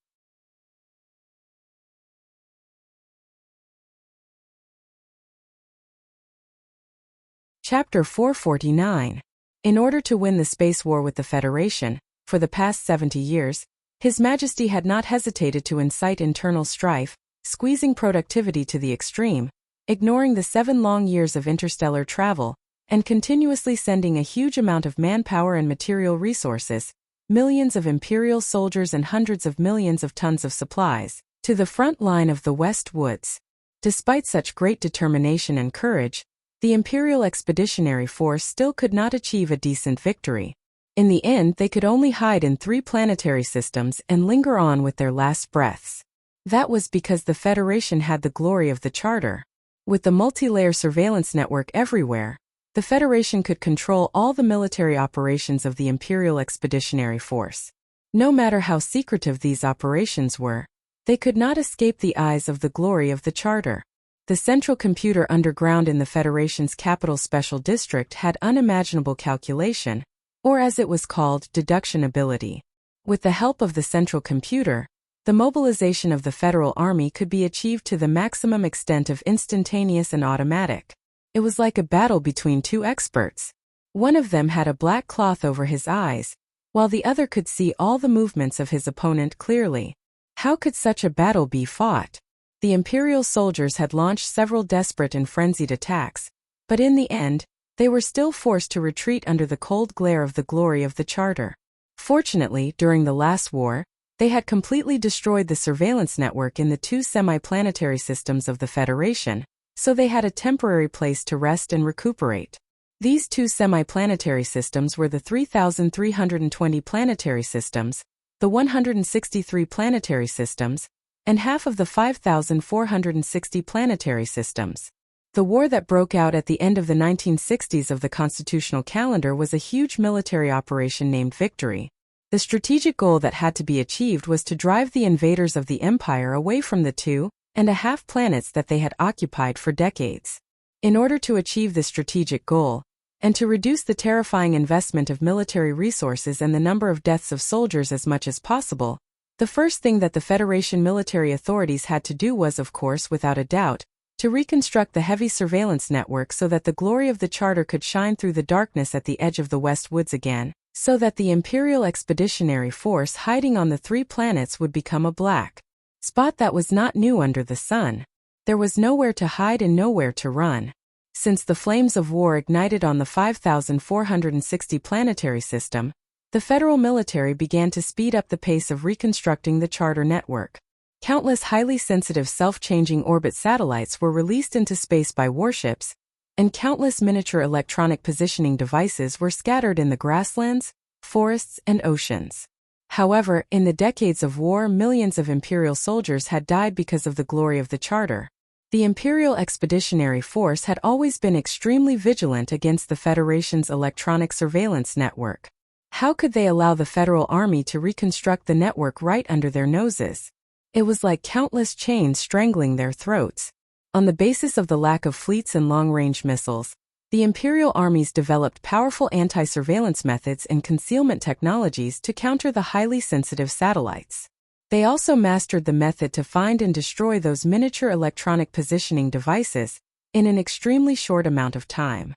Chapter 449. In order to win the space war with the Federation, for the past 70 years, His Majesty had not hesitated to incite internal strife, squeezing productivity to the extreme, ignoring the 7 long years of interstellar travel, and continuously sending a huge amount of manpower and material resources, millions of Imperial soldiers and hundreds of millions of tons of supplies, to the front line of the West Woods. Despite such great determination and courage, the Imperial Expeditionary Force still could not achieve a decent victory. In the end, they could only hide in 3 planetary systems and linger on with their last breaths. That was because the Federation had the glory of the Charter. With the multi-layer surveillance network everywhere, the Federation could control all the military operations of the Imperial Expeditionary Force. No matter how secretive these operations were, they could not escape the eyes of the glory of the Charter. The central computer underground in the Federation's capital special district had unimaginable calculation, or as it was called, deduction ability. With the help of the central computer, the mobilization of the Federal Army could be achieved to the maximum extent of instantaneous and automatic. It was like a battle between 2 experts. One of them had a black cloth over his eyes, while the other could see all the movements of his opponent clearly. How could such a battle be fought? The Imperial soldiers had launched several desperate and frenzied attacks, but in the end, they were still forced to retreat under the cold glare of the glory of the Charter. Fortunately, during the last war, they had completely destroyed the surveillance network in the 2 semi-planetary systems of the Federation, so they had a temporary place to rest and recuperate. These 2 semi-planetary systems were the 3,320 planetary systems, the 163 planetary systems, and half of the 5,460 planetary systems. The war that broke out at the end of the 1960s of the constitutional calendar was a huge military operation named Victory. The strategic goal that had to be achieved was to drive the invaders of the Empire away from the 2.5 planets that they had occupied for decades. In order to achieve this strategic goal, and to reduce the terrifying investment of military resources and the number of deaths of soldiers as much as possible, the first thing that the Federation military authorities had to do was, of course, without a doubt, to reconstruct the heavy surveillance network so that the glory of the Charter could shine through the darkness at the edge of the West Woods again, so that the Imperial Expeditionary Force hiding on the 3 planets would become a black spot that was not new under the sun. There was nowhere to hide and nowhere to run. Since the flames of war ignited on the 5,460 planetary system, the federal military began to speed up the pace of reconstructing the Charter network. Countless highly sensitive self-changing orbit satellites were released into space by warships, and countless miniature electronic positioning devices were scattered in the grasslands, forests, and oceans. However, in the decades of war, millions of Imperial soldiers had died because of the glory of the Charter. The Imperial Expeditionary Force had always been extremely vigilant against the Federation's electronic surveillance network. How could they allow the Federal Army to reconstruct the network right under their noses? It was like countless chains strangling their throats. On the basis of the lack of fleets and long-range missiles, the Imperial armies developed powerful anti-surveillance methods and concealment technologies to counter the highly sensitive satellites. They also mastered the method to find and destroy those miniature electronic positioning devices in an extremely short amount of time.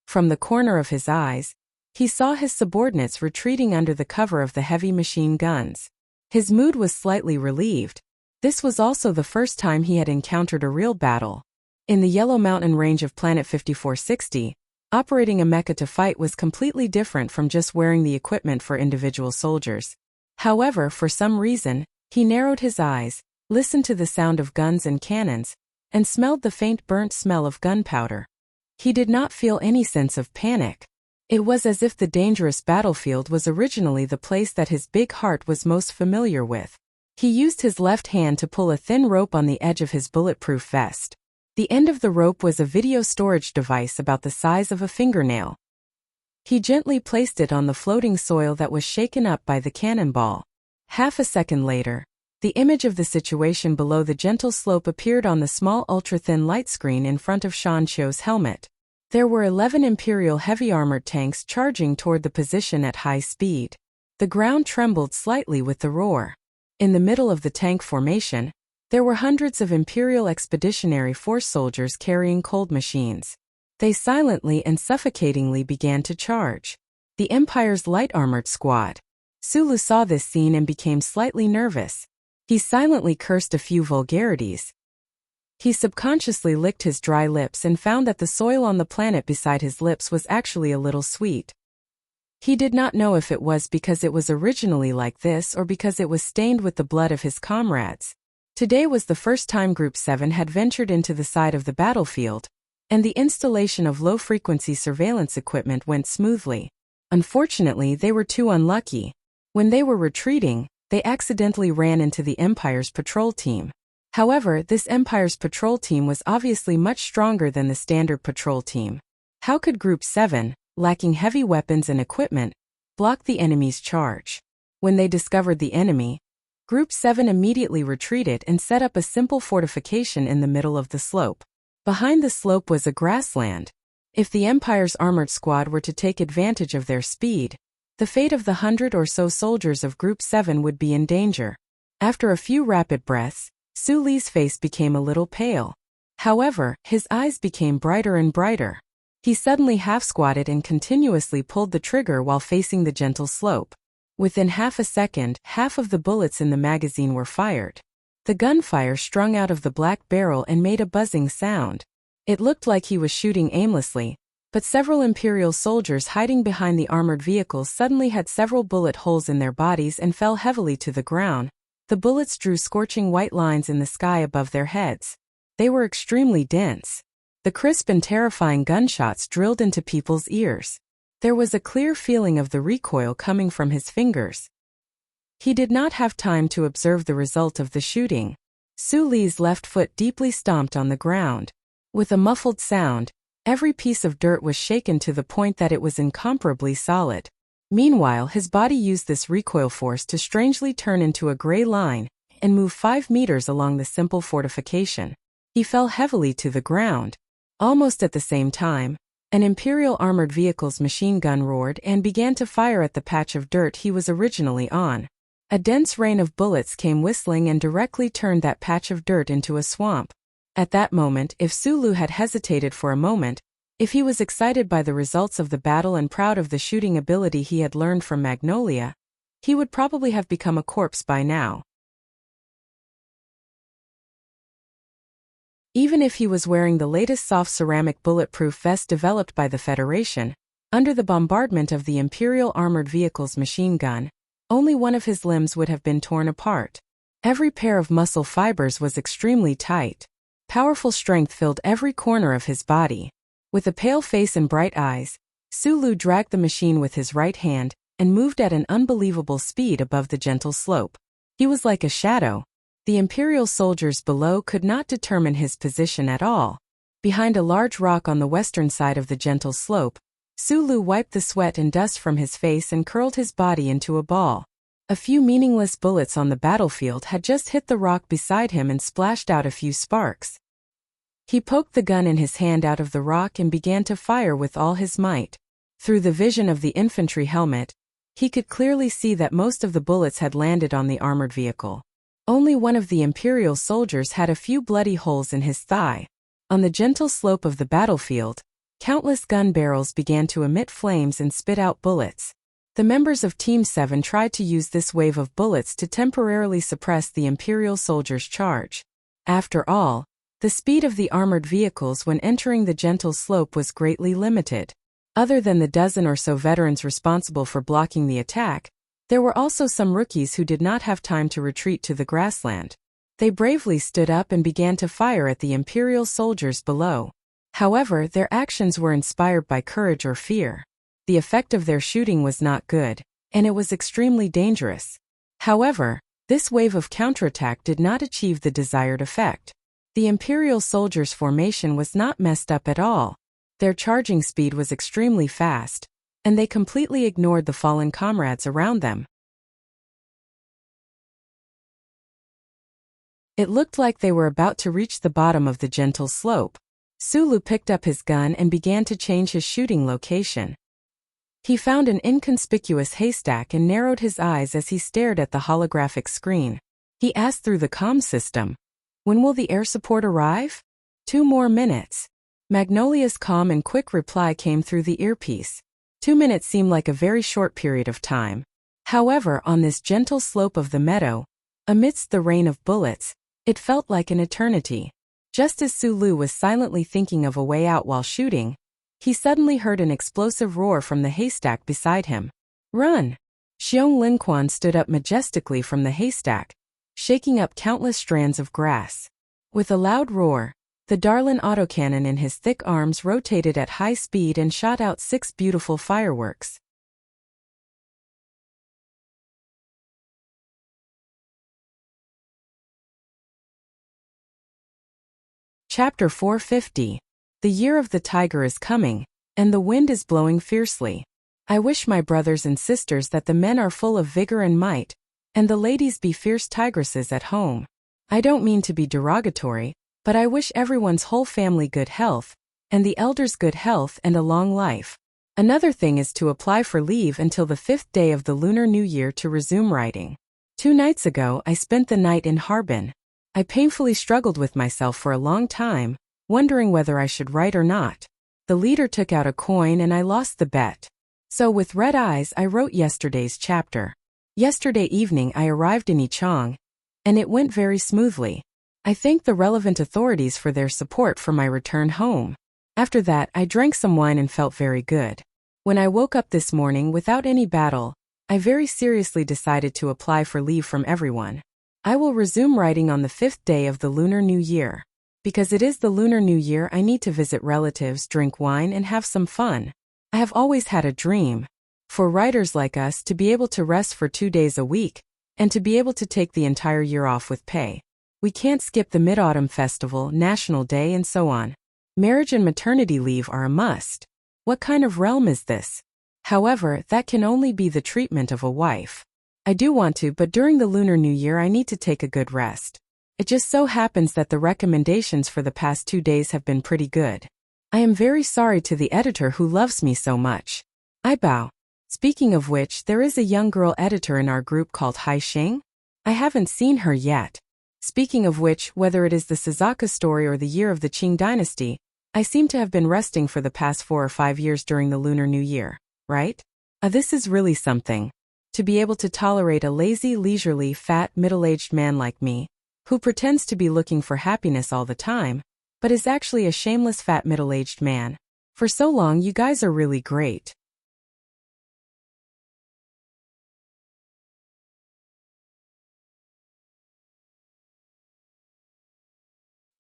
From the corner of his eyes, he saw his subordinates retreating under the cover of the heavy machine guns. His mood was slightly relieved. This was also the first time he had encountered a real battle. In the Yellow Mountain range of Planet 5460, operating a mecha to fight was completely different from just wearing the equipment for individual soldiers. However, for some reason, he narrowed his eyes, listened to the sound of guns and cannons, and smelled the faint burnt smell of gunpowder. He did not feel any sense of panic. It was as if the dangerous battlefield was originally the place that his big heart was most familiar with. He used his left hand to pull a thin rope on the edge of his bulletproof vest. The end of the rope was a video storage device about the size of a fingernail. He gently placed it on the floating soil that was shaken up by the cannonball. Half a second later, the image of the situation below the gentle slope appeared on the small ultra-thin light screen in front of Shan Qiu's helmet. There were 11 Imperial heavy-armored tanks charging toward the position at high speed. The ground trembled slightly with the roar. In the middle of the tank formation, there were hundreds of Imperial Expeditionary Force soldiers carrying cold machines. They silently and suffocatingly began to charge. The Empire's light-armored squad. Sulu saw this scene and became slightly nervous. He silently cursed a few vulgarities. He subconsciously licked his dry lips and found that the soil on the planet beside his lips was actually a little sweet. He did not know if it was because it was originally like this or because it was stained with the blood of his comrades. Today was the first time Group 7 had ventured into the side of the battlefield, and the installation of low-frequency surveillance equipment went smoothly. Unfortunately, they were too unlucky. When they were retreating, they accidentally ran into the Empire's patrol team. However, this Empire's patrol team was obviously much stronger than the standard patrol team. How could Group 7, lacking heavy weapons and equipment, block the enemy's charge? When they discovered the enemy, Group 7 immediately retreated and set up a simple fortification in the middle of the slope. Behind the slope was a grassland. If the Empire's armored squad were to take advantage of their speed, the fate of the 100 or so soldiers of Group 7 would be in danger. After a few rapid breaths, Su Li's face became a little pale. However, his eyes became brighter and brighter. He suddenly half-squatted and continuously pulled the trigger while facing the gentle slope. Within half a second, half of the bullets in the magazine were fired. The gunfire strung out of the black barrel and made a buzzing sound. It looked like he was shooting aimlessly, but several Imperial soldiers hiding behind the armored vehicles suddenly had several bullet holes in their bodies and fell heavily to the ground. The bullets drew scorching white lines in the sky above their heads. They were extremely dense. The crisp and terrifying gunshots drilled into people's ears. There was a clear feeling of the recoil coming from his fingers. He did not have time to observe the result of the shooting. Su Li's left foot deeply stomped on the ground. With a muffled sound, every piece of dirt was shaken to the point that it was incomparably solid. Meanwhile, his body used this recoil force to strangely turn into a gray line and move 5 meters along the simple fortification. He fell heavily to the ground. Almost at the same time, an Imperial armored vehicle's machine gun roared and began to fire at the patch of dirt he was originally on. A dense rain of bullets came whistling and directly turned that patch of dirt into a swamp. At that moment, if Sulu had hesitated for a moment, if he was excited by the results of the battle and proud of the shooting ability he had learned from Magnolia, he would probably have become a corpse by now. Even if he was wearing the latest soft ceramic bulletproof vest developed by the Federation, under the bombardment of the Imperial armored vehicle's machine gun, only one of his limbs would have been torn apart. Every pair of muscle fibers was extremely tight. Powerful strength filled every corner of his body. With a pale face and bright eyes, Sulu dragged the machine with his right hand and moved at an unbelievable speed above the gentle slope. He was like a shadow. The Imperial soldiers below could not determine his position at all. Behind a large rock on the western side of the gentle slope, Sulu wiped the sweat and dust from his face and curled his body into a ball. A few meaningless bullets on the battlefield had just hit the rock beside him and splashed out a few sparks. He poked the gun in his hand out of the rock and began to fire with all his might. Through the vision of the infantry helmet, he could clearly see that most of the bullets had landed on the armored vehicle. Only one of the Imperial soldiers had a few bloody holes in his thigh. On the gentle slope of the battlefield, countless gun barrels began to emit flames and spit out bullets. The members of Team 7 tried to use this wave of bullets to temporarily suppress the Imperial soldiers' charge. After all, the speed of the armored vehicles when entering the gentle slope was greatly limited. Other than the dozen or so veterans responsible for blocking the attack, there were also some rookies who did not have time to retreat to the grassland. They bravely stood up and began to fire at the Imperial soldiers below. However, their actions were inspired by courage or fear. The effect of their shooting was not good, and it was extremely dangerous. However, this wave of counterattack did not achieve the desired effect. The Imperial soldiers' formation was not messed up at all. Their charging speed was extremely fast, and they completely ignored the fallen comrades around them. It looked like they were about to reach the bottom of the gentle slope. Sulu picked up his gun and began to change his shooting location. He found an inconspicuous haystack and narrowed his eyes as he stared at the holographic screen. He asked through the comm system, "When will the air support arrive?" 2 more minutes. Magnolia's calm and quick reply came through the earpiece. 2 minutes seemed like a very short period of time. However, on this gentle slope of the meadow, amidst the rain of bullets, it felt like an eternity. Just as Sulu was silently thinking of a way out while shooting, he suddenly heard an explosive roar from the haystack beside him. "Run!" Xiong Linquan stood up majestically from the haystack, shaking up countless strands of grass. With a loud roar, the Darlin autocannon in his thick arms rotated at high speed and shot out 6 beautiful fireworks. Chapter 450. The year of the tiger is coming, and the wind is blowing fiercely. I wish my brothers and sisters that the men are full of vigor and might, and the ladies be fierce tigresses at home. I don't mean to be derogatory, but I wish everyone's whole family good health, and the elders good health and a long life. Another thing is to apply for leave until the 5th day of the Lunar New Year to resume writing. 2 nights ago I spent the night in Harbin. I painfully struggled with myself for a long time, wondering whether I should write or not. The leader took out a coin and I lost the bet. So with red eyes I wrote yesterday's chapter. Yesterday evening I arrived in Yichang, and it went very smoothly. I thanked the relevant authorities for their support for my return home. After that I drank some wine and felt very good. When I woke up this morning without any battle, I very seriously decided to apply for leave from everyone. I will resume writing on the 5th day of the Lunar New Year. Because it is the Lunar New Year, I need to visit relatives, drink wine, and have some fun. I have always had a dream, for writers like us, to be able to rest for 2 days a week, and to be able to take the entire year off with pay. We can't skip the Mid-Autumn Festival, National Day, and so on. Marriage and maternity leave are a must. What kind of realm is this? However, that can only be the treatment of a wife. I do want to, but during the Lunar New Year I need to take a good rest. It just so happens that the recommendations for the past 2 days have been pretty good. I am very sorry to the editor who loves me so much. I bow. Speaking of which, there is a young girl editor in our group called Hai Xing. I haven't seen her yet. Speaking of which, whether it is the Suzaka story or the year of the Qing dynasty, I seem to have been resting for the past 4 or 5 years during the Lunar New Year, right? This is really something. To be able to tolerate a lazy, leisurely, fat, middle-aged man like me, who pretends to be looking for happiness all the time, but is actually a shameless fat middle-aged man. For so long, you guys are really great.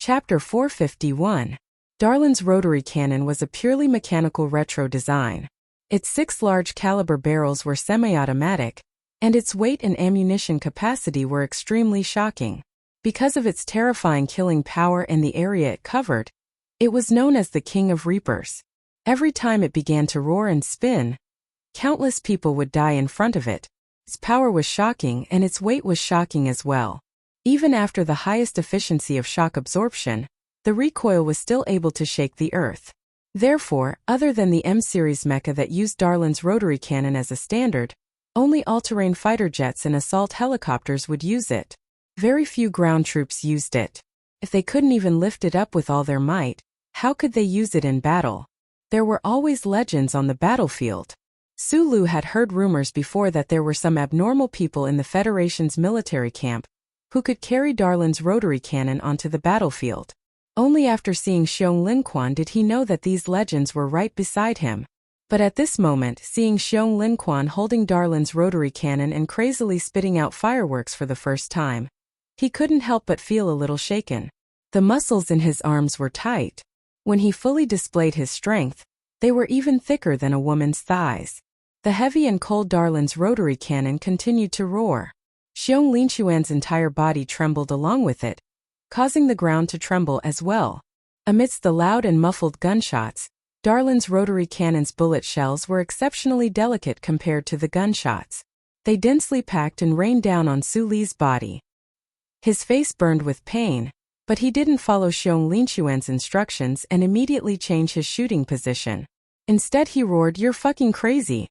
Chapter 451. Darlin's rotary cannon was a purely mechanical retro design. Its 6 large caliber barrels were semi-automatic, and its weight and ammunition capacity were extremely shocking. Because of its terrifying killing power and the area it covered, it was known as the King of Reapers. Every time it began to roar and spin, countless people would die in front of it. Its power was shocking and its weight was shocking as well. Even after the highest efficiency of shock absorption, the recoil was still able to shake the earth. Therefore, other than the M-series mecha that used Darlin's rotary cannon as a standard, only all-terrain fighter jets and assault helicopters would use it. Very few ground troops used it. If they couldn't even lift it up with all their might, how could they use it in battle? There were always legends on the battlefield. Sulu had heard rumors before that there were some abnormal people in the Federation's military camp who could carry Darlin's rotary cannon onto the battlefield. Only after seeing Xiong Linquan did he know that these legends were right beside him. But at this moment, seeing Xiong Linquan holding Darlin's rotary cannon and crazily spitting out fireworks for the first time, he couldn't help but feel a little shaken. The muscles in his arms were tight. When he fully displayed his strength, they were even thicker than a woman's thighs. The heavy and cold Darlin's rotary cannon continued to roar. Xiong Linquan's entire body trembled along with it, causing the ground to tremble as well. Amidst the loud and muffled gunshots, Darlin's rotary cannon's bullet shells were exceptionally delicate compared to the gunshots. They densely packed and rained down on Su Li's body. His face burned with pain, but he didn't follow Xiong Linquan's instructions and immediately change his shooting position. Instead he roared, "You're fucking crazy!"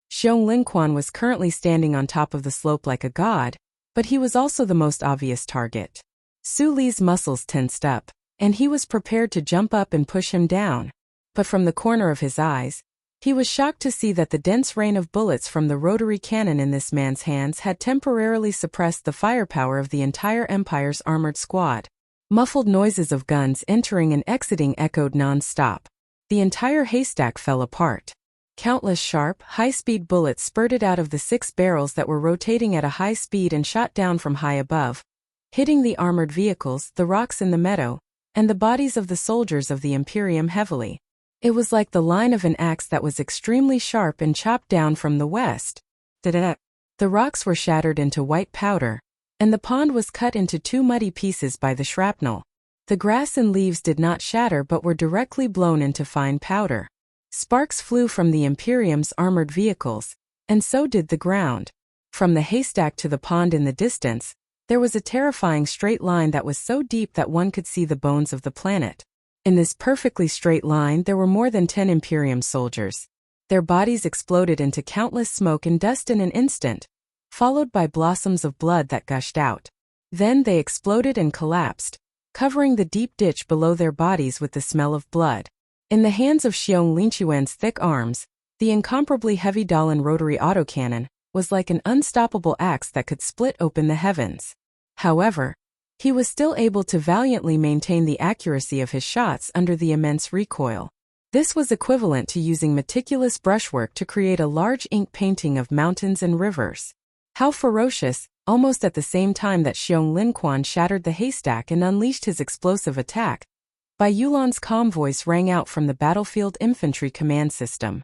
Xiong Linquan was currently standing on top of the slope like a god, but he was also the most obvious target. Su Li's muscles tensed up, and he was prepared to jump up and push him down. But from the corner of his eyes, he was shocked to see that the dense rain of bullets from the rotary cannon in this man's hands had temporarily suppressed the firepower of the entire Empire's armored squad. Muffled noises of guns entering and exiting echoed non-stop. The entire haystack fell apart. Countless sharp, high-speed bullets spurted out of the 6 barrels that were rotating at a high speed and shot down from high above, hitting the armored vehicles, the rocks in the meadow, and the bodies of the soldiers of the Imperium heavily. It was like the line of an axe that was extremely sharp and chopped down from the west. The rocks were shattered into white powder, and the pond was cut into 2 muddy pieces by the shrapnel. The grass and leaves did not shatter but were directly blown into fine powder. Sparks flew from the Imperium's armored vehicles, and so did the ground. From the haystack to the pond in the distance, there was a terrifying straight line that was so deep that one could see the bones of the planet. In this perfectly straight line there were more than 10 Imperium soldiers. Their bodies exploded into countless smoke and dust in an instant, followed by blossoms of blood that gushed out. Then they exploded and collapsed, covering the deep ditch below their bodies with the smell of blood. In the hands of Xiong Linquan's thick arms, the incomparably heavy Dallin rotary autocannon was like an unstoppable axe that could split open the heavens. However, he was still able to valiantly maintain the accuracy of his shots under the immense recoil. This was equivalent to using meticulous brushwork to create a large ink painting of mountains and rivers. How ferocious! Almost at the same time that Xiong Linquan shattered the haystack and unleashed his explosive attack, Bai Yulan's calm voice rang out from the battlefield infantry command system.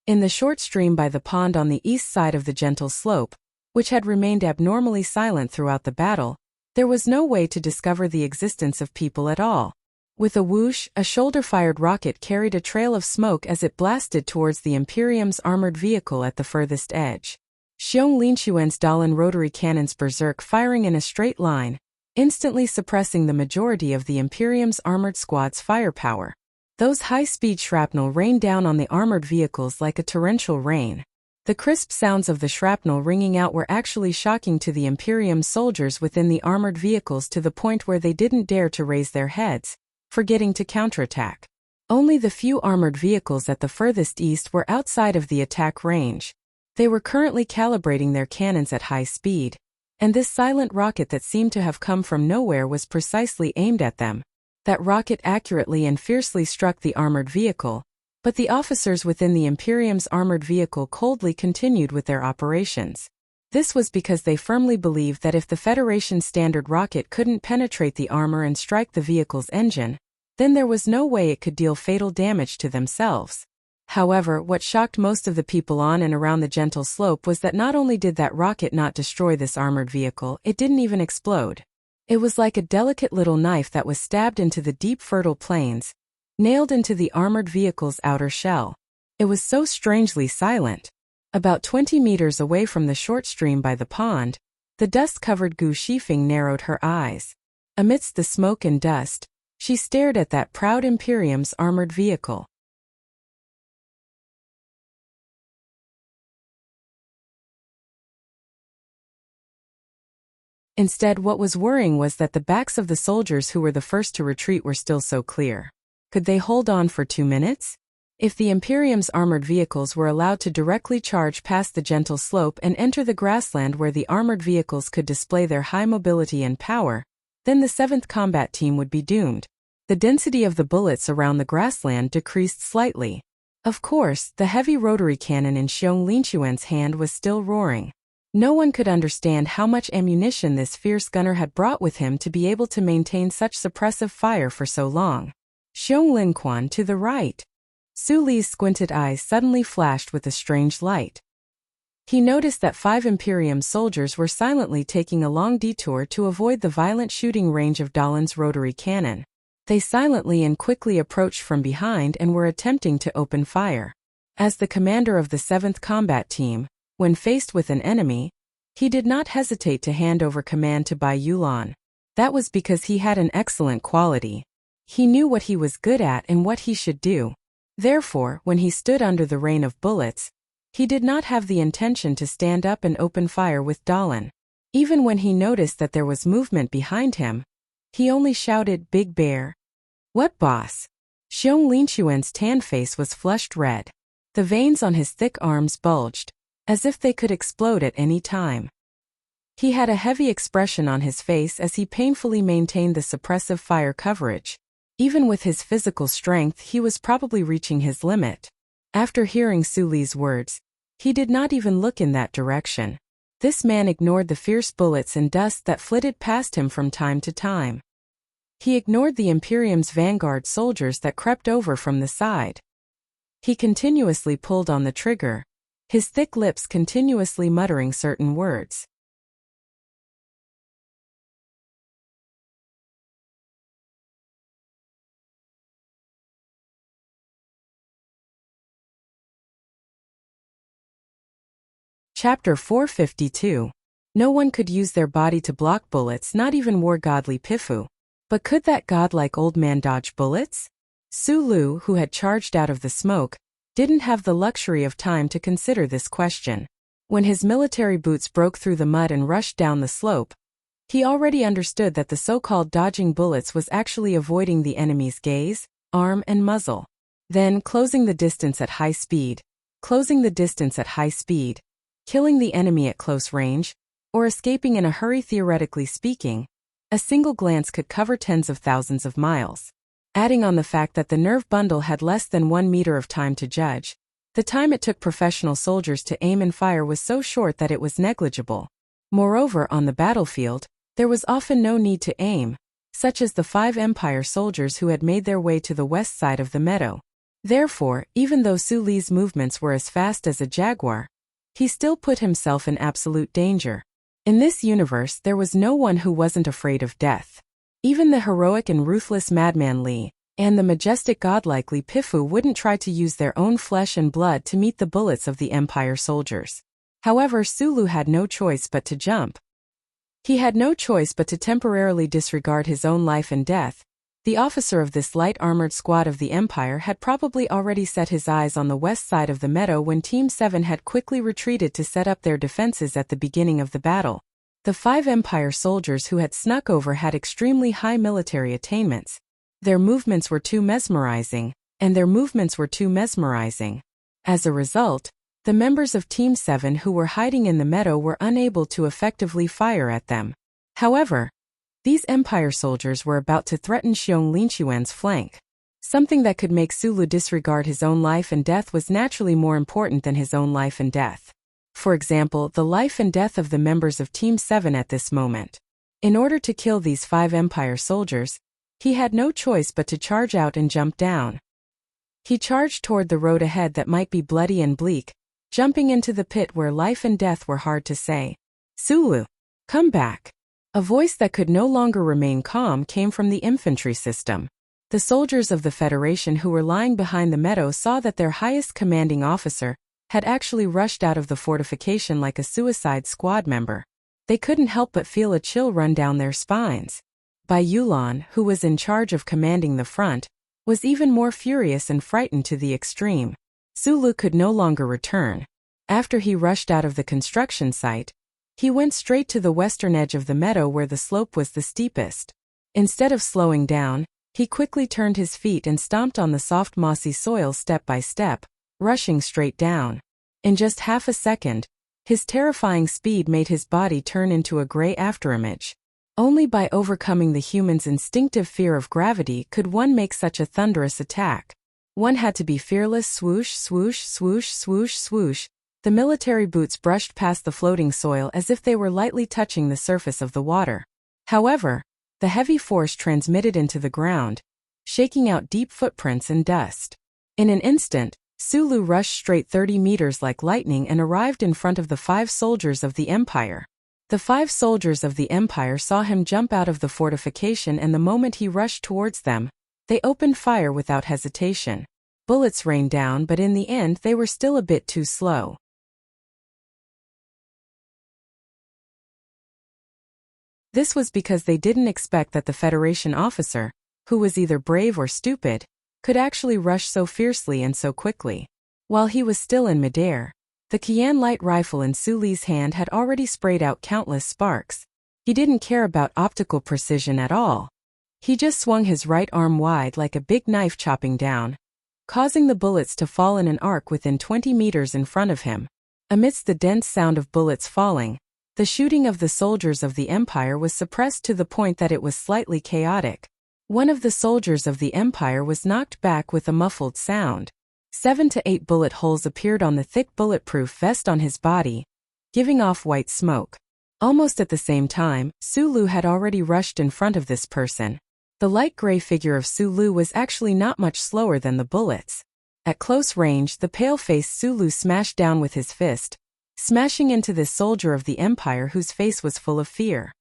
In the short stream by the pond on the east side of the gentle slope, which had remained abnormally silent throughout the battle, there was no way to discover the existence of people at all. With a whoosh, a shoulder-fired rocket carried a trail of smoke as it blasted towards the Imperium's armored vehicle at the furthest edge. Xiong Linquan's Dallin rotary cannons berserk firing in a straight line, instantly suppressing the majority of the Imperium's armored squad's firepower. Those high-speed shrapnel rained down on the armored vehicles like a torrential rain. The crisp sounds of the shrapnel ringing out were actually shocking to the Imperium soldiers within the armored vehicles to the point where they didn't dare to raise their heads, forgetting to counterattack. Only the few armored vehicles at the furthest east were outside of the attack range. They were currently calibrating their cannons at high speed, and this silent rocket that seemed to have come from nowhere was precisely aimed at them. That rocket accurately and fiercely struck the armored vehicle, but the officers within the Imperium's armored vehicle coldly continued with their operations. This was because they firmly believed that if the Federation's standard rocket couldn't penetrate the armor and strike the vehicle's engine, then there was no way it could deal fatal damage to themselves. However, what shocked most of the people on and around the gentle slope was that not only did that rocket not destroy this armored vehicle, it didn't even explode. It was like a delicate little knife that was stabbed into the deep fertile plains, nailed into the armored vehicle's outer shell. It was so strangely silent. About 20 meters away from the short stream by the pond, the dust-covered Gu Shifeng narrowed her eyes. Amidst the smoke and dust, she stared at that proud Imperium's armored vehicle. Instead, what was worrying was that the backs of the soldiers who were the first to retreat were still so clear. Could they hold on for 2 minutes? If the Imperium's armored vehicles were allowed to directly charge past the gentle slope and enter the grassland where the armored vehicles could display their high mobility and power, then the 7th Combat Team would be doomed. The density of the bullets around the grassland decreased slightly. Of course, the heavy rotary cannon in Xiong Linquan's hand was still roaring. No one could understand how much ammunition this fierce gunner had brought with him to be able to maintain such suppressive fire for so long. Xiong Linquan to the right. Su Li's squinted eyes suddenly flashed with a strange light. He noticed that 5 Imperium soldiers were silently taking a long detour to avoid the violent shooting range of Dahlon's rotary cannon. They silently and quickly approached from behind and were attempting to open fire. As the commander of the 7th Combat Team, when faced with an enemy, he did not hesitate to hand over command to Bai Yulan. That was because he had an excellent quality. He knew what he was good at and what he should do. Therefore, when he stood under the rain of bullets, he did not have the intention to stand up and open fire with Dahlon. Even when he noticed that there was movement behind him, he only shouted, "Big Bear." "What, boss?" Xiong Linquan's tan face was flushed red. The veins on his thick arms bulged, as if they could explode at any time. He had a heavy expression on his face as he painfully maintained the suppressive fire coverage. Even with his physical strength, he was probably reaching his limit. After hearing Su Li's words, he did not even look in that direction. This man ignored the fierce bullets and dust that flitted past him from time to time. He ignored the Imperium's vanguard soldiers that crept over from the side. He continuously pulled on the trigger, his thick lips continuously muttering certain words. Chapter 452. No one could use their body to block bullets, not even war godly Pifu. But could that godlike old man dodge bullets? Su Lu, who had charged out of the smoke, didn't have the luxury of time to consider this question. When his military boots broke through the mud and rushed down the slope, he already understood that the so-called dodging bullets was actually avoiding the enemy's gaze, arm and muzzle. Then, closing the distance at high speed, killing the enemy at close range, or escaping in a hurry. Theoretically speaking, a single glance could cover tens of thousands of miles. Adding on the fact that the nerve bundle had less than 1 meter of time to judge, the time it took professional soldiers to aim and fire was so short that it was negligible. Moreover, on the battlefield, there was often no need to aim, such as the 5 Empire soldiers who had made their way to the west side of the meadow. Therefore, even though Su Li's movements were as fast as a jaguar, he still put himself in absolute danger. In this universe, there was no one who wasn't afraid of death. Even the heroic and ruthless madman Li, and the majestic godlike Li Pifu wouldn't try to use their own flesh and blood to meet the bullets of the Empire soldiers. However, Su Lu had no choice but to jump. He had no choice but to temporarily disregard his own life and death. The officer of this light armored squad of the Empire had probably already set his eyes on the west side of the meadow when Team 7 had quickly retreated to set up their defenses at the beginning of the battle. The 5 Empire soldiers who had snuck over had extremely high military attainments. Their movements were too mesmerizing. As a result, the members of Team 7 who were hiding in the meadow were unable to effectively fire at them. However, these Empire soldiers were about to threaten Xiong Linquan's flank. Something that could make Su Lu disregard his own life and death was naturally more important than his own life and death. For example, the life and death of the members of Team 7 at this moment. In order to kill these 5 Empire soldiers, he had no choice but to charge out and jump down. He charged toward the road ahead that might be bloody and bleak, jumping into the pit where life and death were hard to say. "Su Lu, come back." A voice that could no longer remain calm came from the infantry system. The soldiers of the Federation who were lying behind the meadow saw that their highest commanding officer had actually rushed out of the fortification like a suicide squad member. They couldn't help but feel a chill run down their spines. Bai Yulan, who was in charge of commanding the front, was even more furious and frightened to the extreme. Su Lu could no longer return. After he rushed out of the construction site, he went straight to the western edge of the meadow where the slope was the steepest. Instead of slowing down, he quickly turned his feet and stomped on the soft mossy soil step by step, rushing straight down. In just half a second, his terrifying speed made his body turn into a gray afterimage. Only by overcoming the human's instinctive fear of gravity could one make such a thunderous attack. One had to be fearless. Swoosh, swoosh, swoosh, swoosh, swoosh. The military boots brushed past the floating soil as if they were lightly touching the surface of the water. However, the heavy force transmitted into the ground, shaking out deep footprints and dust. In an instant, Sulu rushed straight 30 meters like lightning and arrived in front of the 5 soldiers of the Empire. The 5 soldiers of the Empire saw him jump out of the fortification, and the moment he rushed towards them, they opened fire without hesitation. Bullets rained down, but in the end they were still a bit too slow. This was because they didn't expect that the Federation officer, who was either brave or stupid, could actually rush so fiercely and so quickly. While he was still in midair, the Qian light rifle in Su Li's hand had already sprayed out countless sparks. He didn't care about optical precision at all. He just swung his right arm wide like a big knife, chopping down, causing the bullets to fall in an arc within 20 meters in front of him. Amidst the dense sound of bullets falling, the shooting of the soldiers of the Empire was suppressed to the point that it was slightly chaotic. One of the soldiers of the Empire was knocked back with a muffled sound. 7 to 8 bullet holes appeared on the thick bulletproof vest on his body, giving off white smoke. Almost at the same time, Su Lu had already rushed in front of this person. The light gray figure of Su Lu was actually not much slower than the bullets. At close range, the pale-faced Su Lu smashed down with his fist, smashing into this soldier of the Empire whose face was full of fear.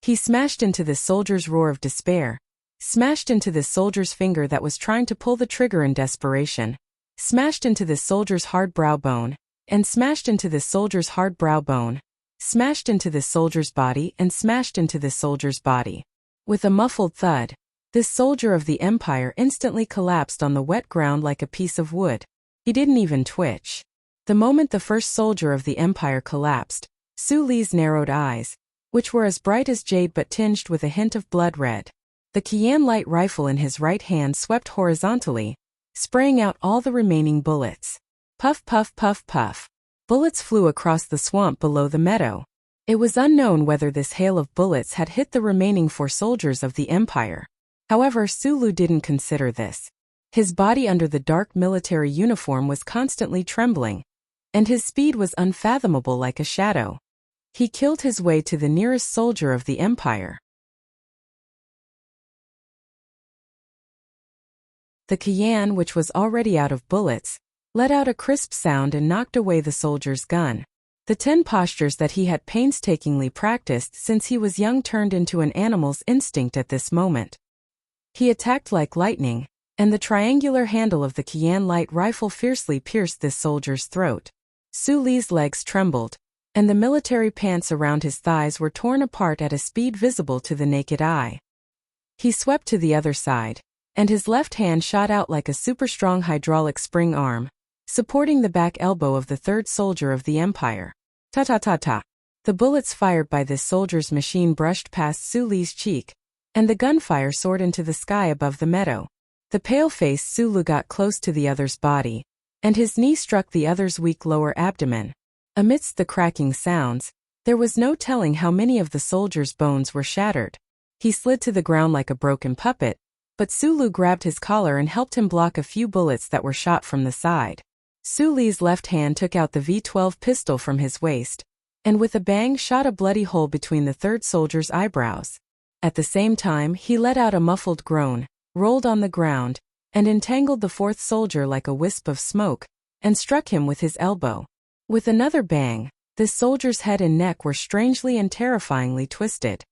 He smashed into this soldier's roar of despair, smashed into this soldier's finger that was trying to pull the trigger in desperation, smashed into this soldier's hard brow bone, and smashed into this soldier's hard brow bone, smashed into this soldier's body, and smashed into this soldier's body. With a muffled thud, this soldier of the Empire instantly collapsed on the wet ground like a piece of wood. He didn't even twitch. The moment the first soldier of the Empire collapsed, Su Li's narrowed eyes, which were as bright as jade but tinged with a hint of blood red. The Qian light rifle in his right hand swept horizontally, spraying out all the remaining bullets. Puff, puff, puff, puff. Bullets flew across the swamp below the meadow. It was unknown whether this hail of bullets had hit the remaining 4 soldiers of the Empire. However, Su Lu didn't consider this. His body under the dark military uniform was constantly trembling, and his speed was unfathomable like a shadow. He killed his way to the nearest soldier of the Empire. The Qian, which was already out of bullets, let out a crisp sound and knocked away the soldier's gun. The 10 postures that he had painstakingly practiced since he was young turned into an animal's instinct at this moment. He attacked like lightning, and the triangular handle of the Qian light rifle fiercely pierced this soldier's throat. Su Li's legs trembled, and the military pants around his thighs were torn apart at a speed visible to the naked eye. He swept to the other side, and his left hand shot out like a super-strong hydraulic spring arm, supporting the back elbow of the 3rd soldier of the Empire. Ta-ta-ta-ta. The bullets fired by this soldier's machine brushed past Su Li's cheek, and the gunfire soared into the sky above the meadow. The pale-faced Su Lu got close to the other's body, and his knee struck the other's weak lower abdomen. Amidst the cracking sounds, there was no telling how many of the soldier's bones were shattered. He slid to the ground like a broken puppet, but Su Lu grabbed his collar and helped him block a few bullets that were shot from the side. Su Li's left hand took out the V12 pistol from his waist, and with a bang shot a bloody hole between the 3rd soldier's eyebrows. At the same time, he let out a muffled groan, rolled on the ground, and entangled the 4th soldier like a wisp of smoke, and struck him with his elbow. With another bang, this soldier's head and neck were strangely and terrifyingly twisted.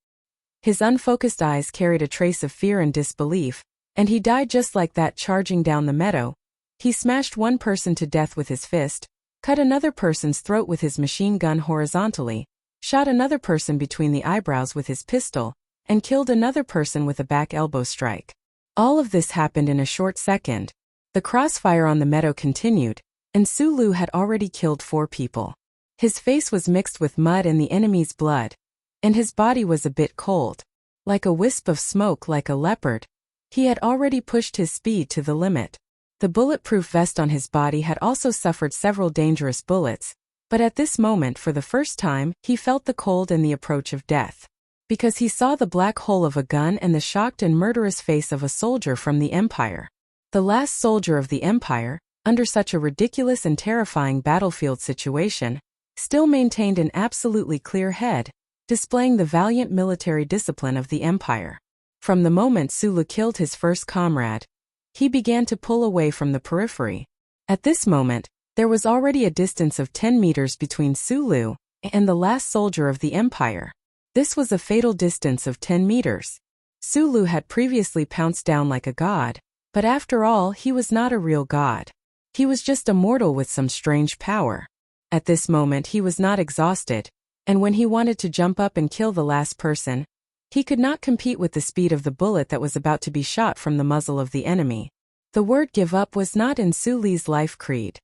His unfocused eyes carried a trace of fear and disbelief, and he died just like that, charging down the meadow. He smashed one person to death with his fist, cut another person's throat with his machine gun horizontally, shot another person between the eyebrows with his pistol, and killed another person with a back elbow strike. All of this happened in a short second. The crossfire on the meadow continued, and Su Lu had already killed 4 people. His face was mixed with mud and the enemy's blood, and his body was a bit cold. Like a wisp of smoke, like a leopard, he had already pushed his speed to the limit. The bulletproof vest on his body had also suffered several dangerous bullets, but at this moment for the first time, he felt the cold and the approach of death. Because he saw the black hole of a gun and the shocked and murderous face of a soldier from the Empire. The last soldier of the Empire, under such a ridiculous and terrifying battlefield situation, still maintained an absolutely clear head, displaying the valiant military discipline of the Empire. From the moment Su Lu killed his first comrade, he began to pull away from the periphery. At this moment, there was already a distance of 10 meters between Su Lu and the last soldier of the empire. This was a fatal distance of 10 meters. Su Lu had previously pounced down like a god, but after all, he was not a real god. He was just a mortal with some strange power. At this moment he was not exhausted, and when he wanted to jump up and kill the last person, he could not compete with the speed of the bullet that was about to be shot from the muzzle of the enemy. The word give up was not in Su Li's life creed.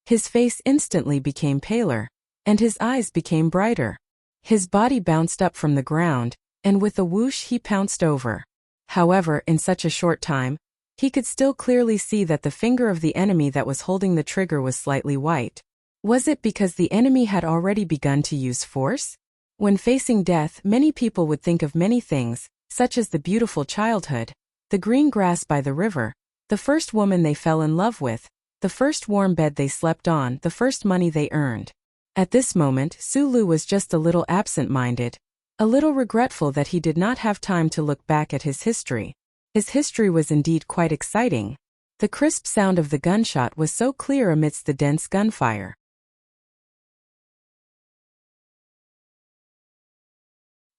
His face instantly became paler, and his eyes became brighter. His body bounced up from the ground, and with a whoosh he pounced over. However, in such a short time, he could still clearly see that the finger of the enemy that was holding the trigger was slightly white. Was it because the enemy had already begun to use force? When facing death, many people would think of many things, such as the beautiful childhood, the green grass by the river, the first woman they fell in love with, the first warm bed they slept on, the first money they earned. At this moment, Su Lu was just a little absent-minded, a little regretful that he did not have time to look back at his history. His history was indeed quite exciting. The crisp sound of the gunshot was so clear amidst the dense gunfire.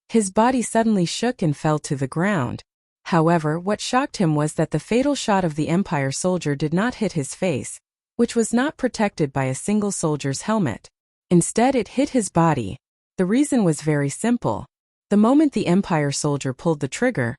His body suddenly shook and fell to the ground. However, what shocked him was that the fatal shot of the Empire soldier did not hit his face, which was not protected by a single soldier's helmet. Instead, it hit his body. The reason was very simple. The moment the Empire soldier pulled the trigger,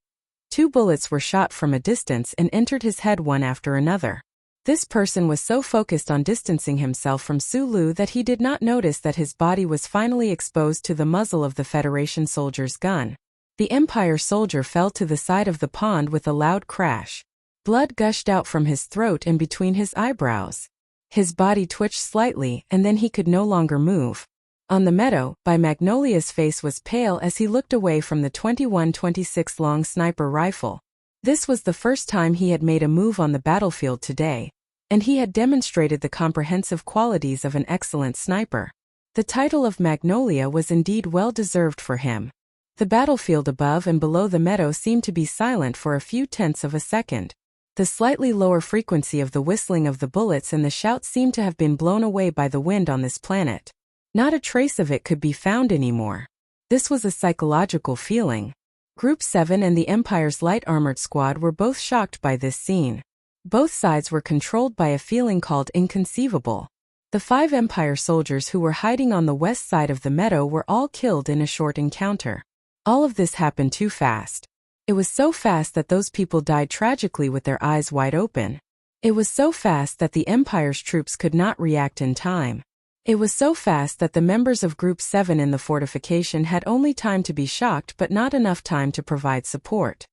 2 bullets were shot from a distance and entered his head one after another. This person was so focused on distancing himself from Su Lu that he did not notice that his body was finally exposed to the muzzle of the Federation soldier's gun. The Empire soldier fell to the side of the pond with a loud crash. Blood gushed out from his throat and between his eyebrows. His body twitched slightly and then he could no longer move. On the meadow, Magnolia's face was pale as he looked away from the 21-26 long sniper rifle. This was the first time he had made a move on the battlefield today, and he had demonstrated the comprehensive qualities of an excellent sniper. The title of Magnolia was indeed well deserved for him. The battlefield above and below the meadow seemed to be silent for a few tenths of a second. The slightly lower frequency of the whistling of the bullets and the shouts seemed to have been blown away by the wind on this planet. Not a trace of it could be found anymore. This was a psychological feeling. Group 7 and the Empire's light armored squad were both shocked by this scene. Both sides were controlled by a feeling called inconceivable. The 5 Empire soldiers who were hiding on the west side of the meadow were all killed in a short encounter. All of this happened too fast. It was so fast that those people died tragically with their eyes wide open. It was so fast that the Empire's troops could not react in time. It was so fast that the members of Group 7 in the fortification had only time to be shocked but not enough time to provide support.